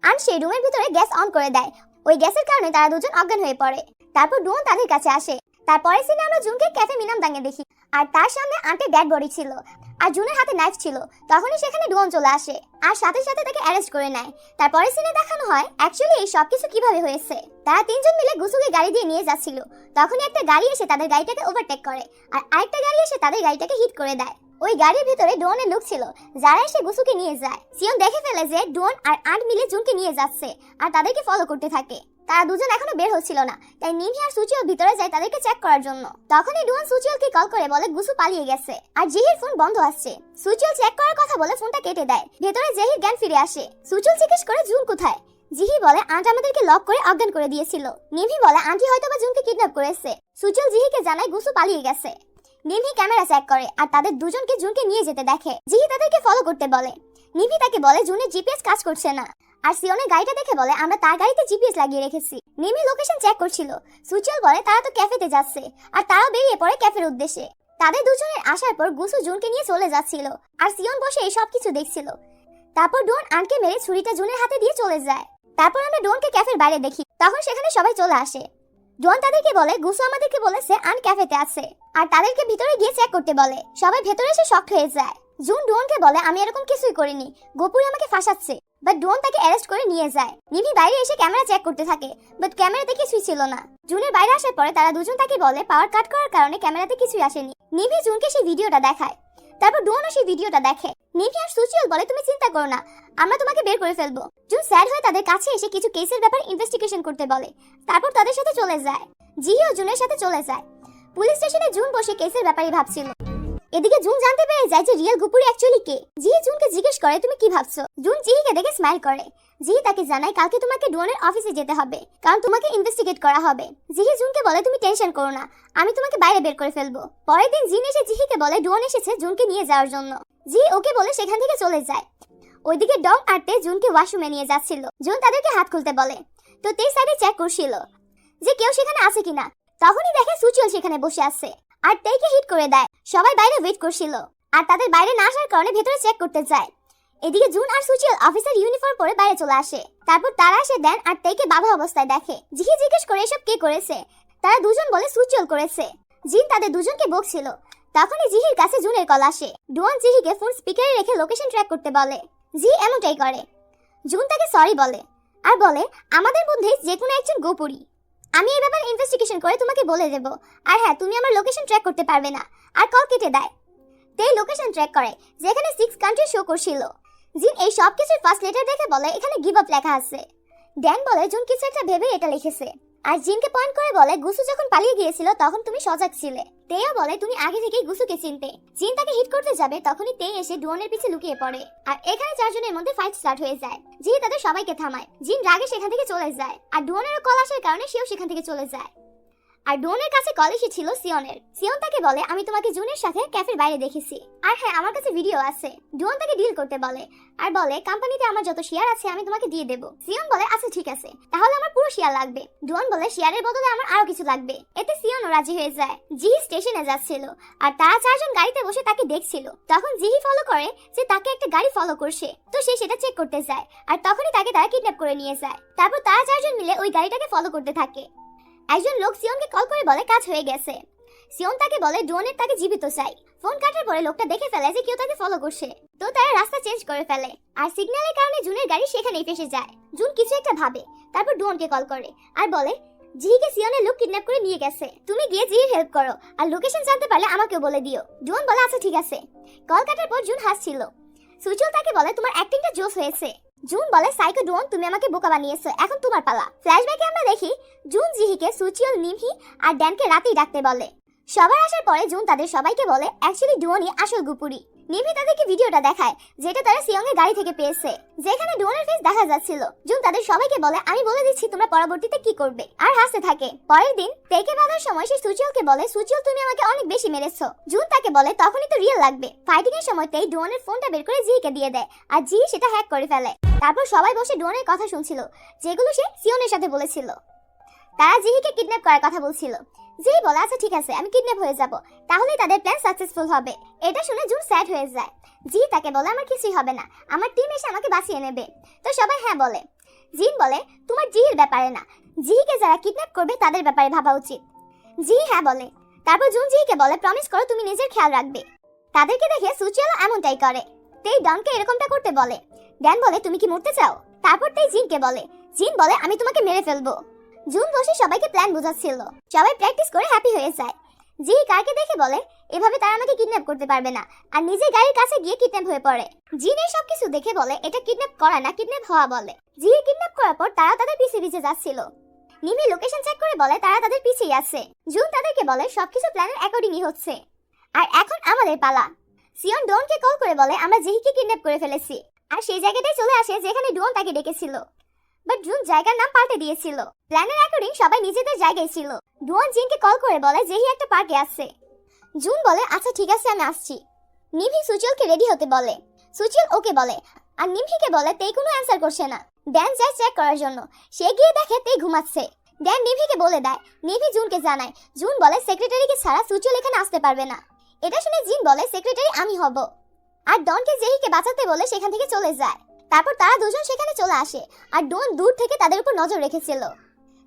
Speaker 2: আন সেই রুমের ভিতরে গ্যাস অন করে দেয়। ওই গ্যাসের কারণে তারা দুজন অজ্ঞান হয়ে পড়ে। তারপর ডুয়ন তাদের কাছে আসে। তারপরে সিনে আমরা জুনকে ক্যাফে মিনাম দাঙ্গে দেখি, আর তার সামনে আন্টের ডেড বডি ছিল, আর জুনের হাতে নাইফ ছিল। তখনই সেখানে ডুয়ন চলে আসে, আর সাথে সাথে তাকে অ্যারেস্ট করে নেয়। তারপরে সিনে দেখানো হয় অ্যাকচুয়ালি এই সবকিছু কিভাবে হয়েছে। তারা তিনজন মিলে গুসুকে গাড়ি দিয়ে নিয়ে যাচ্ছিল। তখনই একটা গাড়ি এসে তাদের গাড়িটাকে ওভারটেক করে, আর আরেকটা গাড়ি এসে তাদের গাড়িটাকে হিট করে দেয়। ওই গাড়ির ভিতরে ডুয়নের লোক ছিল, যারা এসে গুসুকে নিয়ে যায়। সিয়ন দেখে ফেলে যে ডুয়ন আর আন্ট মিলে জুনকে নিয়ে যাচ্ছে, আর তাদেরকে ফলো করতে থাকে। তারা দুজন এখনো বের হচ্ছিল না, তাই নিমহি আর সুচিল ভিতরে যায় তাদেরকে চেক করার জন্য। তখনই ডুয়ন সুচিলকে কল করে বলে গুসু পালিয়ে গেছে, আর জিহির ফোন বন্ধ আসছে। সুচিল চেক করার কথা বলে ফোনটা কেটে দেয়। ভেতরে জিহির জ্ঞান ফিরে আসে। সুচিল জিজ্ঞেস করে জুন কোথায়। জিহি বলে আন্ট আমাদেরকে লক করে অজ্ঞান করে দিয়েছিল। নিমহি বলে আন্টি হয়তোবা জুনকে কিডন্যাপ করেছে। সুচিল জিহিকে জানায় গুসু পালিয়ে গেছে। নিমহি ক্যামেরা চেক করে, আর তাদের দুজনকে জুনকে নিয়ে যেতে দেখে। জিহি তাদেরকে ফলো করতে বলে। নিমহি তাকে বলে জুনের জিপিএস কাজ করছে না, আর সিওনের গাড়িটা দেখে বলে আমরা তার গাড়িতে জিপিএস লাগিয়ে রেখেছি। নিমহি লোকেশন চেক করছিল। সুচিল বলে তারা তো ক্যাফেতে যাচ্ছে, আর তারাও বেরিয়ে পড়ে ক্যাফের উদ্দেশ্যে। তাদের দুজনের আসার পর গুসু জুনকে নিয়ে চলে যাচ্ছিল, আর সিওন বসে এই সব কিছু দেখছিল। তারপর ডোন আন্টকে মেরে ছুরিটা জুনের হাতে দিয়ে চলে যায়। তারপর আমরা ডোনকে ক্যাফের বাইরে দেখি। তখন সেখানে সবাই চলে আসে। ডোন তাদেরকে বলে গুসু আমাদেরকে বলেছে আন্ট ক্যাফেতে আছে, আর তাদেরকে ভিতরে গিয়ে চেক করতে বলে। সবাই ভেতরে এসে শকড হয়ে যায়। জুন ডোনকে বলে আমি এরকম কিছুই করিনি, গোপুরি আমাকে ফাঁসাচ্ছে। বাট ডোন তাকে অ্যারেস্ট করে নিয়ে যায়। নিভি বাইরে এসে ক্যামেরা চেক করতে থাকে, বাট ক্যামেরাতে কিছুই ছিল না। জুনের বাইরে আসার পরে তারা দুজন তাকে বলে পাওয়ার কাট করার কারণে ক্যামেরাতে কিছুই আসেনি। নিভি জুনকে সেই ভিডিওটা দেখায়। তারপর ডোনও সেই ভিডিওটা দেখে। নিভি আর সুচিল বলে তুমি চিন্তা করো না, আমরা তোমাকে বের করে ফেলবো। জুন স্যাড হয়ে তাদের কাছে এসে কিছু কেসের ব্যাপারে ইনভেস্টিগেশন করতে বলে। তারপর তাদের সাথে চলে যায়। জিহিও জুনের সাথে চলে যায়। পুলিশ স্টেশনে জুন বসে কেসের ব্যাপারে ভাবছিল। এদিকে জুন জানতে পেরে যায় যে রিয়েল গুপুরি অ্যাকচুয়ালি কে। জিহি জুনকে জিজ্ঞেস করে তুমি কি ভাবছো। জুন জিহিকে দেখে স্মাইল করে। জিহি তাকে জানায় কালকে তোমাকে ডোনের অফিসে যেতে হবে, কারণ তোমাকে ইনভেস্টিগেট করা হবে। জিহি জুনকে বলে তুমি টেনশন করো না, আমি তোমাকে বাইরে বের করে ফেলবো। পরের দিন জিন এসে জিহিকে বলে ডোন এসেছে জুনকে নিয়ে যাওয়ার জন্য। জিহি ওকে বলে সেখান থেকে চলে যায়। ওইদিকে ডং আর তে জুনকে ওয়াশরুমে নিয়ে যাচ্ছিল। জুন তাদেরকে হাত খুলতে বলে। তো তে সাইডে চেক করছিল যে কেউ সেখানে আছে কিনা। তখনই দেখে সুচিল সেখানে বসে আছে, আর তেইকে হিট করে দেয়। সবাই বাইরে ওয়েট করছিল, আর তাদের বাইরে না আসার কারণে ভেতরে চেক করতে যায়। এদিকে জুন আর সুচিল অফিসার ইউনিফর্ম পরে বাইরে চলে আসে। তারপর তারা এসে দেন আর তেইকে বাঁধা অবস্থায় দেখে। জিহি জিজ্ঞেস করে এসব কে করেছে। তারা দুজন বলে সুচিল করেছে। জিন তাদের দুজনকে বকছিল। তখনই জিহির কাছে জুনের কল আসে। ডুয়ান জিহিকে ফোন স্পিকারে রেখে লোকেশন ট্র্যাক করতে বলে। জিহি এমনটাই করে। জুন তাকে সরি বলে আর বলে আমাদের মধ্যে যে কোনো একজন গোপুরী। আমি এই ব্যাপারে ইনভেস্টিগেশন করে তোমাকে বলে দেব। আর হ্যাঁ, তুমি আমার লোকেশন ট্র্যাক করতে পারবে না। আর কল কেটে দেয়। তেই লোকেশন ট্র্যাক করে যেখানে 6 কান্ট্রি শো করছিল। জিন এই সব কিছুর ফার্স্ট লেটার দেখে বলে এখানে গিভ আপ লেখা আছে। ড্যান বলে জুন কিছু একটা ভেবে এটা লিখেছে। আর জিনকে পয়েন্ট করে বলে গুসু যখন পালিয়ে গিয়েছিল তখন তুমি সজাগ ছিলে। তেও বলে তুমি আগে থেকেই গুসুকে চিনতে। জিন তাকে হিট করতে যাবে তখনই তে এসে ডুয়ানের পিছে লুকিয়ে পড়ে। আর এখানে চারজনের মধ্যে ফাইট স্টার্ট হয়ে যায়। জিহি তাদের সবাইকে থামায়। জিন রাগে সেখান থেকে চলে যায়। আর ডুয়ানেরও কল আসার কারণে সেও সেখান থেকে চলে যায়। আর ডুয়ানের কাছে কল এসেছিল সিয়নের। সিয়ন তাকে বলে আমি তোমাকে জুনের সাথে ক্যাফের বাইরে দেখেছি। আর হ্যাঁ, আমার কাছে ভিডিও আছে। ডুয়ান তাকে ডিল করতে বলে আর বলে কোম্পানিতে আমার যত শেয়ার আছে আমি তোমাকে দিয়ে দেব। সিয়ন বলে আচ্ছা ঠিক আছে, তাহলে আমার পুরো শেয়ার লাগবে। ডুয়ান বলে শেয়ারের বদলে আমার আরো কিছু লাগবে। এতে সিয়নও রাজি হয়ে যায়। জিহি স্টেশনে যাচ্ছিল আর তারা চারজন গাড়িতে বসে তাকে দেখছিল। তখন জিহি ফলো করে যে তাকে একটা গাড়ি ফলো করছে, তো সে সেটা চেক করতে যায়। আর তখনই তাকে তারা কিডন্যাপ করে নিয়ে যায়। তারপর তারা চারজন মিলে ওই গাড়িটাকে ফলো করতে থাকে। একজন লোক সিয়নকে কল করে বলে কাজ হয়ে গেছে। সিয়ন তাকে বলে ড্রোনের তাকে জীবিত চাই। ফোন কাটার পরে লোকটা দেখে ফেলে যে কেউ তাকে ফলো করছে, তো তারা রাস্তা চেঞ্জ করে ফেলে। আর সিগন্যালের কারণে জুনের গাড়ি সেখানেই ফেসে যায়। জুন কিছু একটা ভাবে, তারপর ড্রোনকে কল করে আর বলে জিহিকে সিয়নের লোক কিডন্যাপ করে নিয়ে গেছে, তুমি গিয়ে জিহির হেল্প করো আর লোকেশন জানতে পারলে আমাকেও বলে দিও। ড্রোন বলে আচ্ছা ঠিক আছে। কল কাটার পর জুন হাসছিল। সুচল তাকে বলে তোমার অ্যাক্টিংটা জোস হয়েছে। জুন বলে সাইকো ড্রোন, তুমি আমাকে বোকা বানিয়েছো, এখন তোমার পালা। ফ্ল্যাশব্যাকে আমরা দেখি জুন জিহিকে সুচিয়ল, নিমহি আর ড্যানকে রাতেই ডাকতে বলে। সবার আসার পরে জুন তাদের সবাইকে বলে অ্যাকচুয়ালি ডুয়ানই আসল গুপুরি। নিমহি তাদেরকে ভিডিওটা দেখায় যেটা তারা সিয়ংয়ের গাড়ি থেকে পেয়েছে, যেখানে ডুয়ানের ফেস দেখা যাচ্ছিল। জুন তাদের সবাইকে বলে আমি বলে দিচ্ছি তোমরা পরবর্তীতে কি করবে, আর হাসতে থাকে। পরের দিন তেকে বাঁধার সময় সে সুচিয়লকে বলে সুচিয়ল তুমি আমাকে অনেক বেশি মেরেছো। জুন তাকে বলে তখনই তো রিয়েল লাগবে। ফাইটিং এর সময় তেই ডুয়ানের ফোনটা বের করে জিহিকে দিয়ে দেয় আর জিহি সেটা হ্যাক করে ফেলে। তারপর সবাই বসে ডুয়ানের কথা শুনছিল যেগুলো সে সিয়নের সাথে বলেছিল। তারা জিহিকে কিডন্যাপ করার কথা বলছিল। জিহি বলে আচ্ছা ঠিক আছে, আমি কিডন্যাপ হয়ে যাব, তাহলেই তাদের প্ল্যান সাকসেসফুল হবে। এটা শুনে জুন স্যাড হয়ে যায়। জিহি তাকে বলে আমার কিছুই হবে না, আমার টিম এসে আমাকে বাঁচিয়ে নেবে। তো সবাই হ্যাঁ বলে। জিন বলে তোমার জিহির ব্যাপারে না, জিহিকে যারা কিডন্যাপ করবে তাদের ব্যাপারে ভাবা উচিত। জিহি হ্যাঁ বলে। তারপর জুন জিহিকে বলে প্রমিস করো তুমি নিজের খেয়াল রাখবে। তাদেরকে দেখে সুচিয়ালও এমনটাই করে। তেই ডনকে এরকমটা করতে বলে। ড্যান বলে তুমি কি মরতে চাও? তারপর তেই জিনকে বলে। জিন বলে আমি তোমাকে মেরে ফেলবো। জুন বসে সবাইকে প্ল্যান বোঝাচ্ছিল। সবাই প্র্যাকটিস করে হ্যাপি হয়ে যায়। জিহি কারকে দেখে বলে এভাবে তারা আমাকে কিডন্যাপ করতে পারবে না, আর নিজে গাড়ির কাছে গিয়ে কিডন্যাপ হয়ে পড়ে। জিন এই সবকিছু দেখে বলে এটা কিডন্যাপ করা না, কিডন্যাপ হওয়া বলে। জিহি কিডন্যাপ করার পর তারা তাদের পিছে পিছে যাচ্ছিল। নিমি লোকেশন চেক করে বলে তারা তাদের পিছেই আছে। জুন তাদেরকে বলে সবকিছু প্ল্যানের অ্যাকর্ডিংই হচ্ছে, আর এখন আমাদের পালা। সিয়ন ডনকে কল করে বলে আমরা জিহিকে কিডন্যাপ করে ফেলেছি, আর সেই জায়গাটায় চলে আসে যেখানে ডন তাকে ডেকেছিল। বাট জুন জায়গার নাম পাল্টে দিয়েছিল। প্ল্যানের অ্যাকর্ডিং সবাই নিজেদের জায়গায় ছিল। ডুয়ান জিনকে কল করে বলে যেহি একটা পার্কে আছে। জুন বলে আচ্ছা ঠিক আছে আমি আসছি। নিমহি সুচিয়লকে রেডি হতে বলে। সুচিয়ল ওকে বলে, আর নিমহিকে বলে তেই কোনো অ্যান্সার করছে না। ড্যান যায় চেক করার জন্য। সে গিয়ে দেখে তেই ঘুমাচ্ছে। ড্যান নিমহিকে বলে দেয়। নিমহি জুনকে জানায়। জুন বলে সেক্রেটারিকে ছাড়া সুচিয়ল এখানে আসতে পারবে না। এটা শুনে জিন বলে সেক্রেটারি আমি হব। আর ডনকে যেহিকে বাঁচাতে বলে সেখান থেকে চলে যায়। তারপর তারা দুজন সেখানে চলে আসে, আর ডোন দূর থেকে তাদের উপর নজর রেখেছিল।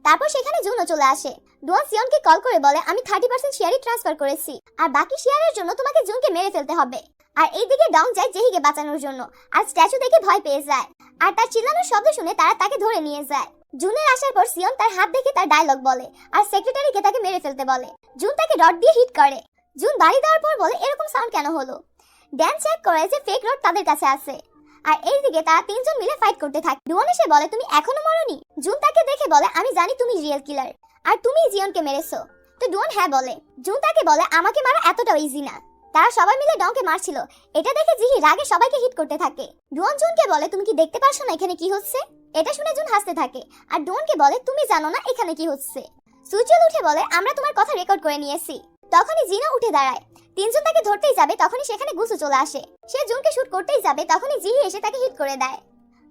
Speaker 2: তারপর সেখানে জুনও চলে আসে। ডোন সিয়নকে কল করে বলে আমি 30% শেয়ারই ট্রান্সফার করেছি, আর বাকি শেয়ারের জন্য তোমাকে জুনকে মেরে ফেলতে হবে। আর এইদিকে ডন যায় জেহিকে বাঁচানোর জন্য, আর স্ট্যাচু দেখে ভয় পেয়ে যায়। আর তার চিল্লানোর শব্দ শুনে তারা তাকে ধরে নিয়ে যায়। জুনের আসার পর সিয়ন তার হাত দেখে তার ডায়লগ বলে, আর সেক্রেটারিকে তাকে মেরে ফেলতে বলে। জুন তাকে রড দিয়ে হিট করে। জুন বাড়ি দেওয়ার পর বলে এরকম সাউন্ড কেন হলো। ড্যান চেক করে যে ফেক রড তাদের কাছে আছে। আর এইদিকে তারা তিনজন মিলে ফাইট করতে থাকে। ডুয়ান এসে বলে তুমি এখনো মরনি। জুন তাকে দেখে বলে আমি জানি তুমি রিয়েল কিলার, আর তুমি জিয়নকে মেরেছো। তো ডুয়ান হ্যাঁ বলে। জুন তাকে বলে আমাকে মারা এতটাও ইজি না। তারা সবাই মিলে ডনকে মারছিল। এটা দেখে জিহি রাগে সবাইকে হিট করতে থাকে। ডুয়ান জুনকে বলে তুমি কি দেখতে পারছো না এখানে কি হচ্ছে? এটা শুনে জুন হাসতে থাকে, আর ডুয়ানকে বলে তুমি জানো না এখানে কি হচ্ছে। সুচিয়ল উঠে বলে আমরা তোমার কথা রেকর্ড করে নিয়েছি। তখনই জিনা উঠে দাঁড়ায়। তিনজন তাকে ধরতেই যাবে, তখনই সেখানে গুসু চলে আসে। সে জুনকে শুট করতেই যাবে, তখনই জিহি এসে তাকে হিট করে দেয়।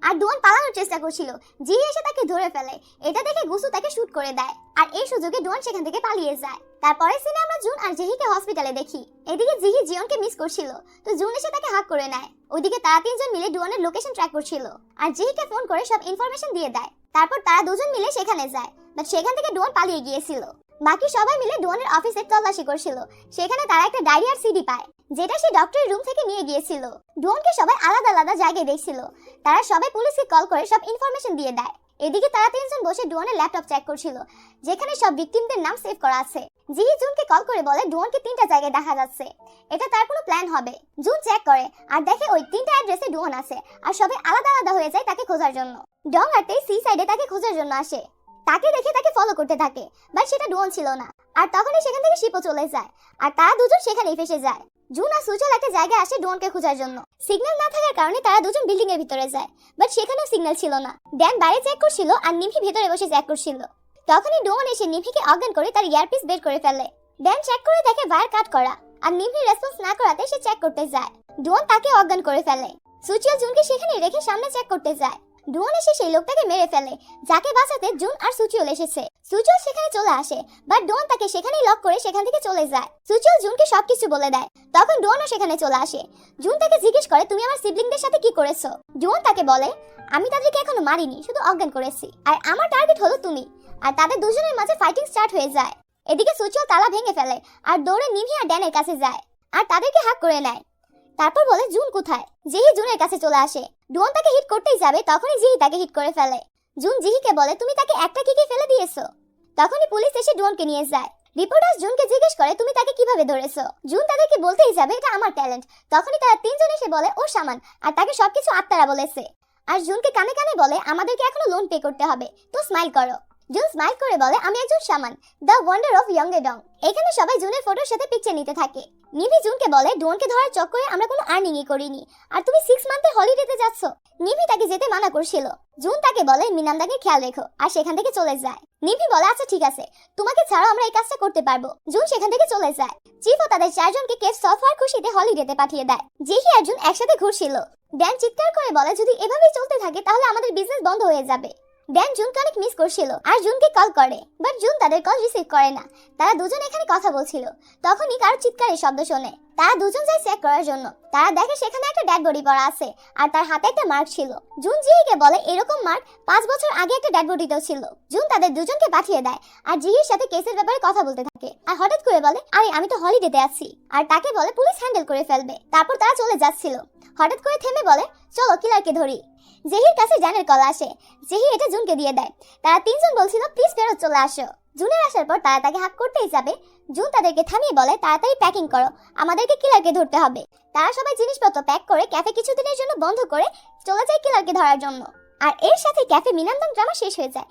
Speaker 2: আর ডুয়ান পালানোর চেষ্টা করছিল, জিহি এসে তাকে ধরে ফেলে। এটা দেখে গুসু তাকে শুট করে দেয়, আর এই সুযোগে ডুয়ান সেখান থেকে পালিয়ে যায়। তারপরে সিনে আমরা জুন আর জিহিকে হসপিটালে দেখি। এদিকে জিহি জিয়নকে মিস করছিল, তো জুন এসে তাকে হাক করে নেয়। ওইদিকে তারা তিনজন মিলে ডুয়ানের লোকেশন ট্র্যাক করছিল, আর জিহিকে ফোন করে সব ইনফরমেশন দিয়ে দেয়। তারপর তারা দুজন মিলে সেখানে যায়, বাট সেখান থেকে ডুয়ান পালিয়ে গিয়েছিল। বাকি সবাই মিলে ডুয়ানের অফিসে তল্লাশি করছিল। সেখানে তারা একটা ডায়েরি আর সিডি পায়, যেটা সে ডক্টরের রুম থেকে নিয়ে গিয়েছিল। ডুয়ানকে সবাই আলাদা আলাদা জায়গায় দেখছিল। তারা সবাই পুলিশকে কল করে সব ইনফরমেশন দিয়ে দেয়। এদিকে তারা তিনজন বসে ডুয়ানের ল্যাপটপ চেক করছিল, যেখানে সব ভিকটিমদের নাম সেভ করা আছে। জিহি জুনকে কল করে বলে ডুয়ানকে 3টা জায়গায় দেখা যাচ্ছে, এটা তার কোনো প্ল্যান হবে। জুন চেক করে আর দেখে ওই 3টা অ্যাড্রেসে ডুয়ান আছে, আর সবাই আলাদা আলাদা হয়ে যায় তাকে খোঁজার জন্য। ডং আর তে সি সাইডে তাকে খোঁজার জন্য আসে। তাকে দেখে তাকে ফলো করতে থাকে, বাট সেটা ডুয়ান ছিল না। আর তখনই সেখান থেকে শিপও চলে যায়, আর তারা দুজন সেখানেই ফেসে যায়। জুন আর সুজল একটা জায়গায় আসে ডুয়ানকে খোঁজার জন্য। সিগন্যাল না থাকার কারণে তারা দুজন বিল্ডিং এর ভিতরে যায়, বাট সেখানেও সিগন্যাল ছিল না। ড্যান বাইরে চেক করছিল আর নিভি ভেতরে বসে চেক করছিল। তখনই ডুয়ান এসে নিভিকে অজ্ঞান করে তার ইয়ারপিস বের করে ফেলে। ড্যান চেক করে দেখে ওয়্যার কাট করা, আর নিভি রেসপন্স না করাতে সে চেক করতে যায়। ডুয়ান তাকে অজ্ঞান করে ফেলে। সুচিও জুনকে সেখানে রেখে সামনে চেক করতে যায়। ডুয়ান এসে সেই লোকটাকে মেরে ফেলে, যাকে বাঁচাতে জুন আর সুচিওল এসেছে। সুচিওল সেখানে চলে আসে, বাট ডুয়ান তাকে সেখানেই লক করে সেখান থেকে চলে যায়। সুচিওল জুনকে সবকিছু বলে দেয়। তখন ডুয়ানও সেখানে চলে আসে। জুন তাকে জিজ্ঞেস করে, তুমি আমার সিবলিংদের সাথে কি করেছো? ডুয়ান তাকে বলে, আমি তাদেরকে এখনো মারিনি, শুধু অজ্ঞান করেছি, আর আমার টার্গেট হলো তুমি। আর তাদের দুজনের মাঝে ফাইটিং স্টার্ট হয়ে যায়। এদিকে সুচিওল তালা ভেঙে ফেলে আর দৌড়ে নিভি আর ড্যানের কাছে যায়, আর তাদেরকে হাত করে নেয়। তারপর বলে, জুন কোথায়? জিহি জুনের কাছে চলে আসে। ডুয়ান তাকে হিট করতেই যাবে, তখনই জিহি তাকে হিট করে ফেলে। জুন জিহিকে বলে, তুমি তাকে একটা কিকে ফেলে দিয়েছো। তখনই পুলিশ এসে ডুয়ানকে নিয়ে যায়। রিপোর্টার্স জুনকে জিজ্ঞেস করে, তুমি তাকে কিভাবে ধরেছো? জুন তাদেরকে বলতেই যাবে, এটা আমার ট্যালেন্ট। তখনই তারা তিনজন এসে বলে, ও সামান, আর তাকে সবকিছু আত্মারা বলেছে। আর জুনকে কানে কানে বলে, আমাদেরকে এখনো লোন পে করতে হবে, তো স্মাইল করো। জুন স্মাইল করে বলে, আমি একজন শামান, দ্য ওয়ান্ডার অফ ইয়ংগেডং। এখানে সবাই জুনের ফটোর সাথে পিকচার নিতে থাকে। নিভি জুনকে বলে, ডুয়ানকে ধরার চক্করে আমরা কোনো আর্নিংই করিনি, আর তুমি 6 মান্থের হলিডেতে যাচ্ছ। নিভি তাকে যেতে মানা করছিল। জুন তাকে বলে, মিনামদাকে খেয়াল রেখো, আর সেখান থেকে চলে যায়। নিভি বলে, আচ্ছা ঠিক আছে, তোমাকে ছাড়াও আমরা এই কাজটা করতে পারবো। জুন সেখান থেকে চলে যায়। চিফও তাদের 4 জনকে কেস সলভ হওয়ার খুশিতে হলিডেতে পাঠিয়ে দেয়। জিহি আর জুন একসাথে ঘুরছিল। ড্যান চিৎকার করে বলে, যদি এভাবেই চলতে থাকে তাহলে আমাদের বিজনেস বন্ধ হয়ে যাবে। ড্যান জুনকে অনেক মিস করছিল আর জুনকে কল করে, বাট জুন তাদের কল রিসিভ করে না। তারা দুজন এখানে কথা বলছিল, তখনই কারো চিৎকারের শব্দ শোনে। তারা দুজন যায় চেক করার জন্য। তারা দেখে সেখানে একটা ডেড বডি পড়া আছে, আর তার হাতে একটা মার্ক ছিল। জুন জিহিকে বলে, এরকম মার্ক 5 বছর আগে একটা ডেড বডিতেও ছিল। জুন তাদের দুজনকে পাঠিয়ে দেয়, আর জিহির সাথে কেসের ব্যাপারে কথা বলতে থাকে। আর হঠাৎ করে বলে, আরে আমি তো হলিডেতে আছি, আর তাকে বলে পুলিশ হ্যান্ডেল করে ফেলবে। তারপর তারা চলে যাচ্ছিল, হঠাৎ করে থেমে বলে, চলো কিলারকে ধরি। জেহির কাছে জানের কল আসে। জেহি এটা জুনকে দিয়ে দেয়। তারা তিনজন বলছিল, প্লিজ ফেরত চলে আসো। জুনের আসার পর তারা তাকে হাক করতেই যাবে। জুন তাদেরকে থামিয়ে বলে, তাড়াতাড়ি প্যাকিং করো, আমাদেরকে কিলারকে ধরতে হবে। তারা সবাই জিনিসপত্র প্যাক করে ক্যাফে কিছুদিনের জন্য বন্ধ করে চলে যায় কিলারকে ধরার জন্য। আর এর সাথে ক্যাফে মিনামদাং ড্রামা শেষ হয়ে যায়।